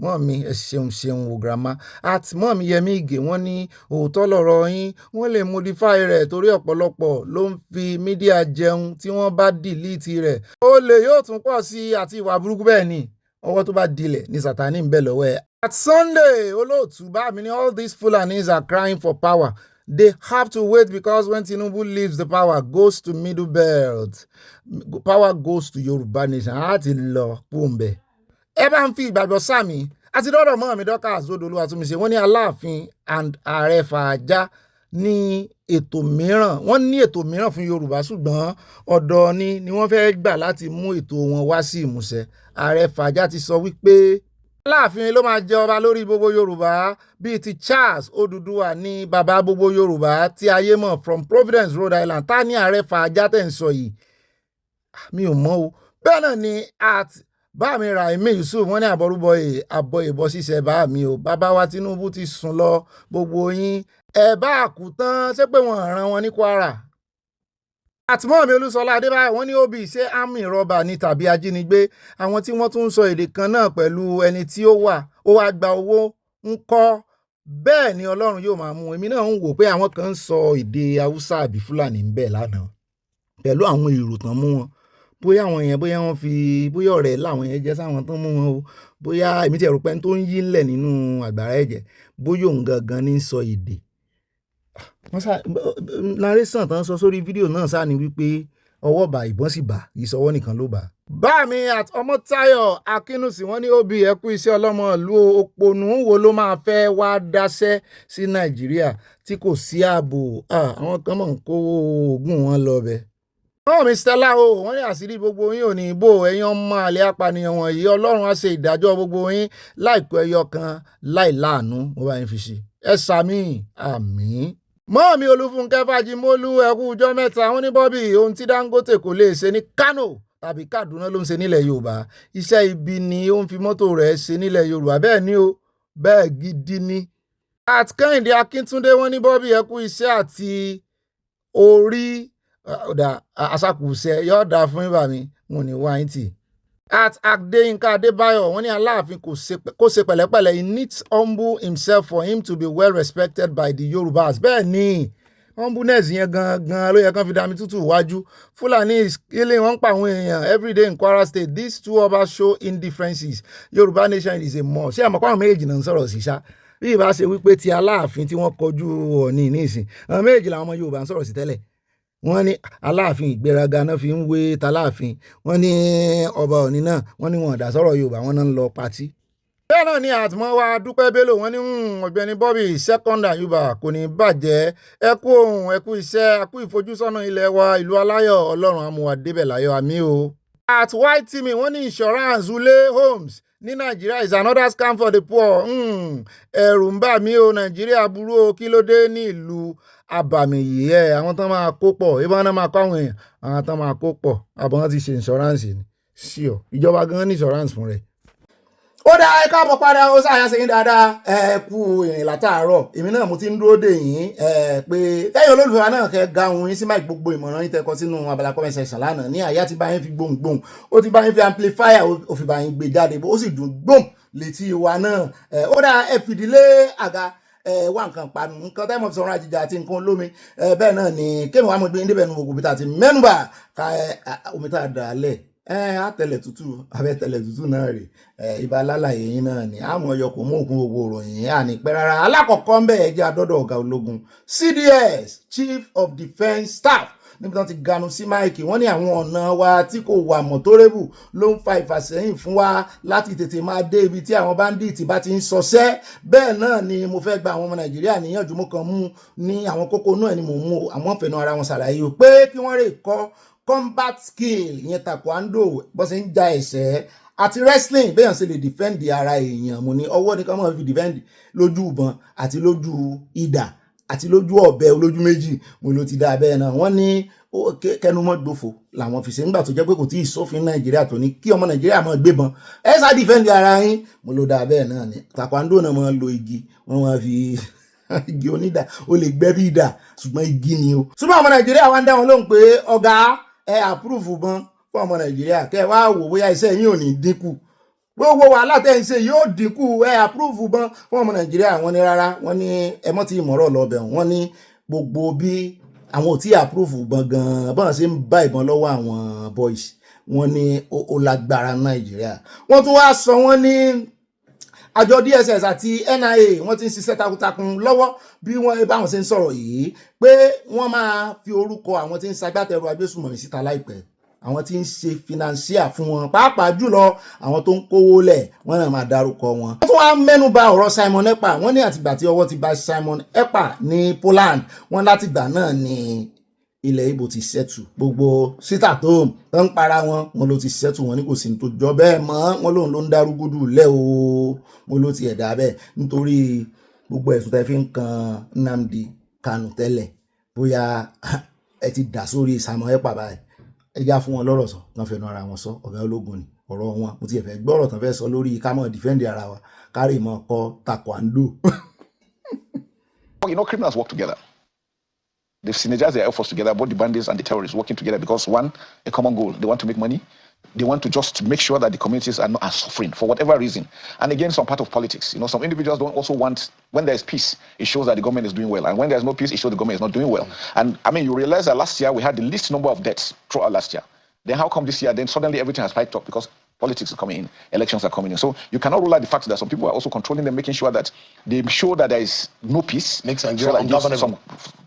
Mọ́ọ̀mí ẹ ṣeun o girama àti mọ́ọ̀mí Yẹmí Ìgè wọ́n ní òótọ́ lọ̀rọ̀ yín wọ́n lè modify rẹ̀ torí ọ̀pọ̀lọpọ̀ ló ń fi mídíà jẹun tí wọ́n bá dìlítì rẹ̀. Olè yóò tún pọ̀ sí àti ìwà burúkú bẹ́ẹ̀ ni ọwọ́ tó bá dilẹ̀ ní Sátánì ń bẹ lọ́wọ́ ẹ̀. At Sunday olóòtú bá mi ní all these Fulanis are crying for power. They have to wait because when TINUBU leaves, the power goes to Middle Belt. Power goes to Yorùbá Nation. Àti lọ pòǹbẹ̀. Ẹ bá ń fi ìgbàgbọ́ sàmì. Àti dọ́dọ̀ mọ́ mi dọ́kà àzódolú àtúnmíṣe. Wọ́n ní Aláàfin and Ààrẹ Fàájá ní ètò mìíràn. Wọ́n ní ètò mìíràn fún Yorùbá ṣùgbọ́n ọ̀dọ̀ ni wọ́n fẹ́ gbà láti mú ètò wọn wá sí ìmúṣẹ. Ààrẹ Fàájá ti sọ wípé Aláàfin ló máa jẹ ọba lórí gbogbo Yorùbá bíi ti Charles Oduduwa ní bàbá gbogbo Yorùbá tí ayé mọ̀ from Providence, Rhode Island. Ta ní Ààrẹ Fàájá tẹ̀ ń sọ yìí? Mi ò mọ̀ o. Bẹ́ẹ̀ náà ni at bá mi Raimi Yusuf wọ́n ní àbọ̀rúbọ̀ àbọ̀ ìbọ̀ ṣiṣẹ́ bá mi o. Bàbá wa Tinubu ti sùn lọ gbogbo yín. Ẹ bá kú tán ṣé pé wọ́n rán wọn ní Kwara. Àtìmọ́ọ̀mí Olúṣọlá Adébáyọ̀ wọ́n ní òbí ṣé àmì rọ́bà ni tàbí ajínigbé àwọn tí wọ́n tún ń sọ èdè kan náà pẹ̀lú ẹni tí ó wá gba owó ń kọ́ bẹ́ẹ̀ ni Ọlọ́run yóò máa mú. Èmi náà ń wò pé àwọn kan ń sọ èdè Haúsá àbí Fúlàní ń bẹ lánàá pẹ̀lú àwọn èrò tán mú wọn bóyá àwọn yẹn bóyá wọ́n fi bóyá ọ̀rẹ́ láwọn yẹn jẹ́ sáwọn tán mú wọn o bóyá èmi ti ẹ̀rù pé tó ń yí ńlẹ̀ nínú àgbàrá ẹ̀jẹ̀ bóyá òun gangan ní sọ èdè. Narration tán sọ sórí fídíò náà sáà ni wípé ọwọ́ bá ìbọn sì bá ìṣọwọ́ nìkan ló bá. Bá mi àti Ọmọ́táyọ̀ Akínúsì wọ́n ní òbí ẹ̀kú iṣẹ́ ọlọ́mọ ìlú òpònú wo ló máa fẹ́ wá dáṣẹ́ sí Nàìjíríà tí kò sí ààbò àwọn kan mọ̀ ń kó oògùn wọn lọ bẹ́ẹ̀. Wọ́n mi Stella o wọ́n ní àṣírí gbogbo yín ò ní bò ẹ̀yin ọmọ àlẹ́ apànìyàn wọ̀nyí Ọlọ́run á ṣe ìdájọ́ gbogbo yín láìpẹ́ ẹyọ kan láì láàánú mo bá yín fi ṣe ẹ sàmì àmín. Mọ́ọ̀mí Olúfúnkẹ́ Fájímólú ẹkú ọjọ́ mẹ́ta wọ́n ní Bobby ohun tí Dangote kò lè ṣe ní Kano tàbí Kaduna ló ń ṣe nílẹ̀ Yorùbá iṣẹ́ ibi ni ó ń fi mọ́tò rẹ̀ ṣe nílẹ̀ Yorùbá bẹ́ẹ̀ ni o bẹ́ẹ̀ gidi ni. At Kẹ́hìndé Akíntúndé wọ́n ní Bobby ẹkú iṣẹ́ àti orí àṣàkùsẹ̀ yóò dáa fún ìbà mi wọn ní wáìntì. At Adéyínká Adébáyọ̀ wọ́n ní Aláàfin kò ṣe pẹ̀lẹ́pẹ̀lẹ́ he needs humble himself for him to be well respected by the Yorùbás. Bẹ́ẹ̀ ni humbleness yẹn gan-an ló yẹ kán fi dá mi tútù wájú. Fúlàní ilé wọn ń pa àwọn èèyàn everyday in Kwara State. These two obas show indifferences. Yorùbá Nation is a must. Ṣé àmọ́ pàwọn méjèèjì náà ń sọ̀rọ̀ sí ṣá? Bí ìbá ṣe wípé ti Aláàfin tí wọ́n kọjú Ọọ̀ni nísìn àwọn méjèèjì làwọn ọmọ Yorùbá ń sọ̀rọ̀ sí tẹ́lẹ̀. Wọ́n ní Aláàfin ìgbéraga náà fi ń wé taláàfin wọ́n ní ọba Ọọ̀ni náà wọ́n ní wọn ọ̀dà sọ̀rọ̀ Yorùbá wọn náà ń lọ patí. Bẹ́ẹ̀ náà ni àtìmọ́wá Dúpẹ́ Bello wọ́n ní Ọ̀gbẹ́ni Bobby second Ayuba kò ní bàjẹ́ ẹ kú ohun ẹ kú iṣẹ́ ẹ kú ìfojúsọ́nà ilẹ̀ wa ìlú aláyọ̀ Ọlọ́run á mú wa débẹ̀ láyọ̀ àmì o. At White Team wọ́n ní insurance Ule Homes ní Nàìjíríà is another scam for the poor. Ẹ̀rù ń bà mí o Nàìjíríà burú o kí ló dé ní ìlú àbàmì yìí àwọn tán máa kó pọ̀ ìbọn náà máa kọ́ àwọn èèyàn àwọn tán máa kó pọ̀ àbọ̀n ti ṣe insurance ni sí ọ ìjọba gan ní insurance fún rẹ̀. Ó dá ẹ káàbọ̀ padà ó sáyà sẹ́yìn dáadáa ẹ kú ìrìn látàárọ̀ èmi náà mo ti ń dúró dè yín pé kẹ́yìn olólùfẹ́ wa náà kẹ́ ga ohun yín sí máì gbogbo ìmọ̀ràn yín tẹ́kọ sínú abala comment section lánàá ní àyà tí bá yín fi gbohùngbohùn ó ti bá yín fi amplifier ó fi bá yín gbé jáde bó ó sì dùn gbòm létí wa náà ó dá ẹ fìdílé àga wá nǹkan panu nǹkan tẹ́ mọ̀ fi sọ̀rọ̀ àjíjà àti nǹkan olómi bẹ́ẹ̀ náà ni kéèmù wa mọ̀ gbé níbẹ̀ nu gbogbo bí ta ti mẹ́nubà ká omi tá a dà á lẹ̀ àtẹlẹ̀ tútù abẹ́tẹlẹ̀ tútù náà rè ibà lálàyé yín náà ni àmọ́ ọyọkọ̀ mú òkun gbogbo ìròyìn àní pẹ́ rárá alákọ̀ọ́kọ́ ń bẹ̀ ẹ̀jẹ̀ àdọ́dọ̀ ọ̀gá ológun CDS Chief of Defence Staff níbi tí wọ́n ti ganu sí máìkì wọ́n ní àwọn ọ̀nà wa tí kò wà mọ̀tórébù ló ń fa ìfàsẹ́yìn fún wa láti tètè máa dé ibi tí àwọn báńdíìtì bá ti ń ṣọṣẹ́. Bẹ́ẹ̀ náà ni mo fẹ́ gba àwọn ọmọ Nàìjíríà níyànjú, mo kàn mú ní àwọn kókó náà ni mò ń mú àwọn fẹ̀nà ara wọn ṣàlàyé o pé kí wọ́n rè kọ́ combat skill ìyẹn taekwondo bó ṣe ń ja ẹ̀ṣẹ́ àti wrestling béèyàn ṣe lè defend ara èèyàn. Mo ní ọwọ́ ní ká máa fi defend lójú ìbọn àti lójú idà àti lójú ọ̀bẹ olójú méjì. Mo ló ti dá bẹ́ẹ̀ náà. Wọ́n ní kẹnu mọ́ gbòfò làwọn fi ṣe nígbà tó jẹ́ pé kò tí ì sófin Nàìjíríà tó ní kí ọmọ Nàìjíríà máa gbébọn ẹ sá defend ara yín. Mo ló dá bẹ́ẹ̀ náà ni. Taekwondo náà máa lo igi, wọ́n máa fi igi onídà ó lè gbẹ́ bí ìdà ṣùgbọ́n igi ni o. Ṣùgbọ́n ọmọ Nàìjíríà wá ń dá wọn lóhùn pé ọ̀gá ẹ approve bọn fún ọmọ Nàìjíríà kẹ wá wò bóyá iṣẹ́ yín ò ní dínkù, gbogbo wàhálà tẹ́ ń ṣe yóò dínkù, ẹ approve bọn fún ọmọ Nàìjíríà. Wọ́n ní rárá, wọ́n ní ẹ mọ́ tí ìmọ̀rọ̀ lọ bẹ̀ wọ́n ní gbogbo bí àwọn ò tí approve bọn gan bọ́n ṣe ń bá ìbọn lọ́wọ́ àwọn boys wọ́n ní ó lágbára Nàìjíríà. Wọ́n tún wá sọ wọ́n ní àjọ DSS àti NIA wọ́n ti ń ṣiṣẹ́ takuntakun lọ́wọ́ bí wọ́n báwọn ṣe ń sọ̀rọ̀ yìí pé wọ́n máa fi orúkọ àwọn tí ń ṣagbátẹrù agbésùnmọ̀mí síta láìpẹ́, àwọn tí ń ṣe financial fún wọn pàápàá jùlọ àwọn tó ń kówó lẹ̀ wọ́n náà máa dárúkọ wọn. Wọ́n tún wá mẹ́nu bà ọ̀rọ̀ Simon Ekpa. Wọ́n ní àtìgbà tí ọwọ́ ti bà Simon Ekpa ní Poland, wọ́n látìgbà náà ni ilẹ̀ Ìgbò ti ṣẹ́tù, gbogbo síta tó ń para wọn ló ti ṣẹ́tù, wọn ní kò sí ní tó jọ bẹ́ẹ̀ mọ́, wọn lòun ló ń dárúgúdù lẹ́ o, mo ló ti ẹ̀dá bẹ́ẹ̀ nítorí gbogbo ẹ̀sùn tẹ́ fi ń kan Nnamdi Kanu tẹ́lẹ̀ bóyá ẹ ti dà sórí Simon Ekpa báyìí. Ẹ já fún wọn lọ́rọ̀ sọ kan fẹnu ara wọn sọ, ọ̀gá ológun ni ọ̀rọ̀ wọn. Mo ti fẹ́ gbọ́rọ̀ tán fẹ́ sọ lórí ká mọ̀ defend ara wa kárí mọ́ kọ́ taekwondo. You know, criminals work together. They've synergized their efforts together, both the bandits and the terrorists working together because one, a common goal. They want to make money. They want to just make sure that the communities are not suffering for whatever reason. And again, some part of politics. You know, some individuals don't also want, when there's peace, it shows that the government is doing well. And when there's no peace, it shows the government is not doing well. And I mean, you realize that last year we had the least number of deaths throughout last year. Then how come this year, then suddenly everything has spiked up because politics is coming in, elections are coming in. So you cannot rule out the fact that some people are also controlling them, making sure that they show that there is no peace. Makes Nigeria ungovernable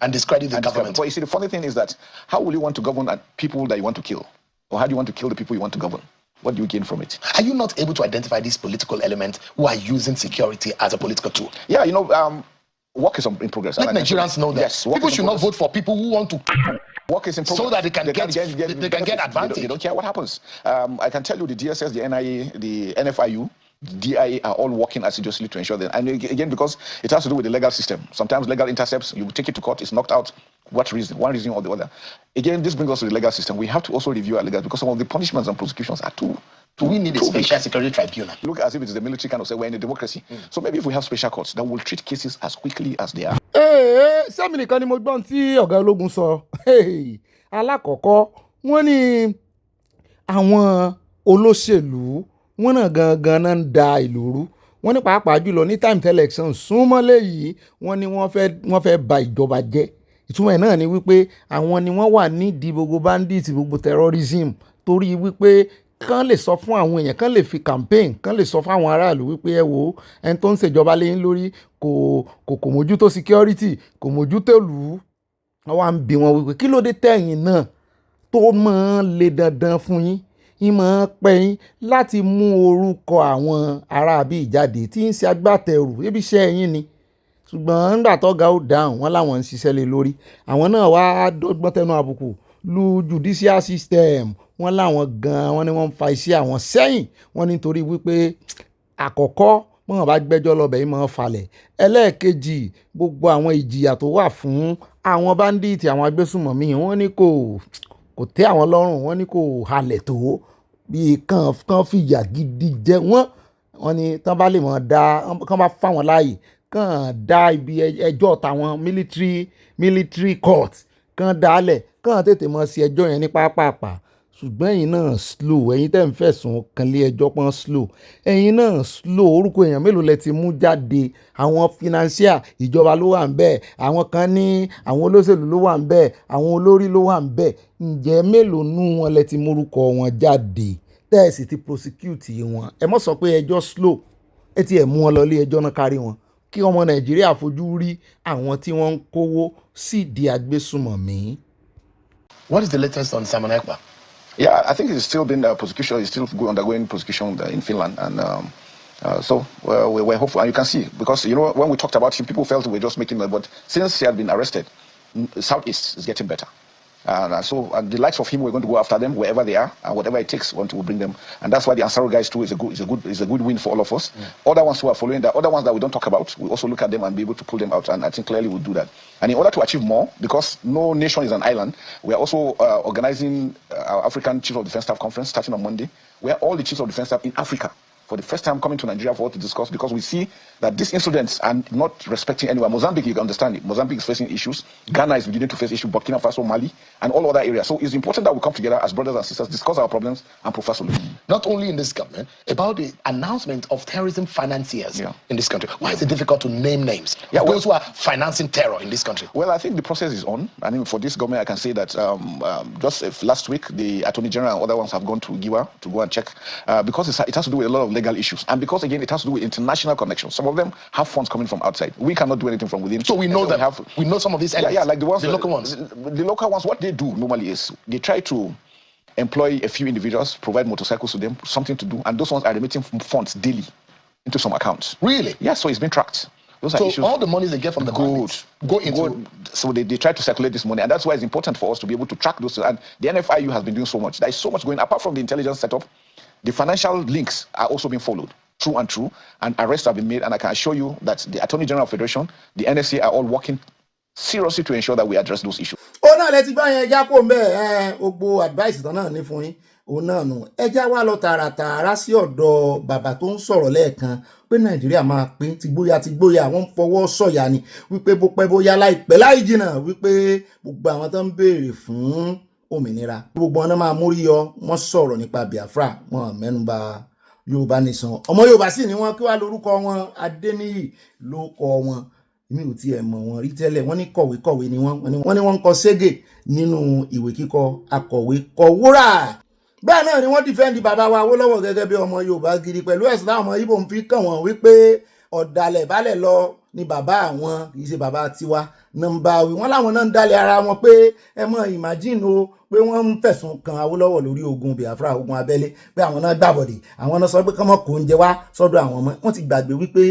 and discredit the government. But you see, the funny thing is that how will you want to govern people that you want to kill? Or how do you want to kill the people you want to govern? What do you gain from it? Are you not able to identify these political elements who are using security as a political tool? Yeah, you know, work is in progress. Let Nigerians know that. Yes, people should not vote for people who want to work is in progress. So that they can get advantage. They don't care what happens. I can tell you the DSS, the NIA, the NFIU, DIA are all working assiduously to ensure that. And again, because it has to do with the legal system. Sometimes legal intercepts, you take it to court, it's knocked out. What reason? One reason or the other. Again, this brings us to the legal system. We have to also review our legal because some of the punishments and prosecutions are too we need a special security tribunal. Look as if it's the military kind of say we're in a democracy. So maybe if we have special courts that will treat cases as quickly as they are. Sẹ́mi nìkan ni mo gbọ́n tí ọ̀gá ológun sọ. Alákọ̀ọ́kọ́ wọ́n ní àwọn olóṣèlú wọ́n náà gangan náà ń da ìlú rú. Wọ́n ní pàápàá jùlọ ní time election súnmọ́lé yìí wọ́n ní wọ́n fẹ́ ba ìjọba jẹ́. Ìtumọ̀ ẹ̀ náà ni wípé àwọn ni wọ́n wà nídìí gbogbo bandits gbogbo terrorism torí wípé kán lè sọ fún àwọn èèyàn, kán lè fi campaign, kán lè sọ fún àwọn aráàlú wípé ẹ wo ẹni tó ń ṣèjọba lẹ́yìn lórí kò mójútó security, kò mójútó ìlú. Wọ́n wá ń bi wọn wípé kí ló dé tẹ̀yìn náà tó máa ń le dandan fún yín, yín máa ń pẹ́ yín láti mú orúkọ àwọn aráabí ìjáde tí ń ṣe agbátẹrù ebi iṣẹ́ yín ni. Ṣùgbọ́n nígbà tọ́gá ó dáhùn wọ́n láwọn ń ṣiṣẹ́ lé lórí. Àwọn náà wá dọ́gbọ́n tẹnu àbùkù lu judicial system. Wọ́n láwọn gan-an wọ́n ní wọ́n ń fa iṣẹ́ àwọn sẹ́yìn. Wọ́n nítorí wípé àkọ́kọ́ wọ́n bá gbẹ́jọ́ lọ bẹ̀ yìí máa falẹ̀. Ẹlẹ́ẹ̀kejì gbogbo àwọn ìjìyà tó wà fún àwọn bandits àwọn agbésùnmọ̀mí wọ́n ní kò tẹ́ àwọn lọ́rùn, wọ́n ní kò halẹ̀ tó bí kan fìyà gidi jẹ wọ́n ní tán bá lè mọ̀ dá kán bá fáwọn láàyè kàn dá ibi ẹjọ́ tàwọn military court kàn dálẹ̀ kàn tètè mọ̀ sí ẹjọ́ yẹn ní pápápá. Ṣùgbọ́n ẹ̀yin náà slow, ẹ̀yin tẹ́ ń fẹ̀sùn kan lé ẹjọ́ pọ́n slow, ẹ̀yin náà slow. Orúkọ èèyàn mélòó lẹ ti mú jáde? Àwọn financial ìjọba ló wà ń bẹ̀, àwọn kan ní àwọn olóṣèlú ló wà ń bẹ̀, àwọn olórí ló wà ń bẹ̀. Ǹjẹ́ mélòó nú wọn lẹ ti mú orúkọ wọn jáde tẹ́ ẹ sì ti prosecute wọn? Ẹ mọ̀ sọ pé ẹjọ́ slow, ẹ ti ẹ̀ mú wọn lọ lé ẹjọ́ náà kárí wọn kí ọmọ Nàìjíríà fojú rí àwọn tí wọ́n ń kówó sídìí agbésùnmọ̀mí. What is the latest on Simon Ekpa? Yeah, I think he's still been prosecution. He's still undergoing prosecution in Finland, and so we're hopeful. And you can see, because when we talked about him, people felt we were just making but since he had been arrested, Southeast is getting better. So the likes of him, we're going to go after them wherever they are, and whatever it takes, we will bring them. And that's why the Ansaro guys too is a good win for all of us. Other ones who are following that, other ones that we don't talk about, we also look at them and be able to pull them out. And I think clearly we'll do that. And in order to achieve more, because no nation is an island, we are also organizing our African Chief of Defense Staff Conference starting on Monday, where all the Chiefs of Defense Staff in Africa, for the first time coming to Nigeria for us to discuss, because we see that these incidents are not respecting anyone. Mozambique, you can understand it. Mozambique is facing issues. Ghana is beginning to face issues. Burkina Faso, Mali, and all other areas. So it's important that we come together as brothers and sisters, discuss our problems, and provide solutions. Not only in this government, about the announcement of terrorism financiers in this country. Why is it difficult to name names? Those who are financing terror in this country. Well, I think the process is on. I mean, for this government, I can say that just last week, the Attorney General and other ones have gone to Giwa to go and check, because it has to do with a lot of legal issues. And because, again, it has to do with international connections. Some of them have funds coming from outside. We cannot do anything from within. So we know that. We know some of these elements. Yeah, like the ones, the local ones. The local ones, what they do normally is they try to employ a few individuals, provide motorcycles to them, something to do, and those ones are remitting funds daily into some accounts. Really? Yeah, so it's been tracked. Those are issues. All the monies they get from the government go into... So they try to circulate this money, and that's why it's important for us to be able to track those. And the NFIU has been doing so much. There is so much going, apart from the intelligence setup, the financial links are also being followed. True and true, and arrests have been made, and I can assure you that the Attorney General of Federation, the NSA are all working seriously to ensure that we address those issues. Ó náà lẹ ti bá yẹn ẹja kó ń bẹ gbogbo advice tán náà ní fún yín òun náà nù ẹja wá lọ tààràtààrà sí ọ̀dọ̀ bàbá tó ń sọ̀rọ̀ lẹ́ẹ̀kan pé Nàìjíríà máa pín ti gbóyà wọ́n ń fọwọ́ sọ̀yà ni wípé bó pẹ́ bóyá láìpẹ́ láì jìnnà wípé gbogbo àwọn tó ń béèrè fún òmìnira gbogbo wọn náà máa mórí yọ wọ́n sọ̀rọ̀ nípa Biafra wọn mẹ́nubà Yorùbá nìsan ọmọ Yorùbá sì ni wọ́n kí wá lórúkọ wọn Adéníyì ló kọ wọn mi ò tiẹ̀ mọ̀ wọ́n rí tẹ́lẹ̀ wọ́n ní kọ̀wé ni wọ́n ní wọ́n ń kọ ségè nínú ìwé kíkọ akọ̀wé kọ̀wúrà bẹ́ẹ̀ náà ni wọ́n dìfẹ́ǹdì bàbá wa Awólọ́wọ̀ gẹ́gẹ́ bí ọmọ Yorùbá gidi pẹ̀lú ẹ̀sùn táwọn ọmọ Ìgbò ń fi kàn wọ́n wípé ọ̀dàlẹ̀ balẹ̀ lọ ni bàbá àwọn kì í ṣe bàbá tiwa nọ́mbà wí wọ́n láwọn náà ń dalẹ̀ ara wọn pé ẹ mọ̀ imagine o pé wọ́n ń fẹ̀sùn kan Awólọ́wọ̀ lórí ogun Biafra ogun abẹ́lé pé àwọn náà gbàbọ̀dẹ̀ àwọn náà sọ pé kọ́mọ kò ń jẹ wá sọ́dọ̀ àwọn ọmọ wọ́n ti gbàgbé wípé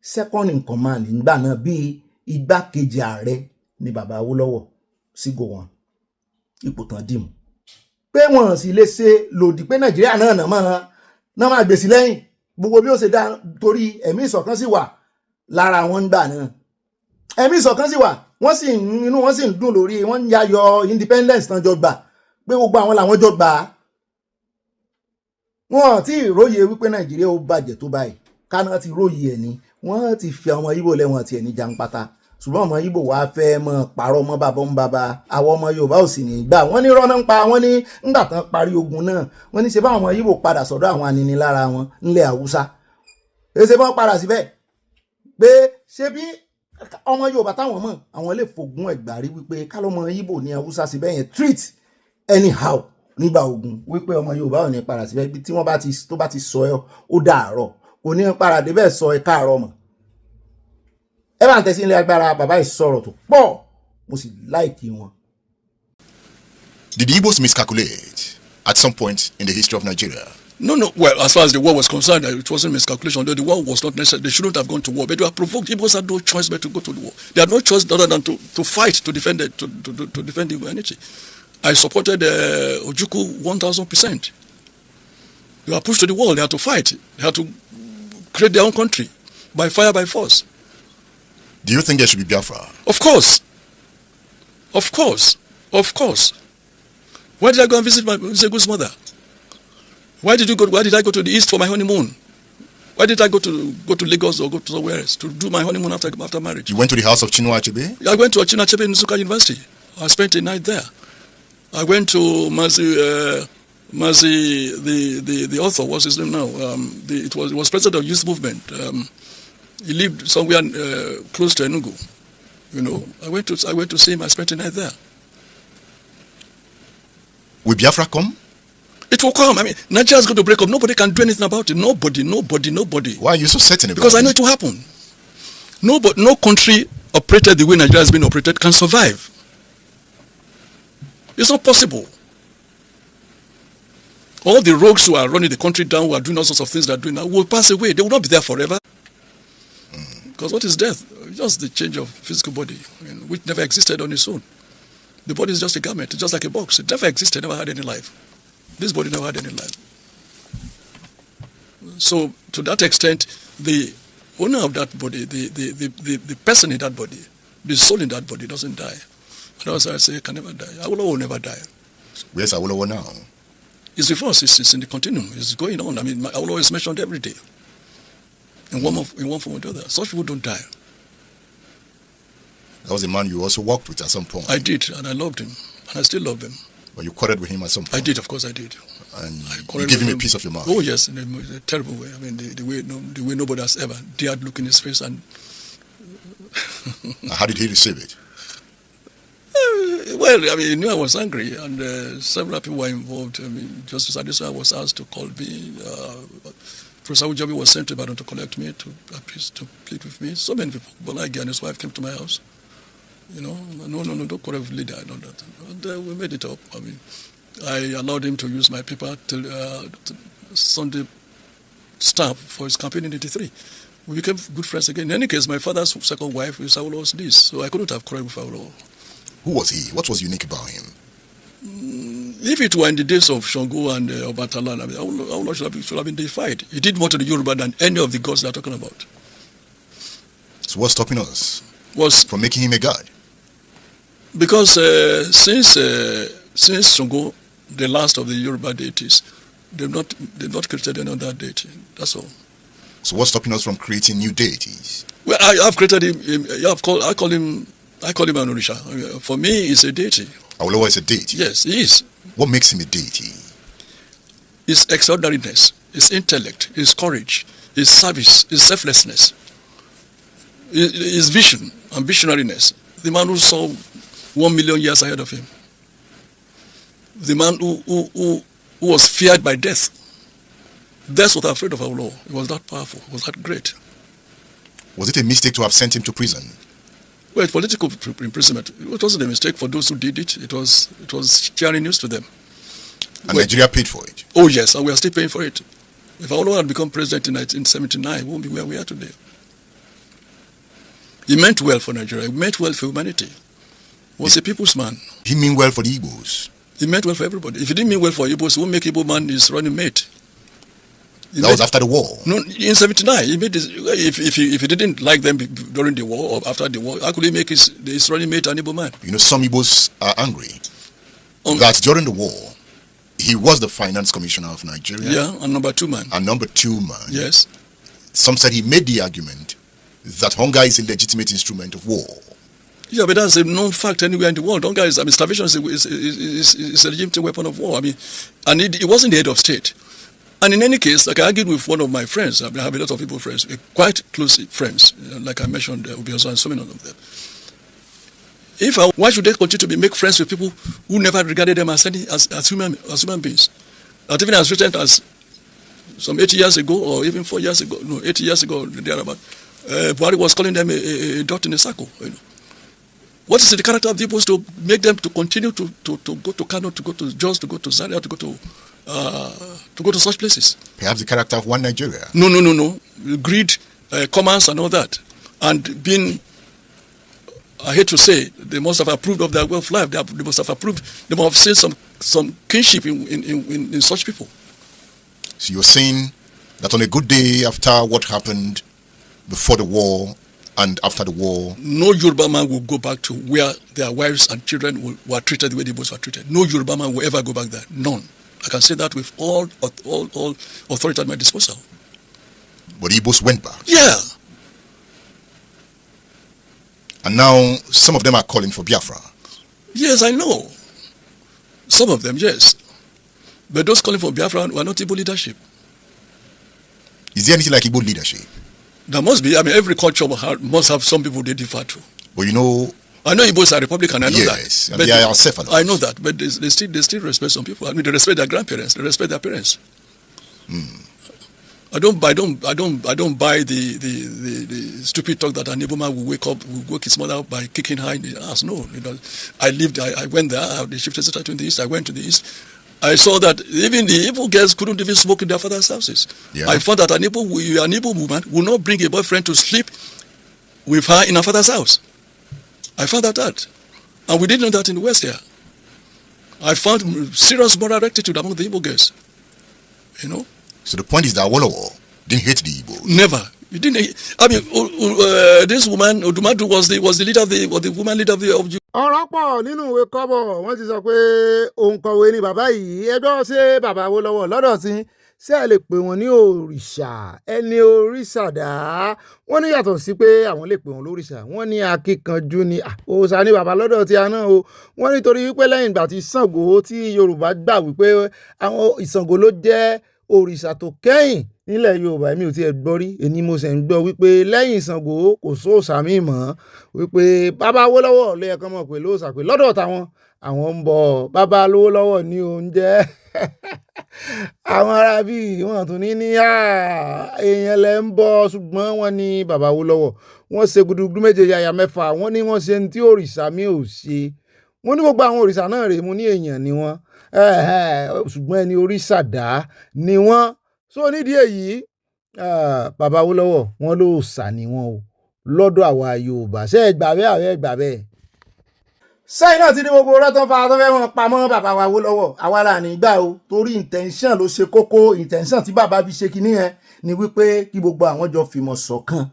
second in command nígbà náà bíi igbákejì ààrẹ ni bàbá Awólọ́wọ̀ sígò wọn ipò tán dìmú pé wọ́n sì lè ṣe lòdì pé Nàìjíríà náà máa gbèsè lẹ́yìn gbogbo bí ó ṣe dá torí ẹ̀mí ìṣọ̀kan sì wà lára wọn gbà náà ẹ̀mí ìṣọ̀kan sì wà wọ́n sì inú wọn sì ń dùn lórí wọ́n ń yayọ̀ independence tán jọ gbà pé gbogbo àwọn làwọn jọ gbà wọ́n ti róye wípé Nàìjíríà ó bàjẹ́ tó báyìí Kánà ti róye ẹ̀ ni wọ́n ti fi àwọn Ìgbò lẹ́wọ̀n tiẹ̀ ní jàǹpátá ṣùgbọ́n ọmọ Ìgbò wàá fẹ́ mọ́ parọ́ mọ́ bàbá àwọn ọmọ Yorùbá ò sì ní gbà wọ́n ní rọ́nà ń pa wọ́n ní ńgbà tán parí ogun náà wọ́n ní ṣe bá àwọn ọmọ Ìgbò padà sọ́dọ̀ àwọn aninilára wọn ńlẹ̀ Haúsá ṣe bá wọn padà síbẹ̀ pé ṣe bí ọmọ Yorùbá táwọn mọ̀ àwọn lè fògùn ẹ̀gbárí wípé kálọ́mọ Ìgbò ní Haúsá síbẹ̀ yẹn treat anyhow nígbà ogun wípé ọmọ Yorùbá ò ní padà síbẹ̀ bí tí wọ́n bá ti sọ ẹ ó dàárọ̀ kò ní padà débẹ̀ sọ ẹ káàárọ̀ mọ́ ẹ bá ń tẹ̀sí ilé agbára bàbá ìsọ̀rọ̀ tó pọ̀ mo sì láìkí wọn. Did the Igbos miscalculate at some point in the history of Nigeria? No. Well, as far as the war was concerned, it wasn't miscalculation. The war was not necessary. They shouldn't have gone to war. But they were provoked. Igbos had no choice but to go to the war. They had no choice other than to fight, to defend it, to defend humanity. I supported Ojukwu 1,000%. They were pushed to the wall. They had to fight. They had to create their own country by fire, by force. Do you think there should be Biafra? Of course. Of course. Of course. Why did I go and visit my Zegu's mother? Why did I go to the east for my honeymoon? Why did I go to Lagos or go to somewhere else to do my honeymoon after marriage? You went to the house of Chinua Achebe? I went to Chinua Achebe in Nsukka University. I spent a night there. I went to Mazi, the author, what's his name now? It was president of youth movement. He lived somewhere close to Enugu. You know, I went to see him. I spent a night there. Will Biafra come? It will come. I mean, Nigeria is going to break up. Nobody can do anything about it. Nobody. Why are you so certain about it? Because I know it will happen. No country operated the way Nigeria has been operated can survive. It's not possible. All the rogues who are running the country down, who are doing all sorts of things they're doing now, will pass away. They will not be there forever. Because what is death? Just the change of physical body, which never existed on its own. The body is just a garment. It's just like a box. It never existed, never had any life. This body never had any life. So, to that extent, the owner of that body, the person in that body, the soul in that body doesn't die. And as I say, it can never die. Awolowo will never die. Where's Awolowo now? It's with us. It's in the continuum. It's going on. I mean, Awolowo is mentioned every day. In one form or the other. Such people don't die. That was a man you also worked with at some point. I did, and I loved him. And I still love him. But you quarreled with him at some point. I did, of course I did. And you gave him a piece of your mind. Oh yes, in a terrible way. I mean, the way nobody has ever dared look in his face. And how did he receive it? Well, I mean, he knew I was angry, and several people were involved. I mean, Justice Adisa was asked to call me. Professor Ujabi was sent to Ibadan to collect me, to plead with me. So many people. Bolagi and his wife came to my house. You know, no, don't quarrel with leader, I know that. And we made it up. I mean, I allowed him to use my paper till Sunday stamp for his campaign in '83. We became good friends again. In any case, my father's second wife is Awolowo's niece, so I couldn't have quarreled with Awolowo. Who was he? What was unique about him? If it were in the days of Shango and Obatala, I mean, Awolowo should have been deified. He did more to the Yoruba than any of the gods they are talking about. So what's stopping us from making him a god? Because since Shango, the last of the Yoruba deities, they've not created another deity. That's all. So what's stopping us from creating new deities? Well, I've created him. I call him an Orisha. For me, he's a deity. Awolowo is a deity? Yes, he is. What makes him a deity? His extraordinariness, his intellect, his courage, his service, his selflessness, his vision and visionariness. The man who saw 1 million years ahead of him. The man who was feared by death. Death was afraid of Awolowo. He was that powerful. He was that great. Was it a mistake to have sent him to prison? Well, political imprisonment. It wasn't a mistake for those who did it. It was sharing news to them. And Nigeria paid for it? Oh yes, and we are still paying for it. If Awolowo had become president in 1979, we won't be where we are today. He meant well for Nigeria. He meant well for humanity. He was a people's man. He meant well for the Igbos? He meant well for everybody. If he didn't mean well for Igbos, he won't make Igbo man his running mate. That was after the war? No, in 79. He made this, if he didn't like them during the war or after the war, how could he make his running mate an Igbo man? You know, some Igbos are angry that during the war, he was the finance commissioner of Nigeria. Yeah, and number 2 man. And number 2 man. Yes. Some said he made the argument that hunger is a legitimate instrument of war. Yeah, but that's a known fact anywhere in the world. Hunger is, starvation is a legitimate weapon of war. I mean, and it wasn't the head of state. And in any case, like I argued with one of my friends, I have a lot of people friends, quite close friends, like I mentioned, Ubiozo and so many of them. Why should they continue to make friends with people who never regarded them as human beings? Not even as recent as some 80 years ago, or even 4 years ago, 80 years ago, thereabout, Buhari was calling them a dot in a circle. You know. What is the character of the Igbos to make them to continue to go to Kano, to go to Jos, to go to Zaria, to go to such places? Perhaps the character of one Nigeria? No. Greed, commerce and all that. And being, I hate to say, they must have approved of their way of life. They must have approved, they must have seen some kinship in such people. So you're saying that on a good day after what happened before the war and after the war, no Yoruba man will go back to where their wives and children were treated the way the Igbos were treated. No Yoruba man will ever go back there. None. I can say that with all authority at my disposal. But the Igbos went back? Yeah. And now some of them are calling for Biafra? Yes, I know. Some of them, yes. But those calling for Biafra were not Igbo leadership. Is there anything like Igbo leadership? There must be. I mean, every culture must have some people they defer to. But you know, I know Igbos are Republican, I know that. Yes, and they are self-allied. I know that, but they still respect some people. I mean, they respect their grandparents, they respect their parents. I don't buy the stupid talk that an Igbo man will wake his mother up by kicking her in the ass. No, I went there. They shifted to the east. I went to the east. I saw that even the Igbo girls couldn't even smoke in their father's houses. Yeah. I found that an Igbo woman will not bring a boyfriend to sleep with her in her father's house. I found that out. And we didn't know that in the West here. I found serious moral rectitude among the Igbo girls. So the point is that Awolowo didn't hate the Igbo. Never. He didn't. I mean, this woman, Odumadu, was the leader of the woman leader of the. ọ̀rọ̀ pọ̀ nínú ìwé kọ́bọ̀ wọ́n ti sọ pé òǹkọ̀wé ni bàbá yìí ẹjọ́ ṣé bàbá Awólọ́wọ̀ lọ́dọ̀ sí ṣé ẹ lè pè wọ́n ní òrìṣà ẹni òrìṣà dá wọ́n ní yàtọ̀ sí pé àwọn lè pè wọ́n lórìṣà wọ́n ní akíkanjú ni òòṣà ni bàbá lọ́dọ̀ tí a náà o wọ́n nítorí wípé lẹ́yìn ìgbà tí Ṣàngó tí Yorùbá gbà wípé àwọn Ṣàngó ló jẹ́ òrìṣà tó kẹ́yìn nílẹ̀ Yorùbá èmi ò tiẹ̀ gbọ́ rí èyí mo sì ń gbọ́ wípé lẹ́yìn Ṣàngó kò sóòṣà míì mọ́ wípé bàbá Awólọ́wọ̀ ló yẹ kán mọ̀ pé lóòṣà pé lọ́dọ̀ táwọn àwọn ń bọ̀ bàbá Awólọ́wọ̀ ní oúnjẹ àwọn ará bíi wọn tún ní èèyàn lẹ ń bọ̀ ṣùgbọ́n wọ́n ní bàbá Awólọ́wọ̀ wọ́n ṣe gudugudu méje yàyà mẹ́fà wọ́n ní wọ́n ṣe ní tí òrìṣà mi ò ṣe wọ́n ní gbogbo àwọn òrìṣà náà rèé mo ní èèyàn ni wọ́n ṣùgbọ́n ẹni òrìṣà dá ni wọ́n so nídìí èyí bàbá Awólọ́wọ̀ wọ́n ló sà ní wọn o lọ́dọ̀ àwa Yorùbá ṣé ẹ gbà bẹ́ẹ̀ àbẹ́ ẹ gbà bẹ́ẹ̀. sẹ́yìn náà ti ní gbogbo ọ̀rọ̀ tó ń fa tó fẹ́ wọn pamọ́ bàbá wa Awólọ́wọ̀ àwa là ní gbà o torí intention ló ṣe kókó intention tí bàbá fi ṣe kinní yẹn ni wípé kí gbogbo àwọn jọ fìmọ̀ ṣọ̀kan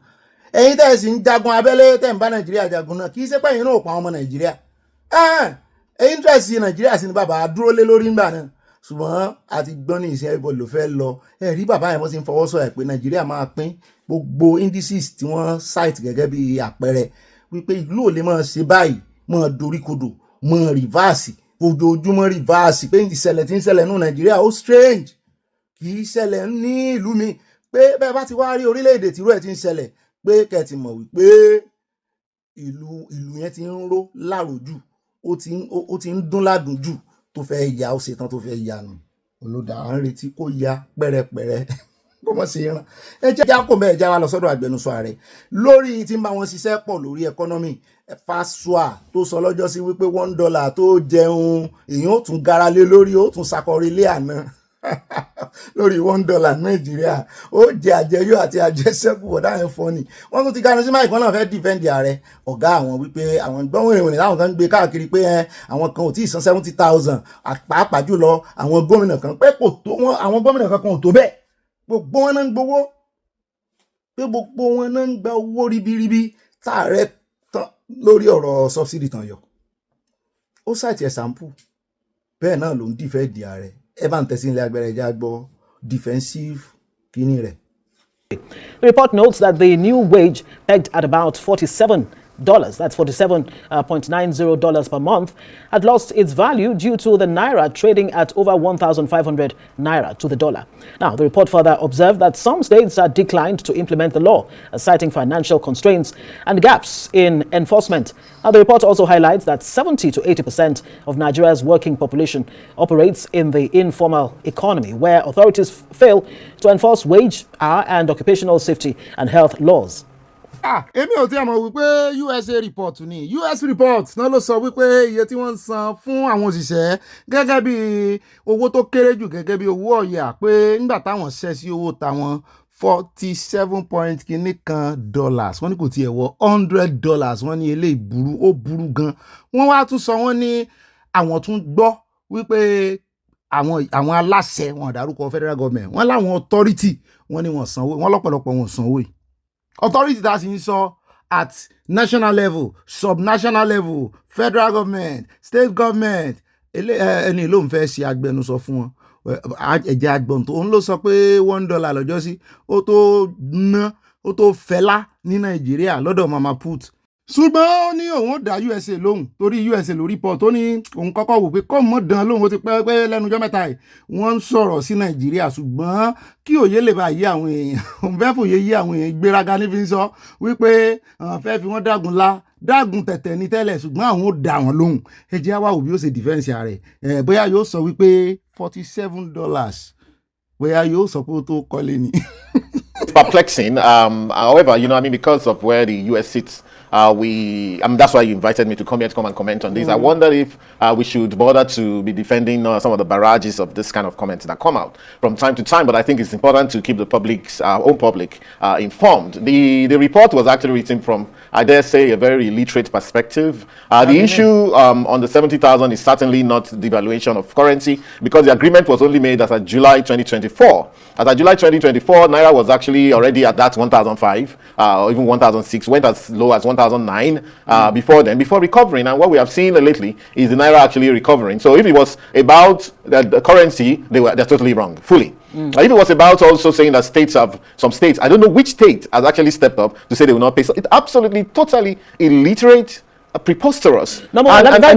ẹ̀yin tẹ́ ẹ sì ń jagun abẹ́lé tẹ́ ń bá Nàìjíríà jagun náà kì í ṣe pé ẹ̀yin náà ò pa ọmọ Nàìjíríà interest Nàìjíríà sì ni bàbá dúró lé lórí ńgbà náà ṣùgbọ́n àti gbọ́n ní ìṣe ẹ̀bọ̀ ló fẹ́ lọ ẹ̀rí bàbá yẹn wọ́n ti ń fọwọ́ sọ̀rọ̀ pé Nàìjíríà máa pín gbogbo indices tí wọ́n cite gẹ́gẹ́ bí àpẹẹrẹ wípé ìlú ò lè máa ṣe báyìí máa doríkodò máa rìváàsì ojoojúmọ́ rìváàsì pé ìṣẹ̀lẹ̀ tí ń ṣẹlẹ̀ nínú Nàìjíríà ó strange kì í ṣẹlẹ̀ ní ìlú mi pé bẹ́ẹ̀ bá ti wá rí orílẹ̀-èdè tìrú ẹ̀ tí ń ṣẹlẹ̀ pé kẹ́ẹ̀tì mọ̀ wípé ìlú yẹn ti ń ró láròjù ó ti ń dún ládùn jù tó fẹ́ ya ó ṣetán tó fẹ́ ya nù olódà à ń retí kó ya pẹ́rẹpẹ̀rẹ kó mọ̀ sí rán ẹ jẹ́ kó bẹ́ẹ̀ já wa lọ sọ́dọ̀ àgbẹnusọ ààrẹ lórí tí ń bá wọn ṣiṣẹ́ pọ̀ lórí ẹkọ́nọ́mì Fasua tó sọ lọ́jọ́ sí wípé $1 tó jẹun èèyàn ó tún gara lé lórí ó tún sakọrí ilé àná lórí $1 Nàìjíríà ó jẹ àjẹyó àti àjẹsẹ́kù ọ̀dà yẹn fọ́ni wọ́n tún ti Kanu sí máìkì wọn náà fẹ́ dìfẹ́ǹdì ààrẹ ọ̀gá àwọn wípé àwọn gbọ́n ìròyìn láwọn kan ń gbé káàkiri pé àwọn kan ò tí ì san 70,000 pàápàá jùlọ àwọn gómìnà kan pé kò tó wọn àwọn gómìnà kan ò tó bẹ́ẹ̀ gbogbo wọn náà ń gbowó pé gbogbo wọn náà ń gba owó ribiribi táàrẹ tán lórí ọ̀rọ̀ subsidy tàn yọ ó ṣàìtì ẹ̀sàmpù bẹ́ẹ̀ náà ló ń dìfẹ́ǹdì ààrẹ defensive kini rẹ̀. The report notes that the new wage pegged at about $47, that's $47.90 per month, had lost its value due to the naira trading at over 1,500 naira to the dollar. Now, the report further observed that some states had declined to implement the law, citing financial constraints and gaps in enforcement. Now, the report also highlights that 70 to 80% of Nigeria's working population operates in the informal economy, where authorities fail to enforce wage, hour, and occupational safety and health laws. Èmi ò tí a mọ̀ wípé USA report ni US report náà ló sọ wípé iye tí wọ́n ń san fún àwọn òṣìṣẹ́ gẹ́gẹ́ bí owó tó kéré jù gẹ́gẹ́ bí owó ọ̀yà pé nígbà táwọn ṣẹ́ sí owó táwọn $47.1 wọ́n ní kò tiẹ̀ wọ $100 wọ́n ní eléyìí burú ó burú gan wọ́n wá tún sọ wọ́n ní àwọn tún gbọ́ wípé àwọn aláṣẹ wọn dárúkọ federal government wọ́n láwọn authority wọ́n ní wọ́n sanwó wọ́n lọ́pọ̀lọpọ̀ wọ́n sanwó yìí authority tá a sì ń sọ at national level subnational level federal government state government ẹni ló ń fẹ́ ṣe agbẹnusọ fún wọn ẹ̀jẹ̀ agbọ̀n tó ń lọ sọ pé $1 lọ́jọ́ sí ó tó fẹ́lá ní Nàìjíríà lọ́dọ̀ mama put ṣùgbọ́n ó ní òun ó dá USA lóhùn torí USA ló report ó ní òun kọ́kọ́ wò pé kọ́ mọ́ dán lóhùn ó ti pẹ́ pé lẹ́nujọ́ mẹ́ta yìí wọ́n ń sọ̀rọ̀ sí Nàìjíríà ṣùgbọ́n kí òye lè bá yé àwọn èèyàn òun fẹ́ fòye yé àwọn èèyàn ìgbéraga ní fi ń sọ wípé àwọn fẹ́ fi wọ́n dágun tẹ̀tẹ̀ ní tẹ́lẹ̀ ṣùgbọ́n àwọn ó dá wọn lóhùn ẹ jẹ́ wá wò bí ó ṣe defense ààrẹ bóyá yóò sọ wípé $47 bóyá yóò sọ pé ó tó kọ́lé ni. It's perplexing. However, because of where the US sits, that's why you invited me to come here to come and comment on this. I wonder if we should bother to be defending some of the barrages of this kind of comments that come out from time to time. But I think it's important to keep the public's own public informed. The report was actually written from, I dare say, a very illiterate perspective. The issue on the 70,000 is certainly not devaluation of currency, because the agreement was only made as of July 2024. As of July 2024, Naira was actually already at that 1,005 or even 1,006, went as low as 1,009 before recovering. And what we have seen lately is the Naira actually recovering. So if it was about the currency, they're totally wrong, fully. If it was about also saying that some states, I don't know which state has actually stepped up to say they will not pay. So it's absolutely, totally illiterate, preposterous. No, I'll allow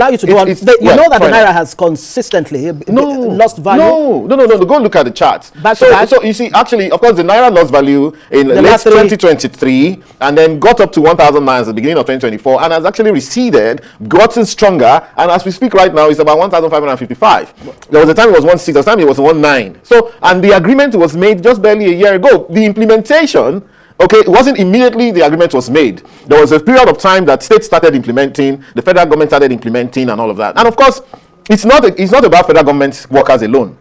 you to go on. You know that the Naira has consistently lost value? No. Go look at the charts. So you see, actually, of course, the Naira lost value in late 2023 and then got up to 1,009 at the beginning of 2024 and has actually receded, gotten stronger, and as we speak right now, it's about 1,555. There was a time it was 1.6, there was a time it was 1.9. So, and the agreement was made just barely a year ago. The implementation, it wasn't immediately the agreement was made. There was a period of time that states started implementing, the federal government started implementing and all of that. And of course, it's not about federal government workers alone.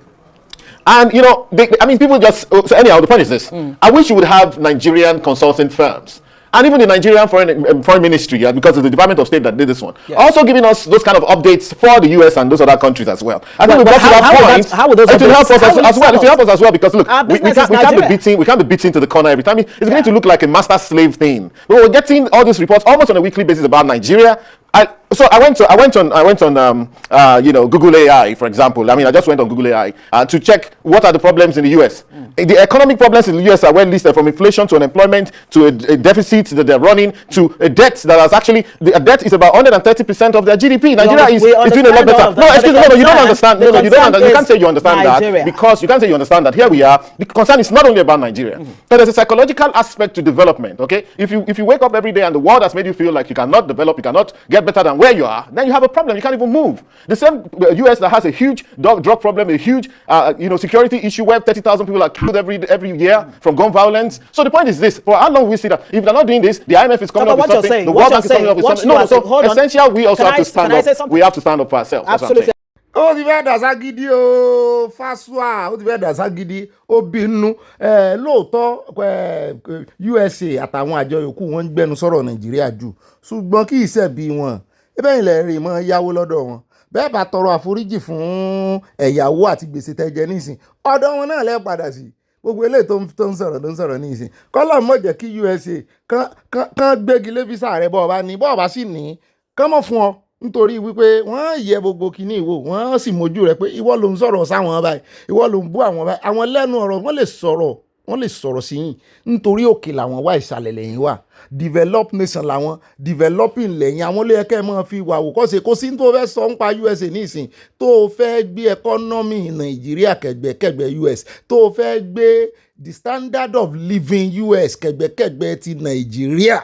And, people just, so anyhow, the point is this. I wish you would have Nigerian consulting firms. And even the Nigerian foreign ministry, because it's the Department of State that did this one, also giving us those kind of updates for the US and those other countries as well. I think we got to that point. It will help us as well, because look, we can't be beating to the corner every time. It's going to look like a master-slave thing. But we're getting all these reports almost on a weekly basis about Nigeria. I went on Google AI, for example. I just went on Google AI to check what are the problems in the US. The economic problems in the US are well listed, from inflation to unemployment to a deficit that they're running to a debt that has actually, the debt is about 130% of their GDP. Nigeria is doing a lot better. No, excuse me, you don't understand. No, you don't understand. You can't say you understand that, because you can't say you understand that. Here we are. The concern is not only about Nigeria. But there's a psychological aspect to development, okay? If you wake up every day and the world has made you feel like you cannot develop, you cannot get better than where you are, then you have a problem. You can't even move. The same US that has a huge drug problem, a huge security issue where 30,000 people are killed every year from gun violence. So the point is this: for how long will we see that? If they're not doing this, the IMF is coming up with something, the World Bank is coming up with something. No, so essential, we also have to stand up. We have to stand up for ourselves. Absolutely. Ó ti fẹ́ dàsá gidi o Fasua, ó ti fẹ́ dàsá gidi ó bínú lóòótọ́ USA àtàwọn àjọ yòókù wọ́n ń gbẹnu sọ̀rọ̀ Nàìjíríà jù, ṣùgbọ́n kì í ṣẹ̀bi wọn. Ebe ilẹ̀ rè mọ́ yáwó lọ́dọ̀ wọn, bẹ́ẹ̀ bá tọrọ àforíjì fún ẹ̀yàwó àti gbèsè tẹ́jẹ nísìn, ọ̀dọ̀ wọn náà lẹ́ padà sí. Gbogbo eléyìí tó ń sọ̀rọ̀ nísìn, kọ́lọ̀ mọ̀ jẹ́ kí USA kán gbégi lé físà rẹ̀ bọ́ọ̀ bá sì ní kán mọ̀ fún ọ, nítorí wípé wọ́n yẹ gbogbo kìíní ìwò, wọ́n sì mójú rẹ̀ pé ìwọ ló ń sọ̀rọ̀ sáwọn báyìí, ìwọ ló ń bú àwọn báyìí. Àwọn lẹ́nu ọ̀rọ̀ wọ́n lè sọ̀rọ̀ sí yín, nítorí òkè làwọn wá, ìsàlẹ̀ lẹ́yìn wà. Develop nation làwọn, developing lẹ́yìn àwọn ló yẹ kẹ́ ẹ máa fi wà wò kọ́sẹ̀. Kò sí tó fẹ́ sọ nípa USA nísìn, tó fẹ́ gbé economy Nàìjíríà kẹ̀gbẹ́kẹ̀gbẹ́ US, tó fẹ́ gbé the standard of living US kẹ̀gbẹ́kẹ̀gbẹ́ ti Nàìjíríà.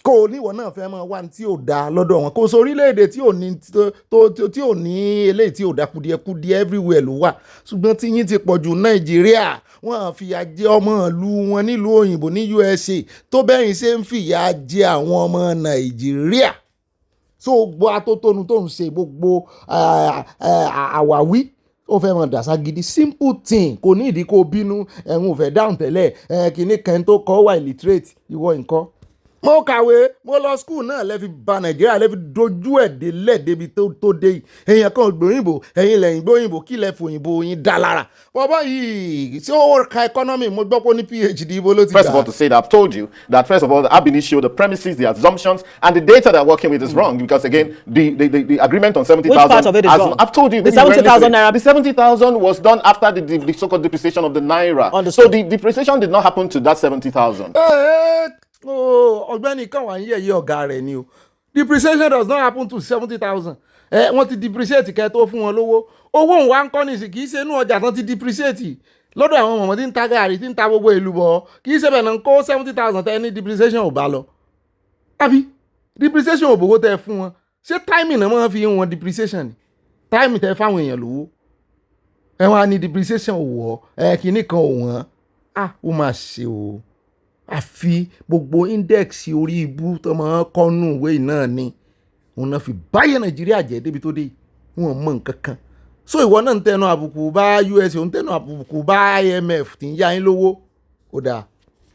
Kò níwọ̀n náà fẹ́ máa wá tí ò dáa lọ́dọ̀ wọn. Kò sí orílẹ̀-èdè tí ò ní eléyìí tí ò dáa, kùdìẹ̀kùdìẹ̀ everywhere ló wà. Ṣùgbọ́n tí yín ti pọ̀jù Nàìjíríà, wọ́n fìyà jẹ ọmọ ìlú wọn nílùú òyìnbó ní USA tó bẹ́yìn ṣe ń fìyà jẹ àwọn ọmọ Nàìjíríà. So gbogbo atótónu tó ń ṣe, gbogbo àwáwí ó fẹ́ mọ̀ dàsá gidi, simple thing, kò ní ìdí kó bínú, ẹ̀hún ò fẹ́ dáhùn tẹ́lẹ̀, kìíní kan tó kọ́ wà illiterate, ìwọ nǹkan. Mo kàwé, mo lọ school náà lẹ́fi ba Nàìjíríà lẹ́fi dojú ẹ̀ délẹ̀ débi tó dé yìí. Èèyàn kan gbòyìnbó, ẹ̀yin lẹ́yìn gbòyìnbó, kí lẹ́ fòyìnbó yín dá lára. Bọ́bọ́ yìí, tí ó ka economy, mo gbọ́ pé ó ní PhD ibo ló ti gbà. First of all, to say that I've told you that first of all, the ab initio, the premises, the assumptions, and the data they're working with is wrong, because again, the agreement on 70,000. Which part of it is wrong? I've told you. The 70,000 naira. The 70,000 was done after the so-called depreciation of the naira. Understood. So the depreciation did not happen to that 70,000. Ogbeni kan wà ń yẹ̀yẹ́ ọ̀gá rẹ̀ ni o. Depreciation does not happen to 70,000. Wọ́n ti depreciate kẹ́ tó fún wọn lówó. Owó òun wá ń kọ́ nìsí, kì í ṣe inú ọjà tán ti depreciate. Lọ́dọ̀ àwọn mọ̀mọ́ tí ń ta gàrí, tí ń ta gbogbo ìlú bọ̀, kì í ṣe bẹ̀ náà ń kó 70,000 tẹ́ ní depreciation ò bá lọ. Àbí depreciation ò bòwó tẹ́ fún wọn. Ṣé timing náà máa fi wọn depreciation ni? Timing tẹ́ fáwọn èèyàn lówó. ẹ wá ní depreciation wọ̀ kínní kan ò wọ́n ó máa ṣe o àfi gbogbo index orí ibú tó máa kọ́nù ìwé náà ni òun náà fi báyẹ̀ Nàìjíríà jẹ́ débi tó dé wọn mọ nǹkan kan so ìwọ náà ń tẹnu àbùkù bá US ò ń tẹnu àbùkù bá IMF tí ń yá yín lówó ó dáa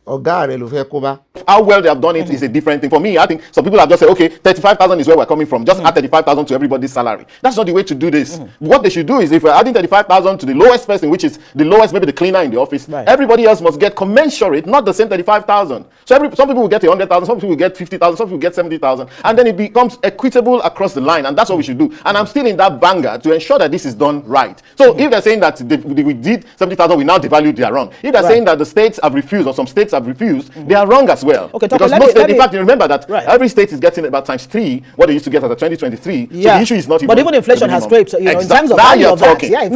ọ̀gá rẹ̀ ló fẹ́ kó bá. How well they have done it is a different thing. For me, I think some people have just said, okay, 35,000 is where we're coming from. Just add 35,000 to everybody's salary. That's not the way to do this. What they should do is if we're adding 35,000 to the lowest person, which is the lowest, maybe the cleaner in the office, everybody else must get commensurate, not the same 35,000. So some people will get 100,000, some people will get 50,000, some people will get 70,000, and then it becomes equitable across the line, and that's what we should do. And I'm still in that vanguard to ensure that this is done right. So if they're saying that we did 70,000, we now devalue, they are wrong. If they're saying that the states have refused or some states have refused, they are wrong as well. Okay, because in fact, you remember that every state is getting about ×3 what they used to get as a 2023. So the issue is not even. But even inflation has scraped. You know, in terms of now value you're of talking. that,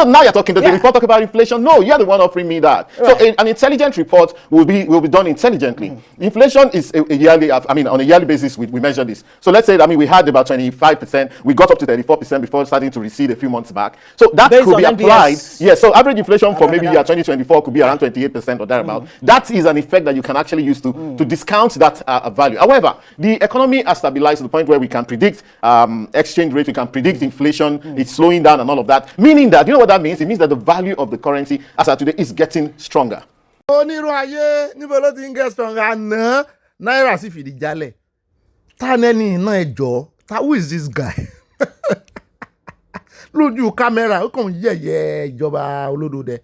Now you're talking. Does the report talk about inflation? No, you're the one offering me that. So an intelligent report will be done intelligently. Inflation is a yearly. I mean, on a yearly basis, we measure this. So let's say we had about 25%. We got up to 34% before starting to recede a few months back. So that could be applied. Yes. So average inflation for maybe year 2024 could be around 28% or thereabout. That is an effect that you can actually use to discount that value. However, the economy has stabilized to the point where we can predict exchange rate, we can predict inflation, it's slowing down and all of that. Meaning that, you know what that means? It means that the value of the currency as of today is getting stronger. Onírú ayé níbo ló ti ń get stronger àná náírà sì fìdí jálẹ̀. Ta nẹ́ni iná ẹjọ́? Who is this guy? Lójú kámẹ́rà ó kàn yẹ̀yẹ́ ìjọba olódòdẹ.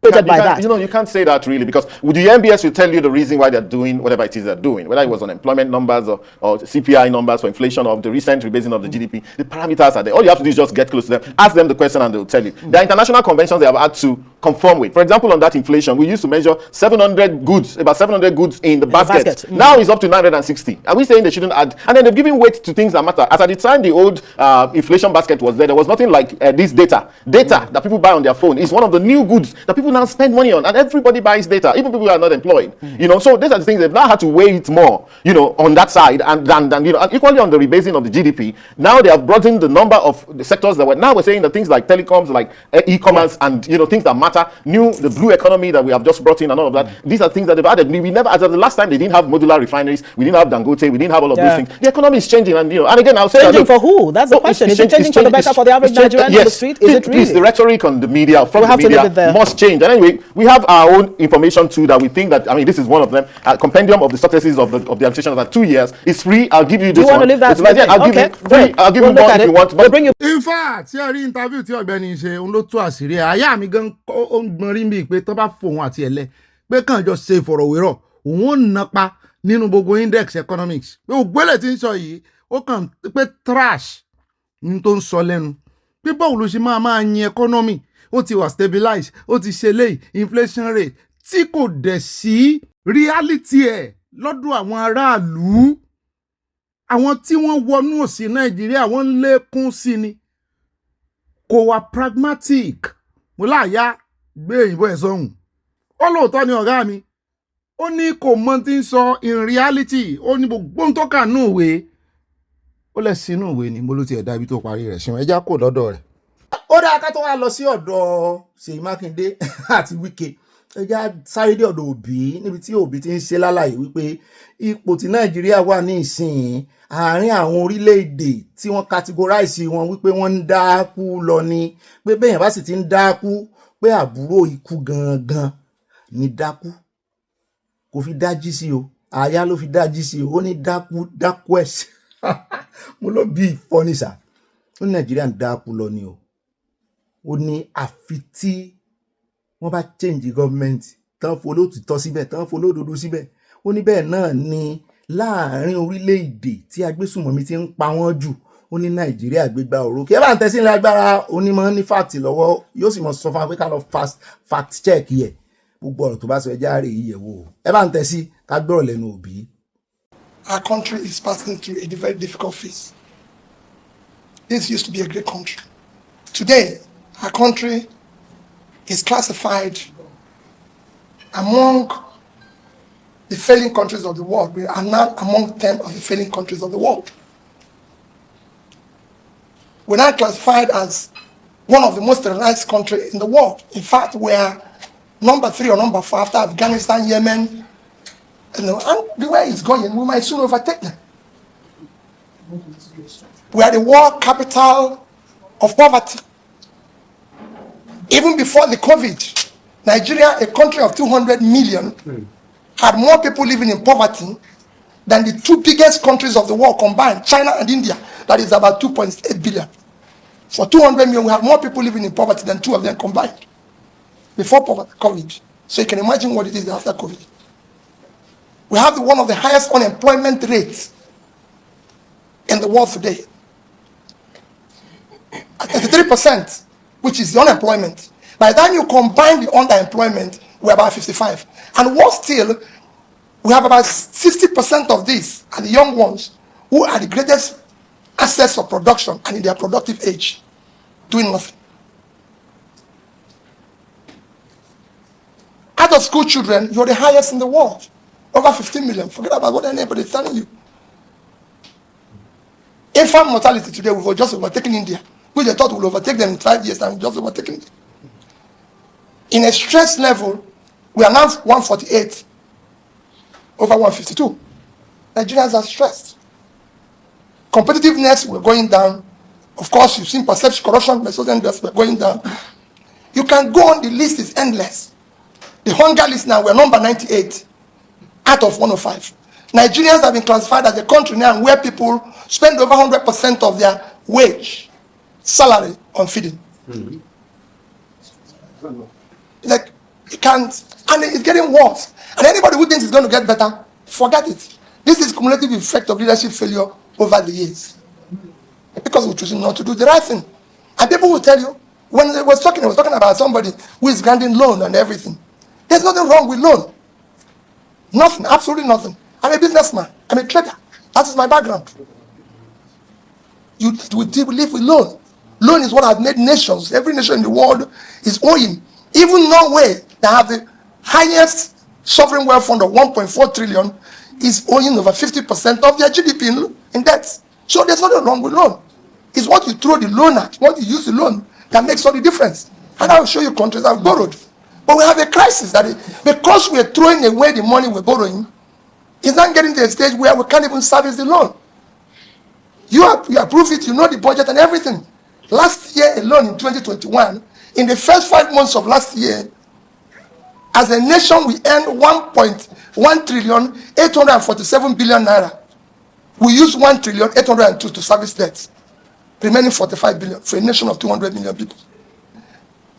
You can't say that really, because the MBS will tell you the reason why they're doing whatever it is they're doing, whether it was unemployment numbers or CPI numbers for inflation or the recent rebasing of the GDP. The parameters are there. All you have to do is just get close to them, ask them the question, and they'll tell you. There are international conventions they have had to conform with. For example, on that inflation, we used to measure about 700 goods in the basket. Now it's up to 960. Are we saying they shouldn't add? And then they're giving weight to things that matter. As at the time the old inflation basket was there was nothing like this data. Data that people buy on their phone is one of the new goods that people now spend money on, and everybody buys data, even people who are not employed. So these are the things they've now had to weigh it more, on that side, and than equally on the rebasing of the GDP. Now they have brought in the number of the sectors that we're saying that things like telecoms, like e-commerce, and things that matter, the blue economy that we have just brought in, and all of that. These are things that they've added. We never, as of the last time, they didn't have modular refineries, we didn't have Dangote, we didn't have all of those things. The economy is changing, and and again, I'll say changing for who? That's the question. Is it changing for the better for the average Nigerian on the street? Is it really? Please, the rhetoric on the media from the media must change. And anyway, we have our own information too that we think that this is one of them. Compendium of the successes of the administration over 2 years is free. I'll give you this one. You want to leave that? I'll give you free. I'll give you more if you want. But bring you. In fact, ṣé rí interview tí Ọ̀gbẹ́ni ṣe òun ló tú àṣírí àyà mi gan ó ń gbọ́n rí mi pé tó bá fòun àti ẹ̀lẹ́ pé kàn jọ ṣe ìfọ̀rọ̀wérọ̀ òun ò napa nínú gbogbo index economics pé ògbélé tí ń sọ yìí ó kàn pé trash ní tó ń sọ lẹ́nu pé báwo ló ṣe máa yin economy ó ti wà stabilize ó ti ṣe léyìí inflation rate tí kò dẹ̀ sí reality ẹ̀ lọ́dọ̀ àwọn aráàlú àwọn tí wọ́n wọnú òsì Nàìjíríà wọ́n ń lékún sí ni kò wà pragmatic mo láàyà gbé òyìnbó ẹ̀ sọ́hùn ó lóòótọ́ ni ọ̀gá mi ó ní kò mọ tí ń sọ in reality ó ní gbogbo tó kà nù ìwé ó lẹ̀ sínú ìwé ni mo ló ti ẹ̀dá ibi tó parí rẹ̀ ṣùgbọ́n ẹja kò lọ́dọ̀ rẹ̀. Ó dáa ká tó wá lọ sí ọ̀dọ̀ Ṣèyí Mákindé àti Wike ẹja sáré dé ọ̀dọ̀ Òbí níbi tí Òbí ti ń ṣe lálàyé wípé ipò tí Nàìjíríà wà ní ìsìn àárín àwọn orílẹ̀-èdè tí wọ́n categorize wọn wípé wọ́n ń dákú lọ ni pé bẹ́yàn bá sì ti ń dákú pé àbúrò ikú gangan ni dákú kò fi dájí sí o àyà ló fi dájí sí o ó ní dákú ẹ̀sìn mo ló bí ìfọ́nìṣà ó ní Nàìjíríà ń dákú lọ ni o ó ní àfi tí wọ́n bá change government tán folóòtítọ́ síbẹ̀ tán folódodo síbẹ̀ ó ní bẹ́ẹ̀ náà ni láàrin orílẹ̀-èdè tí agbésùnmọ̀mí ti ń pa wọ́n jù ó ní Nàìjíríà gbégbá òrókè ẹ bá ń tẹ́sí ní agbára onímọ̀ ní fact lọ́wọ́ yóò sì mọ̀ sọ fún wa pé ká lọ fact check yẹ gbogbo ọ̀rọ̀ tó bá sọ ẹja rè yíyẹ wò ẹ bá ń tẹ́sí ká gbọ́rọ̀ lẹ́nu Òbí. Our country is passing through a very difficult phase. This used to be a great country. Today, our country is classified among the failing countries of the world. We are now among 10 of the failing countries of the world. We're now classified as one of the most terrorized countries in the world. In fact, we are number 3 or number 4 after Afghanistan, Yemen, and the way it's going, we might soon overtake them. We are the world capital of poverty. Even before the COVID, Nigeria, a country of 200 million, had more people living in poverty than the 2 biggest countries of the world combined, China and India, that is about 2.8 billion. For 200 million, we have more people living in poverty than 2 of them combined before COVID. So you can imagine what it is after COVID. We have one of the highest unemployment rates in the world today. At 33%, which is the unemployment. By the time you combine the underemployment, we're about 55. And worse still, we have about 60% of these are the young ones who are the greatest assets of production and in their productive age, doing nothing. Out of school children, you're the highest in the world. Over 15 million. Forget about what anybody is telling you. Infant mortality today, we've just overtaken India, which they thought would overtake them in 5 years, and we've just overtaken them. In a stress level, we are now 148 over 152. Nigerians are stressed. Competitiveness, we're going down. Of course, you've seen perception, corruption, we're going down. You can go on, the list is endless. The hunger list now, we're number 98 out of 105. Nigerians have been classified as a country now where people spend over 100% of their wage, salary on feeding. Like, you can't, and it's getting worse. And anybody who thinks it's going to get better, forget it. This is cumulative effect of leadership failure over the years. Because we're choosing not to do the right thing. And people will tell you, when I was talking about somebody who is granting loan and everything. There's nothing wrong with loan. Nothing, absolutely nothing. I'm a businessman. I'm a trader. That is my background. We live with loan. Loan is what has made nations. Every nation in the world is owing. Even Norway, that have the highest sovereign wealth fund of 1.4 trillion, is owing over 50% of their GDP in debt. So there's nothing wrong with loan. It's what you throw the loan at, what you use the loan, that makes all the difference. And I will show you countries that have borrowed. But we have a crisis that because we're throwing away the money we're borrowing, it's not getting to a stage where we can't even service the loan. You approve it, you know the budget and everything. Last year alone in 2021, in the first 5 months of last year, as a nation, we earned 1.1 trillion 847 billion naira. We used 1 trillion 802 to service debts, remaining 45 billion for a nation of 200 million people.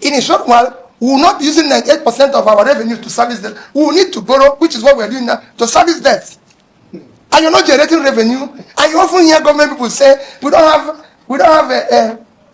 In a short while, we will not be using 98% of our revenue to service debt. We will need to borrow, which is what we are doing now, to service debts. And you're not generating revenue. And you often hear government people say, we don't have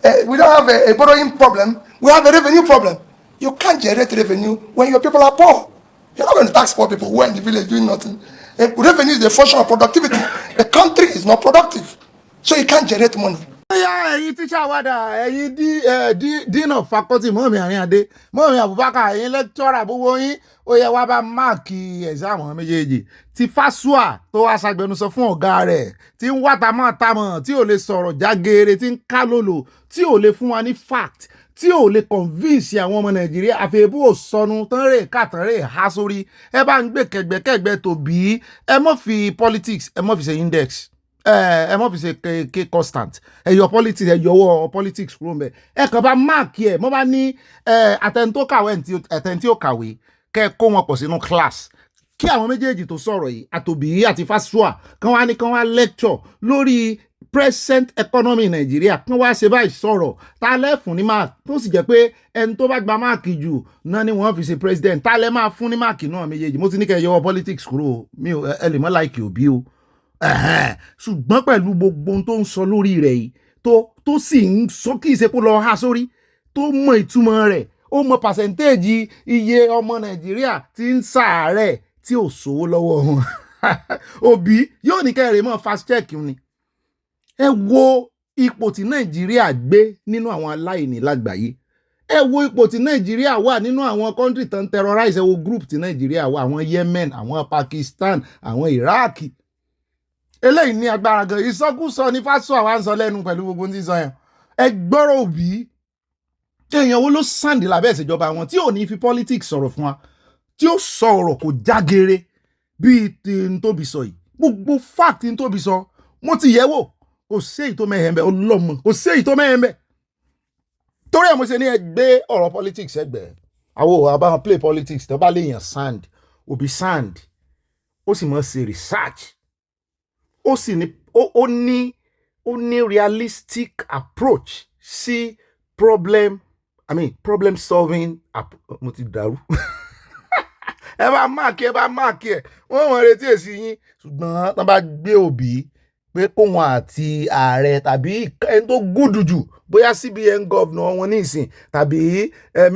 a borrowing problem. We have a revenue problem. You can't generate revenue when your people are poor. You're not going to tax poor people who are in the village doing nothing. Revenue is a function of productivity. The country is not productive. So you can't generate money. ẹ̀yin tíṣà wádà ẹ̀yin dean of faculty mọ́mí àríyàndé mọ́mí Abubakar ẹ̀yin lecturer gbogbo yín ó yẹ wá bá máàkì exam méjèèjì tí Fasua tó wá ṣàgbẹnusọ fún ọ̀gá rẹ̀ tí ń wá tamọ́ tí ò lè sọ̀rọ̀ jágeere tí ń ká lòlò tí ò lè fún wa ní fact tí ò lè convince àwọn ọmọ Nàìjíríà àfẹ́bù òsọnù tán rè kàtàn rè há sórí ẹ bá ń gbé kẹgbẹ́kẹgbẹ́ tó bí ẹ mọ́ fi politics ẹ mọ́ fi ṣe index. ẹ mọ̀ fi ṣe k constant ẹ yọ politics ẹ yọwọ́ politics kúrò mbẹ ẹ kàn bá máàkì ẹ mọ́ bá ní àtẹni tó kàwé àtẹni tí ó kàwé kẹ́ kó wọn pọ̀ sínú class kí àwọn méjèèjì tó sọ̀rọ̀ yìí Àtòbí àti Fasua kán wá lecture lórí present economy Nàìjíríà kán wá ṣe báyìí sọ̀rọ̀ tá lẹ́ fún ní máàkì tó sì jẹ́ pé ẹni tó bá gba máàkì jù náà ni wọ́n fi ṣe president tá lẹ́ máa fún ní máàkì náà méjèèjì mo ti ní kẹ́ yọwọ́ politics kúrò mi ò ẹ lè mọ́ láìkì Òbí o. Ṣùgbọ́n pẹ̀lú gbogbo ohun tó ń sọ lórí rẹ̀ yìí tó sì ń sọ kí ìṣepò lọ há sórí tó mọ ìtumọ̀ rẹ̀ ó mọ pàṣẹ́ntéèjì iye ọmọ Nàìjíríà tí ń ṣàárẹ̀ tí ò sówó lọ́wọ́ wọn. Òbí yóò ní kẹ́rẹ̀ mọ́ fast check ni. Ẹ wo ipò tí Nàìjíríà gbé nínú àwọn aláìní lágbàáyé. Ẹ wo ipò tí Nàìjíríà wà nínú àwọn country tó ń terrorize. Ẹ wo group tí Nàìjíríà wà, àwọn Yemen, àwọn Pakistan, àwọn Iraq. Eléyìí ní agbára gan ìsọkúsọ ní Fasua wá ń sọ lẹ́nu pẹ̀lú gbogbo tí sọ yẹn ẹ gbọ́rọ̀ Òbí èèyàn wo ló sàǹdì lábẹ́ ìṣèjọba wọn tí ò ní fi politics sọ̀rọ̀ fún wa tí ó sọ ọ̀rọ̀ kò jágere bíi ti ń tóbi sọ yìí gbogbo fact ń tóbi sọ mo ti yẹ̀ wò kò sí èyí tó mẹ́hẹ̀ẹ́ ọlọ́mọ kò sí èyí tó mẹ́hẹ̀ẹ́ torí ẹ̀ mo ṣe ní ẹgbẹ́ ọ̀rọ̀ politics ẹgbẹ́ àwọn àbáwọn play politics tó bá léèyàn sand òbí sand ó sì mọ̀ ṣe research ó sì ní ó ní realistic approach sí problem solving mo ti dàrú ẹ bá máàkì ẹ wọ́n wọ́n retí èsì yín ṣùgbọ́n tán bá gbé òbí pé kóhun àti ààrẹ tàbí ẹni tó gùdù jù bóyá CBN governor wọn nísìn tàbí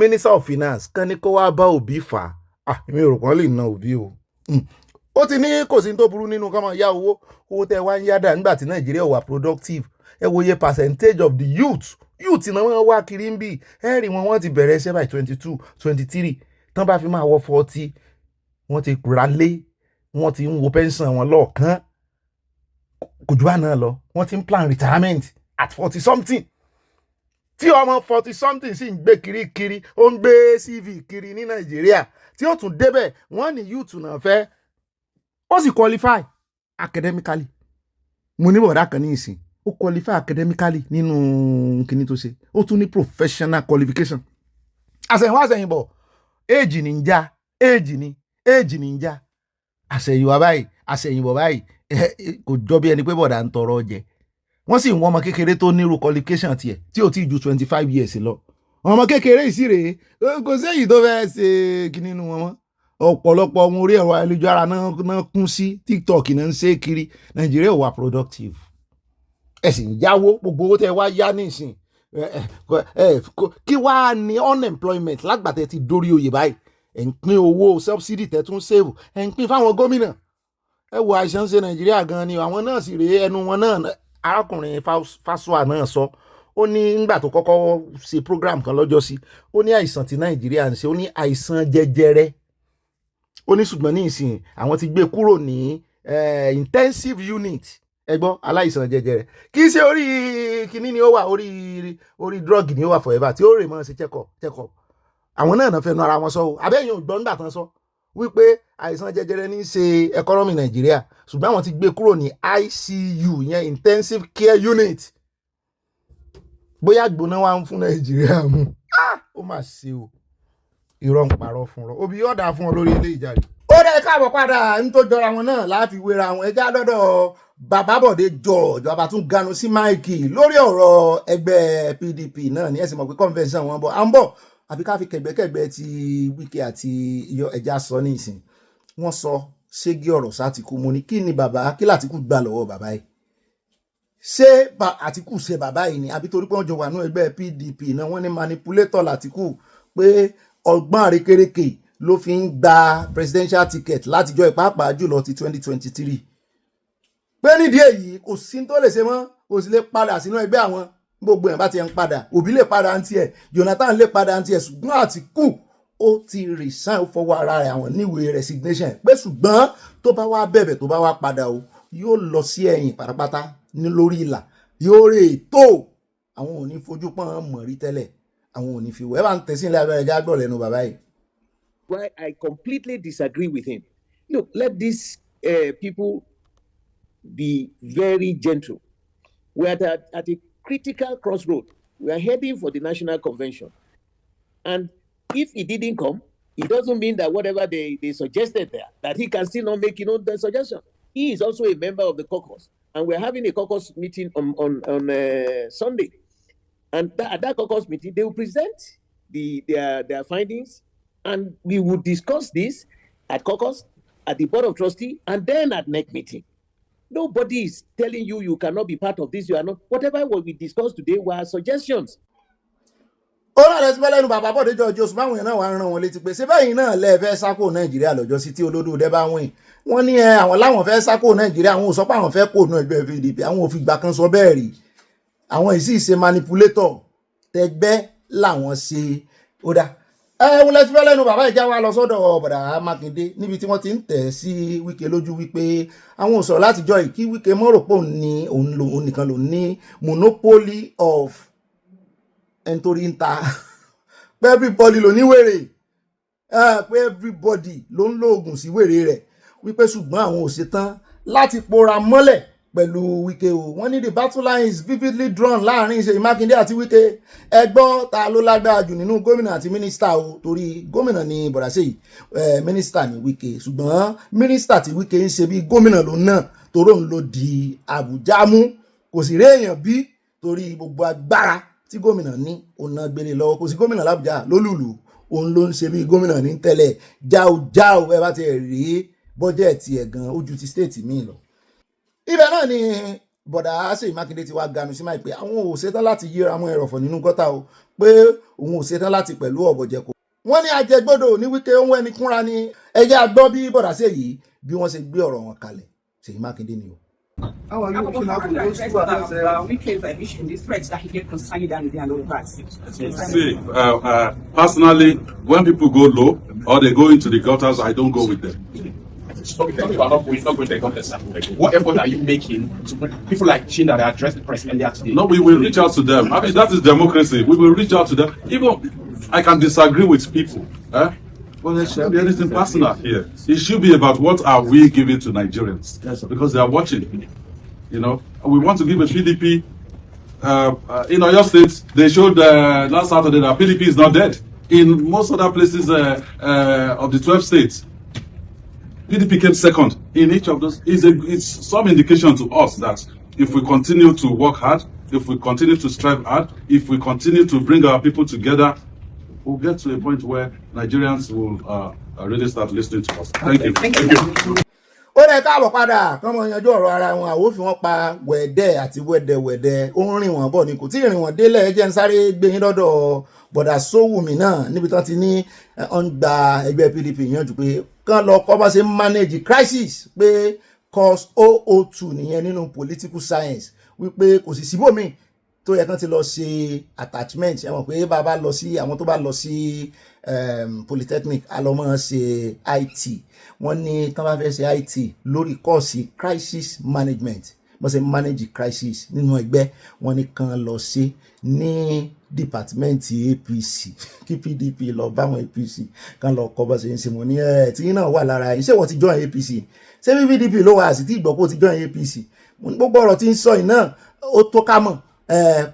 minister of finance kan ní kó wá bá òbí fà á èmi ò rò kàn lè ná òbí o ó ti ní kò sí tó burú nínú kọ́mọ yá owó tẹ́ wá ń yádà nígbà tí Nàìjíríà wà productive ẹ wòye percentage of the youth náà wọ́n wá kiri ń bì ẹ rí wọ́n ti bẹ̀rẹ̀ iṣẹ́ by 22 23 tán bá fi máa wọ 40 wọ́n ti ralé wọ́n ti ń wo pension wọn lọ́ọ̀kan kò jù bá náà lọ wọ́n ti ń plan retirement at 40 something tí ọmọ 40 something sì ń gbé kiri ó ń gbé CV kiri ní Nàìjíríà tí ó tún débẹ̀ wọ́n ní youth náà fẹ́ ó sì qualify academically mo ní bọ̀dá kan ní ìsìn ó qualify academically nínú kíní tó ṣe ó tún ní professional qualification àṣẹ̀yìnbọ̀ éèjì ní ń já éèjì ní ń já àṣẹ̀yìnbọ̀ báyìí kò jọ bí ẹni pé bọ̀dá ń tọrọ jẹ wọ́n sì ń wọ́n ọmọ kékeré tó nírú qualification tiẹ̀ tí ò tí ju 25 years lọ ọmọ kékeré ìsírè kò sí èyí tó fẹ́ ṣe kíní nínú wọn mọ́ ọ̀pọ̀lọpọ̀ ọmọ orí ẹ̀rọ ayélujára náà kún sí TikTok náà ń ṣe kiri Nàìjíríà ò wà productive ẹ sì ń yáwó gbogbo owó tẹ wá yá nísìn kí wàá ní unemployment lágbàtẹ́ ti dórí oyè báyìí ẹ̀ ń pín owó subsidy tẹ́ tún save ẹ̀ ń pín fáwọn gómìnà ẹ wo àìsàn ṣe Nàìjíríà gan ni àwọn náà sì rèé ẹnu wọn náà arákùnrin Fásùà náà sọ ó ní nígbà tó kọ́kọ́ ṣe program kan lọ́jọ́ sí ó ní àìsàn tí Nàìjíríà ń ṣe ó ní àìsàn jẹjẹrẹ ó ní ṣùgbọ́n ní ìsìn àwọn ti gbé kúrò ní intensive unit ẹ gbọ́ aláìsàn jẹjẹrẹ kì í ṣe orí kíní ni ó wà orí drug ni ó wà forever tí ó rè mọ́ ṣe check up àwọn náà fẹnu ara wọn sọ o abẹ́yìn ògbọ́n nígbà tán sọ wípé àìsàn jẹjẹrẹ ní í ṣe economy Nàìjíríà ṣùgbọ́n àwọn ti gbé kúrò ní ICU yẹn intensive care unit bóyá gbóná wa ń fún Nàìjíríà mu ó mà ṣe o irọ́ ń parọ́ fún ọ òbí ọ̀dà fún ọ lórí ilé ìjàre. ó dẹ́ káàbọ̀ padà ń tó jọra wọn náà láti wéra wọn ẹja lọ́dọ̀ bàbá Bọ̀dé George bàbá tún ganu sí máìkì lórí ọ̀rọ̀ ẹgbẹ́ PDP náà ní ẹ̀sìn mọ̀ pé convention wọn bọ̀ à ń bọ̀ àbí ká fi kẹ̀gbẹ́kẹ̀gbẹ́ ti Wike àti ẹja sọ ní ìsìn wọ́n sọ ségi ọ̀rọ̀ sátìkú mo ní kí ni bàbá kí l'Àtíkù gbà lọ́wọ́ bàbá yìí ṣé Àtíkù ṣe bàbá yìí ni àbí torí pé wọ́n jọ wà ní ẹgbẹ́ PDP náà wọ́n ní manipulator l'Àtíkù pé ọgbọ́n àrékérekè ló fi ń gba presidential ticket látijọ́ ìpápá jùlọ ti 2023 pé nídìí èyí kò sí tó lè ṣe mọ́ kò sì lè padà sínú ẹgbẹ́ àwọn gbogbo ẹ̀ bá ti ń padà Òbí lè padà ń tiẹ̀ Jonathan lè padà ń tiẹ̀ ṣùgbọ́n Àtíkù ó ti resign fọwọ́ ara rẹ̀ àwọn níwèé resignation pé ṣùgbọ́n tó bá wá bẹ̀bẹ̀ tó bá wá padà o yóò lọ sí ẹ̀yìn pátápátá ní lórí ìlà yóò rè tó àwọn ò ní fojú pọ́n mọ̀ rí tẹ́lẹ̀ àwọn ò ní fi wẹ́ bá ń tẹ̀sí ilé abẹ́rẹ́ jágbọ́ lẹ́nu bàbá yìí. Why I completely disagree with him. Look, let these people be very gentle. We are at a critical crossroad. We are heading for the National Convention. And if he didn't come, it doesn't mean that whatever they suggested there, that he can still not make the suggestion. He is also a member of the caucus. And we're having a caucus meeting on Sunday. And at that caucus meeting, they will present their findings, and we will discuss this at caucus, at the Board of Trustees, and then at NEC meeting. Nobody is telling you cannot be part of this, you are not. Whatever what we discussed today were suggestions. ó náà lẹ́sìn bẹ́ẹ̀ lẹ́nu bàbá Bọ̀dé George oṣù báwọn èèyàn náà wà ń rán wọn létí pé ṣé bẹ́ẹ̀ náà lẹ́ẹ̀fẹ́ sákò Nàìjíríà lọ́jọ́ sí tí Olódùdẹ bá wìn wọ́n ní àwọn láwọn fẹ́ sákò Nàìjíríà àwọn ò sọ pé àwọn fẹ́ kó nù ẹgbẹ́ PDP àwọn ò fi gbà kan sọ bẹ́ẹ̀ rí àwọn ìsì ṣe manipulator tẹgbẹ́ làwọn ṣe ó dá wọ́n lẹ́sìn bẹ́ẹ̀ lẹ́nu bàbá ìjà wa lọ sọ́dọ̀ bọ̀dà Mákindé níbi tí wọ́n ti ń tẹ̀ sí Wike lójú wípé àwọn ò sọ̀rọ̀ látijọ́ yìí kí Wike mọ́rò pò ní òun nìkan ló ní monopoly of ẹni torí ń ta pé everybody ló ní wèrè pé everybody ló ń lo oògùn sí wèrè rẹ̀ wípé ṣùgbọ́n àwọn ò ṣetán láti pora mọ́lẹ̀ pẹ̀lú Wike o. Wọ́n ní the battle line is vividly drawn láàrin Ṣèyí Mákindé àti Wike. Ẹ gbọ́ ta ló lágbára jù nínú gómìnà àti mínísítà o, torí gómìnà ni bọ̀dá Ṣèyí, mínísítà ni Wike, ṣùgbọ́n mínísítà tí Wike ń ṣe bí gómìnà ló náà torí òun ló di Abuja mú, kò sì rí èèyàn bí torí gbogbo agbára tí gómìnà ní òun náà gbélé lọ́wọ́. Kò sí gómìnà l'Abuja lólùlù, òun ló ń ṣe bí gómìnà ní tẹ́lẹ̀. Jáò ẹ bá ti rí bọ́jẹ̀tì ẹ̀ gan ojú ti stéètì míì lọ. Ibẹ̀ náà ni bọ̀dà Ṣèyí Mákindé ti wá ganu sí máa pé àwọn ò ṣetán láti yíra mọ́ ẹrọ̀fọ̀ nínú gọ́tà o, pé òun ò ṣetán láti pẹ̀lú ọ̀bọ̀jẹ̀kọ. Wọ́n ní ajẹgbọ́dọ̀ ní Wike ohun ẹni kúnra ni. Ẹjẹ́ àgbọ́ bí bọ̀dà Ṣèyí bí wọ́n ṣe gbé ọ̀rọ̀ wọn kalẹ̀. Ṣèyí Mákindé ni o. How are you looking at those who are Wike's admission, these threats that he gave concerning Danity and all that? See, personally, when people go low or they go into the gutters, I don't go with them. What effort are you making to people like Chin that address the press earlier today? No, we will reach out to them. I mean, that is democracy. We will reach out to them. Even I can disagree with people. Well, there shouldn't be anything personal here. It should be about what are we giving to Nigerians, because they are watching. You know, we want to give a PDP. In Oyo State, they showed last Saturday that PDP is not dead. In most other places of the 12 states, PDP came second in each of those. It's some indication to us that if we continue to work hard, if we continue to strive hard, if we continue to bring our people together, we'll get to a point where Nigerians will really start listening to us. Thank you. Thank you. Ó dẹ̀ káàbọ̀ padà kán mọ̀ yanjú ọ̀rọ̀ ara wọn, àwòfin wọn pa wẹ̀dẹ̀ àti wẹ̀dẹ̀wẹ̀dẹ̀ ó ń rìn wọ́n bọ̀ ni kò tí ì rìn wọ́n délẹ̀. Jẹ́ ń sáré gbé yín lọ́dọ̀ bọ̀dà Sówùmí náà níbi tán ti ní ọ̀n gba ẹgbẹ́ PDP yanjú pé kán lọ kọ́ bá ṣe manage crisis, pé cause 002 nìyẹn nínú political science, wípé kò sì síbòmíì tó yẹ kán ti lọ ṣe attachment. Ẹ mọ̀ pé bàbá lọ sí àwọn tó bá lọ sí polytechnic alọ́mọ ṣe IT, wọ́n ní tán bá fẹ́ ṣe IT lórí kọ́ọ̀sì crisis management, bọ́n ṣe manage crisis nínú ẹgbẹ́, wọ́n ní kan lọ ṣe ní department APC kí PDP lọ báwọn APC kan lọ kọ́ bọ́ ṣe ń ṣe mọ́ ní tí náà wà lára yìí. Ṣé wọ́n ti join APC? Ṣé bí PDP ló wà sí tí ìgbọ́pọ̀ ti join APC? Gbogbo ọ̀rọ̀ tí ń sọ yìí náà ó tó ká mọ̀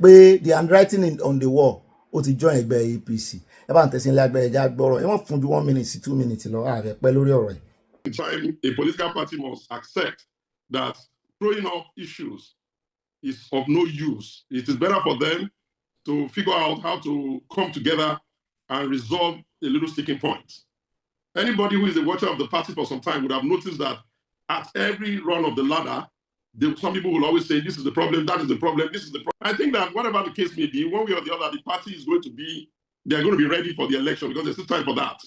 pé the handwriting on the wall ó ti join ẹgbẹ́ APC. Ẹ bá ń tẹ̀sí ilé agbẹ́ ẹja gbọ́rọ̀ ẹ wọ́n fún ju 1 minute sí 2 minutes lọ ààrẹ pẹ́ lórí ọ̀rọ̀ yìí. Time a political party must accept that throwing up issues is of no use. It is better for them to figure out how to come together and resolve a little sticking point. Anybody who is a watcher of the party for some time would have noticed that at every run of the ladder, some people will always say, this is the problem, that is the problem, this is the problem. I think that whatever the case may be, one way or the other, the party is going to be, they're going to be ready for the election because there's still time for that.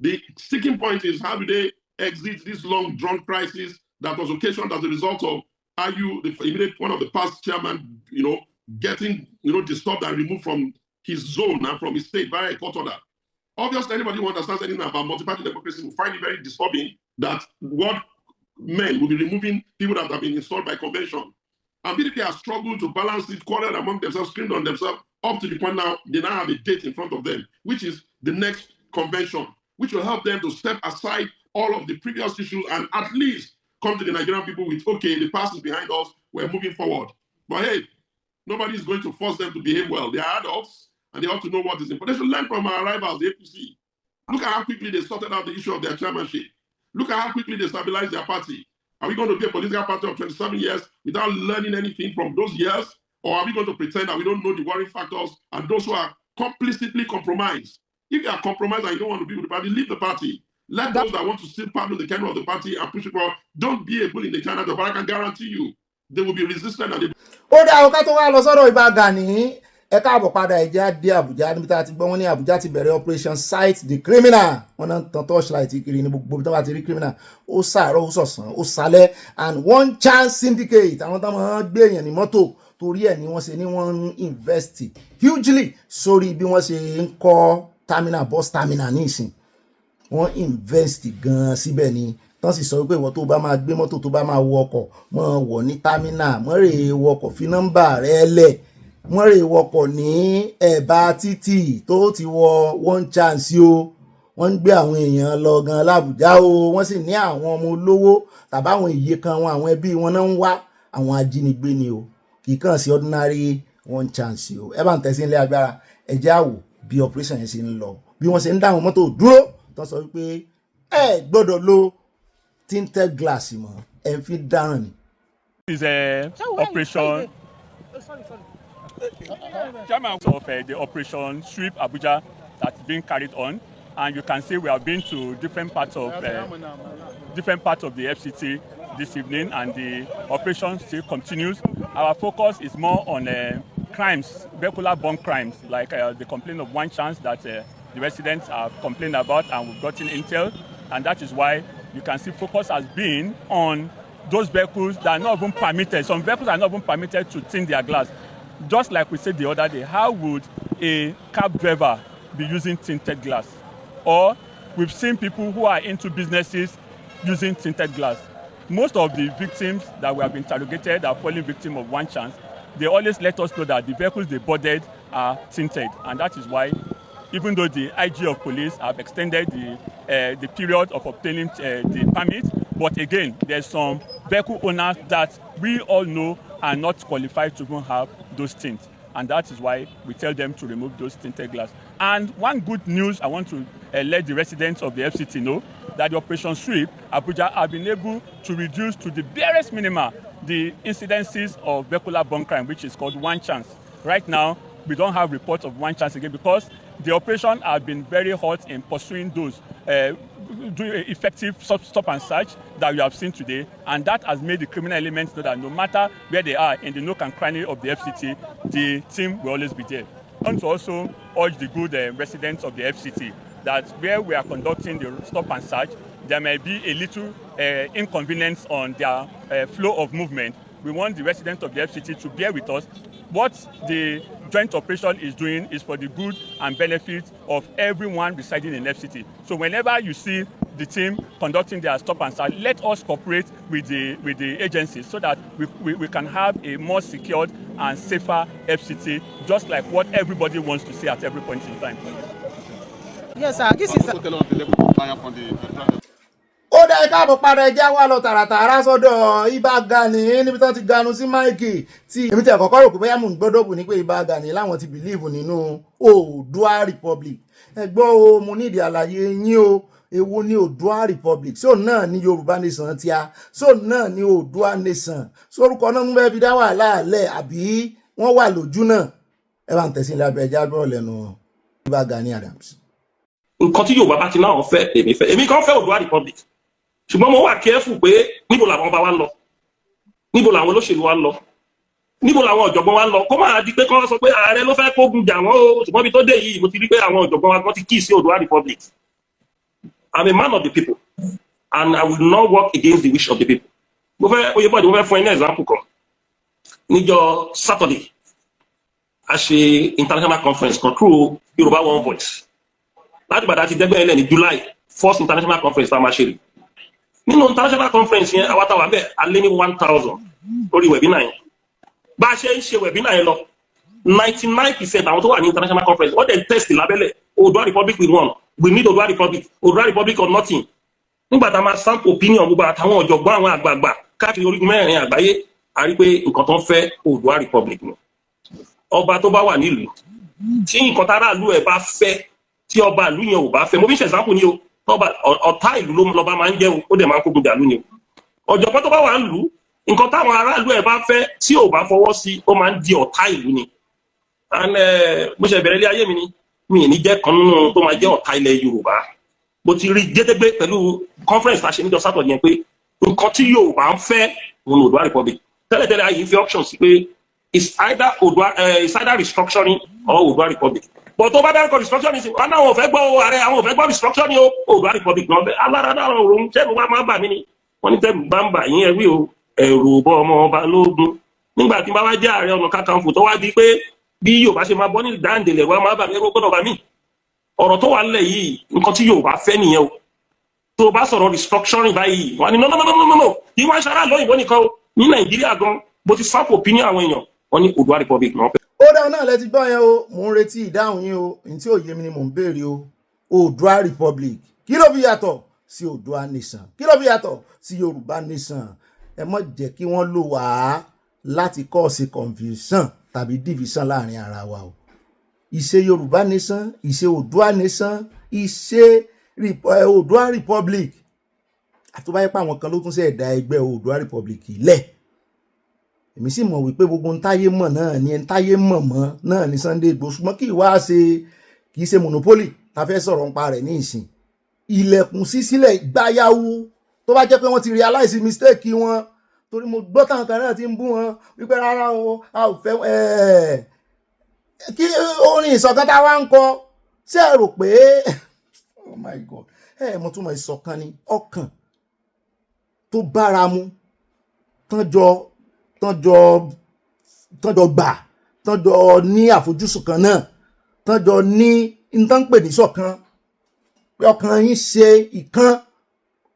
The sticking point is how do they exit this long drawn crisis that was occasioned as a result of one of the past chairman, getting, disturbed and removed from his zone and from his state via a court order. Obviously, anybody who understands anything about multi-party democracy will find it very disturbing that what men will be removing people that have been installed by convention. And PDP has struggled to balance it, quarrel among themselves, screamed on themselves, up to the point now they now have a date in front of them, which is the next convention, which will help them to step aside all of the previous issues and at least come to the Nigerian people with, okay, the past is behind us, we're moving forward. But hey, nobody is going to force them to behave well. They are adults and they ought to know what is important. They should learn from our rivals, the APC. Look at how quickly they sorted out the issue of their chairmanship. Look at how quickly they stabilized their party. Are we going to be a political party of 27 years without learning anything from those years? Or are we going to pretend that we don't know the worrying factors and those who are complicitly compromised? If you are compromised and you don't want to be with the party, leave the party. Let those that want to still paddle the canoe of the party and push it forward, don't be a bull in the Canada, but I can guarantee you, they will be resistant. And ó dá ọkà tó wá lọ sọ́dọ̀ Ìbà Gani ẹ káàbọ̀ padà ẹ̀jẹ̀ dé Abuja níbi tá a ti gbọ́ wọn ní Abuja ti bẹ̀rẹ̀ operation Sight the Criminal. Wọ́n náà tan torchlight kiri ní gbogbo tó bá ti rí criminal ó sàárọ̀ ó sọ̀sán ó sálẹ̀ and one chance syndicate àwọn tó máa ń gbé èèyàn ní mọ́tò torí ẹ̀ ni wọ́n ṣe ní wọ́n ń invest hugely sórí bí wọ́n ṣe ń kọ́ terminal bus terminal ní ìsìn. Wọ́n invest gan síbẹ̀ ni tán sì sọ pé ìwọ tó bá máa gbé mọ́tò tó bá máa wọ ọkọ̀ mọ́ wọ̀ ní terminal mọ́ rè wọ ọkọ̀ fi nọ́mbà rẹ lẹ̀ wọ́n rè wọkọ̀ ní ẹ̀bá títì tó ti wọ one chance o wọ́n ń gbé àwọn èèyàn lọ gan l'Abuja o wọ́n sì ní àwọn ọmọ olówó tàbí àwọn ìyè kan wọn àwọn ẹbí wọn náà ń wá àwọn ajínigbé ni o kì í kàn sí ordinary one chance o ẹ bá ń tẹ̀sí ilé agbára ẹ jẹ́ àwò bí operation yẹn ṣe ń lọ bí wọ́n ṣe ń dá àwọn mọ́tò dúró tó sọ wípé ẹ gbọ́dọ̀ lo tinted glass mọ́ ẹ fi dáràn ni. This is a operation. Chairman of the operation Sweep Abuja that's being carried on, and you can see we have been to different parts of the FCT this evening, and the operation still continues. Our focus is more on crimes, vehicular bomb crimes, like the complaint of one chance that the residents have complained about, and we've gotten intel, and that is why you can see focus has been on those vehicles that are not even permitted. Some vehicles are not even permitted to tint their glass. Just like we said the other day, how would a cab driver be using tinted glass? Or we've seen people who are into businesses using tinted glass. Most of the victims that we have interrogated are falling victim of one chance. They always let us know that the vehicles they boarded are tinted, and that is why, even though the IG of police have extended the period of obtaining the permit, but again, there's some vehicle owners that we all know are not qualified to even have those tints, and that is why we tell them to remove those tinted glass. And one good news I want to let the residents of the FCT know, that the Operation Sweep Abuja have been able to reduce to the barest minimum the incidences of vehicular bomb crime, which is called one chance. Right now, we don't have reports of one chance again because the operation has been very hot in pursuing those doing effective stop and search that we have seen today, and that has made the criminal elements know that no matter where they are in the nook and cranny of the FCT, the team will always be there. I want to also urge the good residents of the FCT that where we are conducting the stop and search, there may be a little inconvenience on their flow of movement. We want the residents of the FCT to bear with us. What the joint operation is doing is for the good and benefit of everyone residing in FCT. So whenever you see the team conducting their stop and search, let us cooperate with the agencies so that we can have a more secured and safer FCT, just like what everybody wants to see at every point in time. Yes, sir. This is. Ó dá ẹ̀ka àbọ̀ padà ẹja wà lọ tààràtàrà sọ́dọ̀ Ìbà Gani níbi tí wọ́n ti ganu sí máìkì tí èmi tí àkọ́kọ́ rò pé bóyá mò ń gbọ́dọ̀ bù ní pé Ìbà Gani láwọn ti bìlíìfù nínú Oòduà Republic. Ẹ gbọ́ o, mo ní ìdí àlàyé yín o, èwo ni Oòduà Republic? Sóò náà ní Yorùbá nation tí a, sóò náà ní Oòduà nation. Sórúkọ náà ń fẹ́ fi dá wàhálà lẹ̀ àbí wọ́n wà lójú náà? Ẹ bá ń tẹ̀sí ilé abẹ́ ẹja bọ́ọ̀ lẹ́nu Ìbà Gani Adams. Nǹkan tí Yorùbá bá ti náà fẹ́ èmi kan fẹ́ Oòduà Republic. Ṣùgbọ́n mo wà careful pé níbo làwọn ọba wa ń lọ, níbo làwọn olóṣèlú wa ń lọ, níbo làwọn ọ̀jọ̀gbọ́n wa ń lọ, kó máa di pé kán sọ pé ààrẹ ló fẹ́ kógun jà wọ́n o, ṣùgbọ́n bí tó dé yìí mo ti rí pé àwọn ọ̀jọ̀gbọ́n wa kan ti kí sí Oòduà Republic. I'm a man of the people and I will not work against the wish of the people. Mo fẹ́ oyèbọ̀dé mo fẹ́ fún ẹ ní example kan. Níjọ́ Saturday a ṣe international conference kan through Yorùbá One Voice. Láti bàdá ti dẹ́gbẹ́ ẹlẹ́ ní July 1st international conference tá a máa ṣe rí. Nínú international conference yẹn àwa táwa bẹ́ẹ̀ a lé ní 1000 lórí webinar yẹn. Bá a ṣe ń ṣe webinar yẹn lọ 99% àwọn tó wà ní international conference wọ́n dẹ̀ test lábẹ́lẹ̀ Oòduà Republic with one, we need Oòduà Republic or nothing. Nígbà tá a máa sample opinion gbogbo àtàwọn ọ̀jọ̀gbọ́n àwọn àgbààgbà káàkiri orígun mẹ́rin àgbáyé a rí pé nǹkan tó ń fẹ́ Oòduà Republic ni. Ọba tó bá wà nílùú tí nǹkan tára ìlú ẹ̀ bá fẹ́ tí ọba ìlú yẹn ò bá fẹ́, mo fi ń ṣe example ni o, ọ̀tá ìlú lọ́ba máa ń jẹ́ ó dẹ̀ máa ń kógun dàlú ni o. Ọ̀jọ̀gbọ́n tó bá wà ń lù nǹkan táwọn aráàlú ẹ̀ bá fẹ́ tí ò bá fọwọ́ sí ó máa ń di ọ̀tá ìlú ni. Mo ṣe bẹ̀rẹ̀ ilé ayé mi ni mi ì ní jẹ́ kan nínú tó máa jẹ́ ọ̀tá ilẹ̀ Yorùbá. Mo ti rí gédégbé pẹ̀lú conference tá a ṣe níjọ́ Saturday yẹn pé nǹkan tí Yorùbá ń fẹ́ òun Oòduà Republic. Tẹ́lẹ̀tẹ́lẹ̀ ayé fi options pé it's either restructuring or Oòduà Republic. But tó bá dárúkọ restructuring sí wọn náà wọn ò fẹ́ gbọ́ ààrẹ àwọn ò fẹ́ gbọ́ restructuring o Oòduà Republic náà bẹ́ẹ̀ aláradára òun tẹ́lu wa máa bà mí ni wọ́n ní tẹ́lu bá ń bà yín ẹ̀rí o ẹ̀rù bọ́ ọmọ ọba lóògùn nígbà tí bá wá jẹ́ Ààrẹ Ọ̀nà Kakanfò tó wá di pé bí Yorùbá ṣe máa bọ́ ní dáǹdẹ̀lẹ̀ wa máa bà mí ẹ̀rù gbọ́dọ̀ bà mí. Ọ̀rọ̀ tó wà nílẹ̀ yìí nǹkan tí Yorùbá fẹ́ nìyẹn o. Tó bá sọ̀rọ̀ restructuring báyìí wọ́n ní no kí wọ́n ṣara lóyìnbó nìkan o ní Nàìjíríà gan mo ti sample opinion àwọn èèyàn wọ́n ní Oduduwa Republic náà. Ó dáhùn náà lẹ ti gbọ́ yẹn o, mò ń retí ìdáhùn yín o, ní tí ò yé mi ni mò ń béèrè o. Oduduwa Republic kí ló fi yàtọ̀ sí Oduduwa Nation, kí ló fi yàtọ̀ sí Yorùbá Nation? Ẹ má jẹ́ kí wọ́n lò wá láti cause confusion tàbí division láàrin ara wa o. Ìṣe Yorùbá Nation, ìṣe Oduduwa Nation, ìṣe Oduduwa Republic. Àtúbáyé pa àwọn kan ló tún ṣe ẹ̀dá ẹgbẹ́ Oduduwa Republic lẹ̀. Èmi sì mọ̀ wípé gbogbo ntáyé mọ̀ náà ni ntáyé mọ̀ mọ́ náà ni Sunday Igboho, ṣùgbọ́n kì í ṣe monopoly ta fẹ́ sọ̀rọ̀ nípa rẹ̀ ní ìsìn. Ilẹ̀kùn sí sílẹ̀ gbáyàwó tó bá jẹ́ pé wọ́n ti realize mistake wọn, torí mo gbọ́ táwọn kan náà ti ń bú wọn wípé rárá o a ò fẹ́ kí orin ìṣọ̀kan tá a wá ń kọ ṣé ẹ rò pé oh my God mo tún mọ ìṣọ̀kan ni ọkàn tó bára mu tánjọ gbà tánjọ ní àfojúsùn kan náà tánjọ ní nǹkan pè ní ṣọ̀kan pé ọkàn yín ṣe ìkan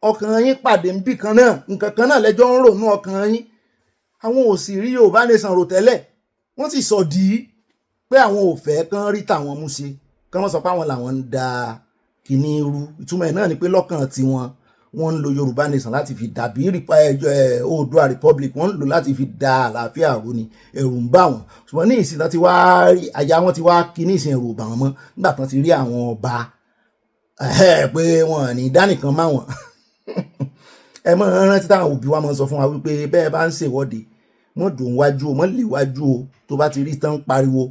ọkàn yín pàdé níbì kan náà nǹkan kan náà lẹ́jọ́ ń rònú ọkàn yín. Àwọn ò sì rí Yorùbá Nation rò tẹ́lẹ̀, wọ́n sì sọ dì í pé àwọn ò fẹ́ kán rí tàwọn mú ṣe, kán wọ́n sọ pé àwọn làwọn ń da kìíní irú. Ìtumọ̀ ẹ̀ náà ni pé lọ́kàn tiwọn wọ́n ń lo Yorùbá Nation láti fi dàbí Oduduwa Republic, wọ́n ń lò láti fi da àlàáfíà rú ni, ẹ̀rù ń bà wọ́n. Ṣùgbọ́n ní ìsìn láti wá rí àyà wọn ti wá kí ní ìsìn ẹ̀rù bà wọ́n mọ́ nígbà tán ti rí àwọn ọba pé wọn ní dánìkan má wọn. Ẹ mọ̀ rántí táwọn òbí wa máa sọ fún wa wípé bẹ́ẹ̀ bá ń ṣèwọ́de mọ́ dùn wájú o, mọ́ lè wájú o, tó bá ti rí tán pariwo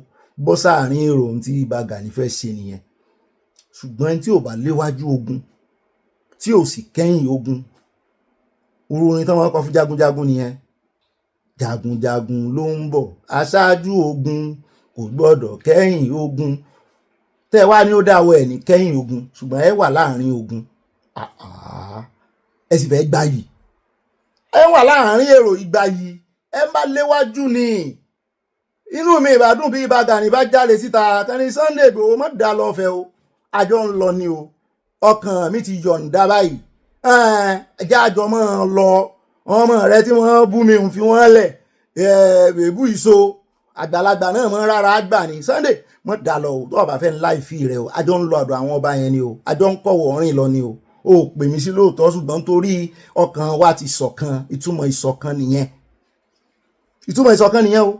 bọ́ sáàrin èrò tí Ìbà Gani fẹ́ ṣe nìyẹn. Ṣùgbọ́n tí ò bá léwájú ogun tí ò sì kẹ́yìn ogun, orin tán wọ́n kọ fún jagunjagun nìyẹn. Jagunjagun ló ń bọ̀, aṣáájú ogun kò gbọ́dọ̀ kẹ́yìn ogun. Tẹ́ wá ní ó dáwọ́ ẹ̀ ní kẹ́yìn ogun, ṣùgbọ́n ẹ wà láàrin ogun. Ẹ sì fẹ́ gbayì, ẹ wà láàrin èrò ìgbayì, ẹ má léwájú ni. Inú mi ìbádùn bí Ìbà Gani bá jáde síta tẹni Sunday Igboho má dá lọ́fẹ̀ẹ́ o, àjọ ń lọ ni o, ọkàn mi ti yọ̀ǹda báyìí. Ẹjẹ́ àjọ máa lọ, ọmọ rẹ tí wọ́n bú mi ń fi wọ́n lẹ̀ bèbú ìso àgbàlagbà náà mọ́ rárá gbà ní Sunday mọ́ dá lọ o, tó bá fẹ́ ńlá ìfì rẹ o, àjọ ń lọ àdọ̀ àwọn ọba yẹn ni o, àjọ ń kọ̀wọ̀ rìn lọ ni o. O pè mí sí lóòótọ́ ṣùgbọ́n torí ọkàn wa ti ṣọ̀kan, ìtumọ̀ ìṣọ̀kan nìyẹn. Ìtumọ̀ ìṣọ̀kan nìyẹn o.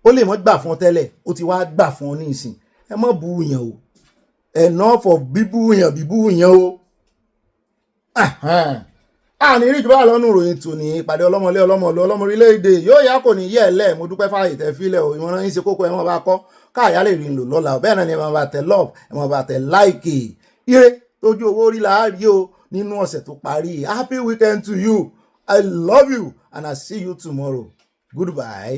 Ó lè mọ́ gbà fún ọ tẹ́lẹ̀, ó ti wá gbà fún ọ ní ìsìn. Ẹ má bú yàn o. Enough of bíbú yàn o. Àní rí ìjọba lọ́nù ìròyìn tòní ìpàdé ọlọ́mọlé ọlọ́mọ orílẹ̀-èdè yóò yá kò ní yẹ̀ ẹ̀lẹ́. Mo dúpẹ́ fáyè tẹ́ fílẹ̀ o, ìmọ̀ràn yín ṣe kókó ẹ̀ mọ́ bá kọ́ káàyà lè rí lò lọ́la. Bẹ́ẹ̀ náà ni ẹ̀ mọ́ bá tẹ love, ẹ̀ mọ́ bá tẹ like. Ire tójú owó rí láàárí o nínú ọ̀sẹ̀ tó parí. Happy weekend to you. I love you and I see you tomorrow. Goodbye.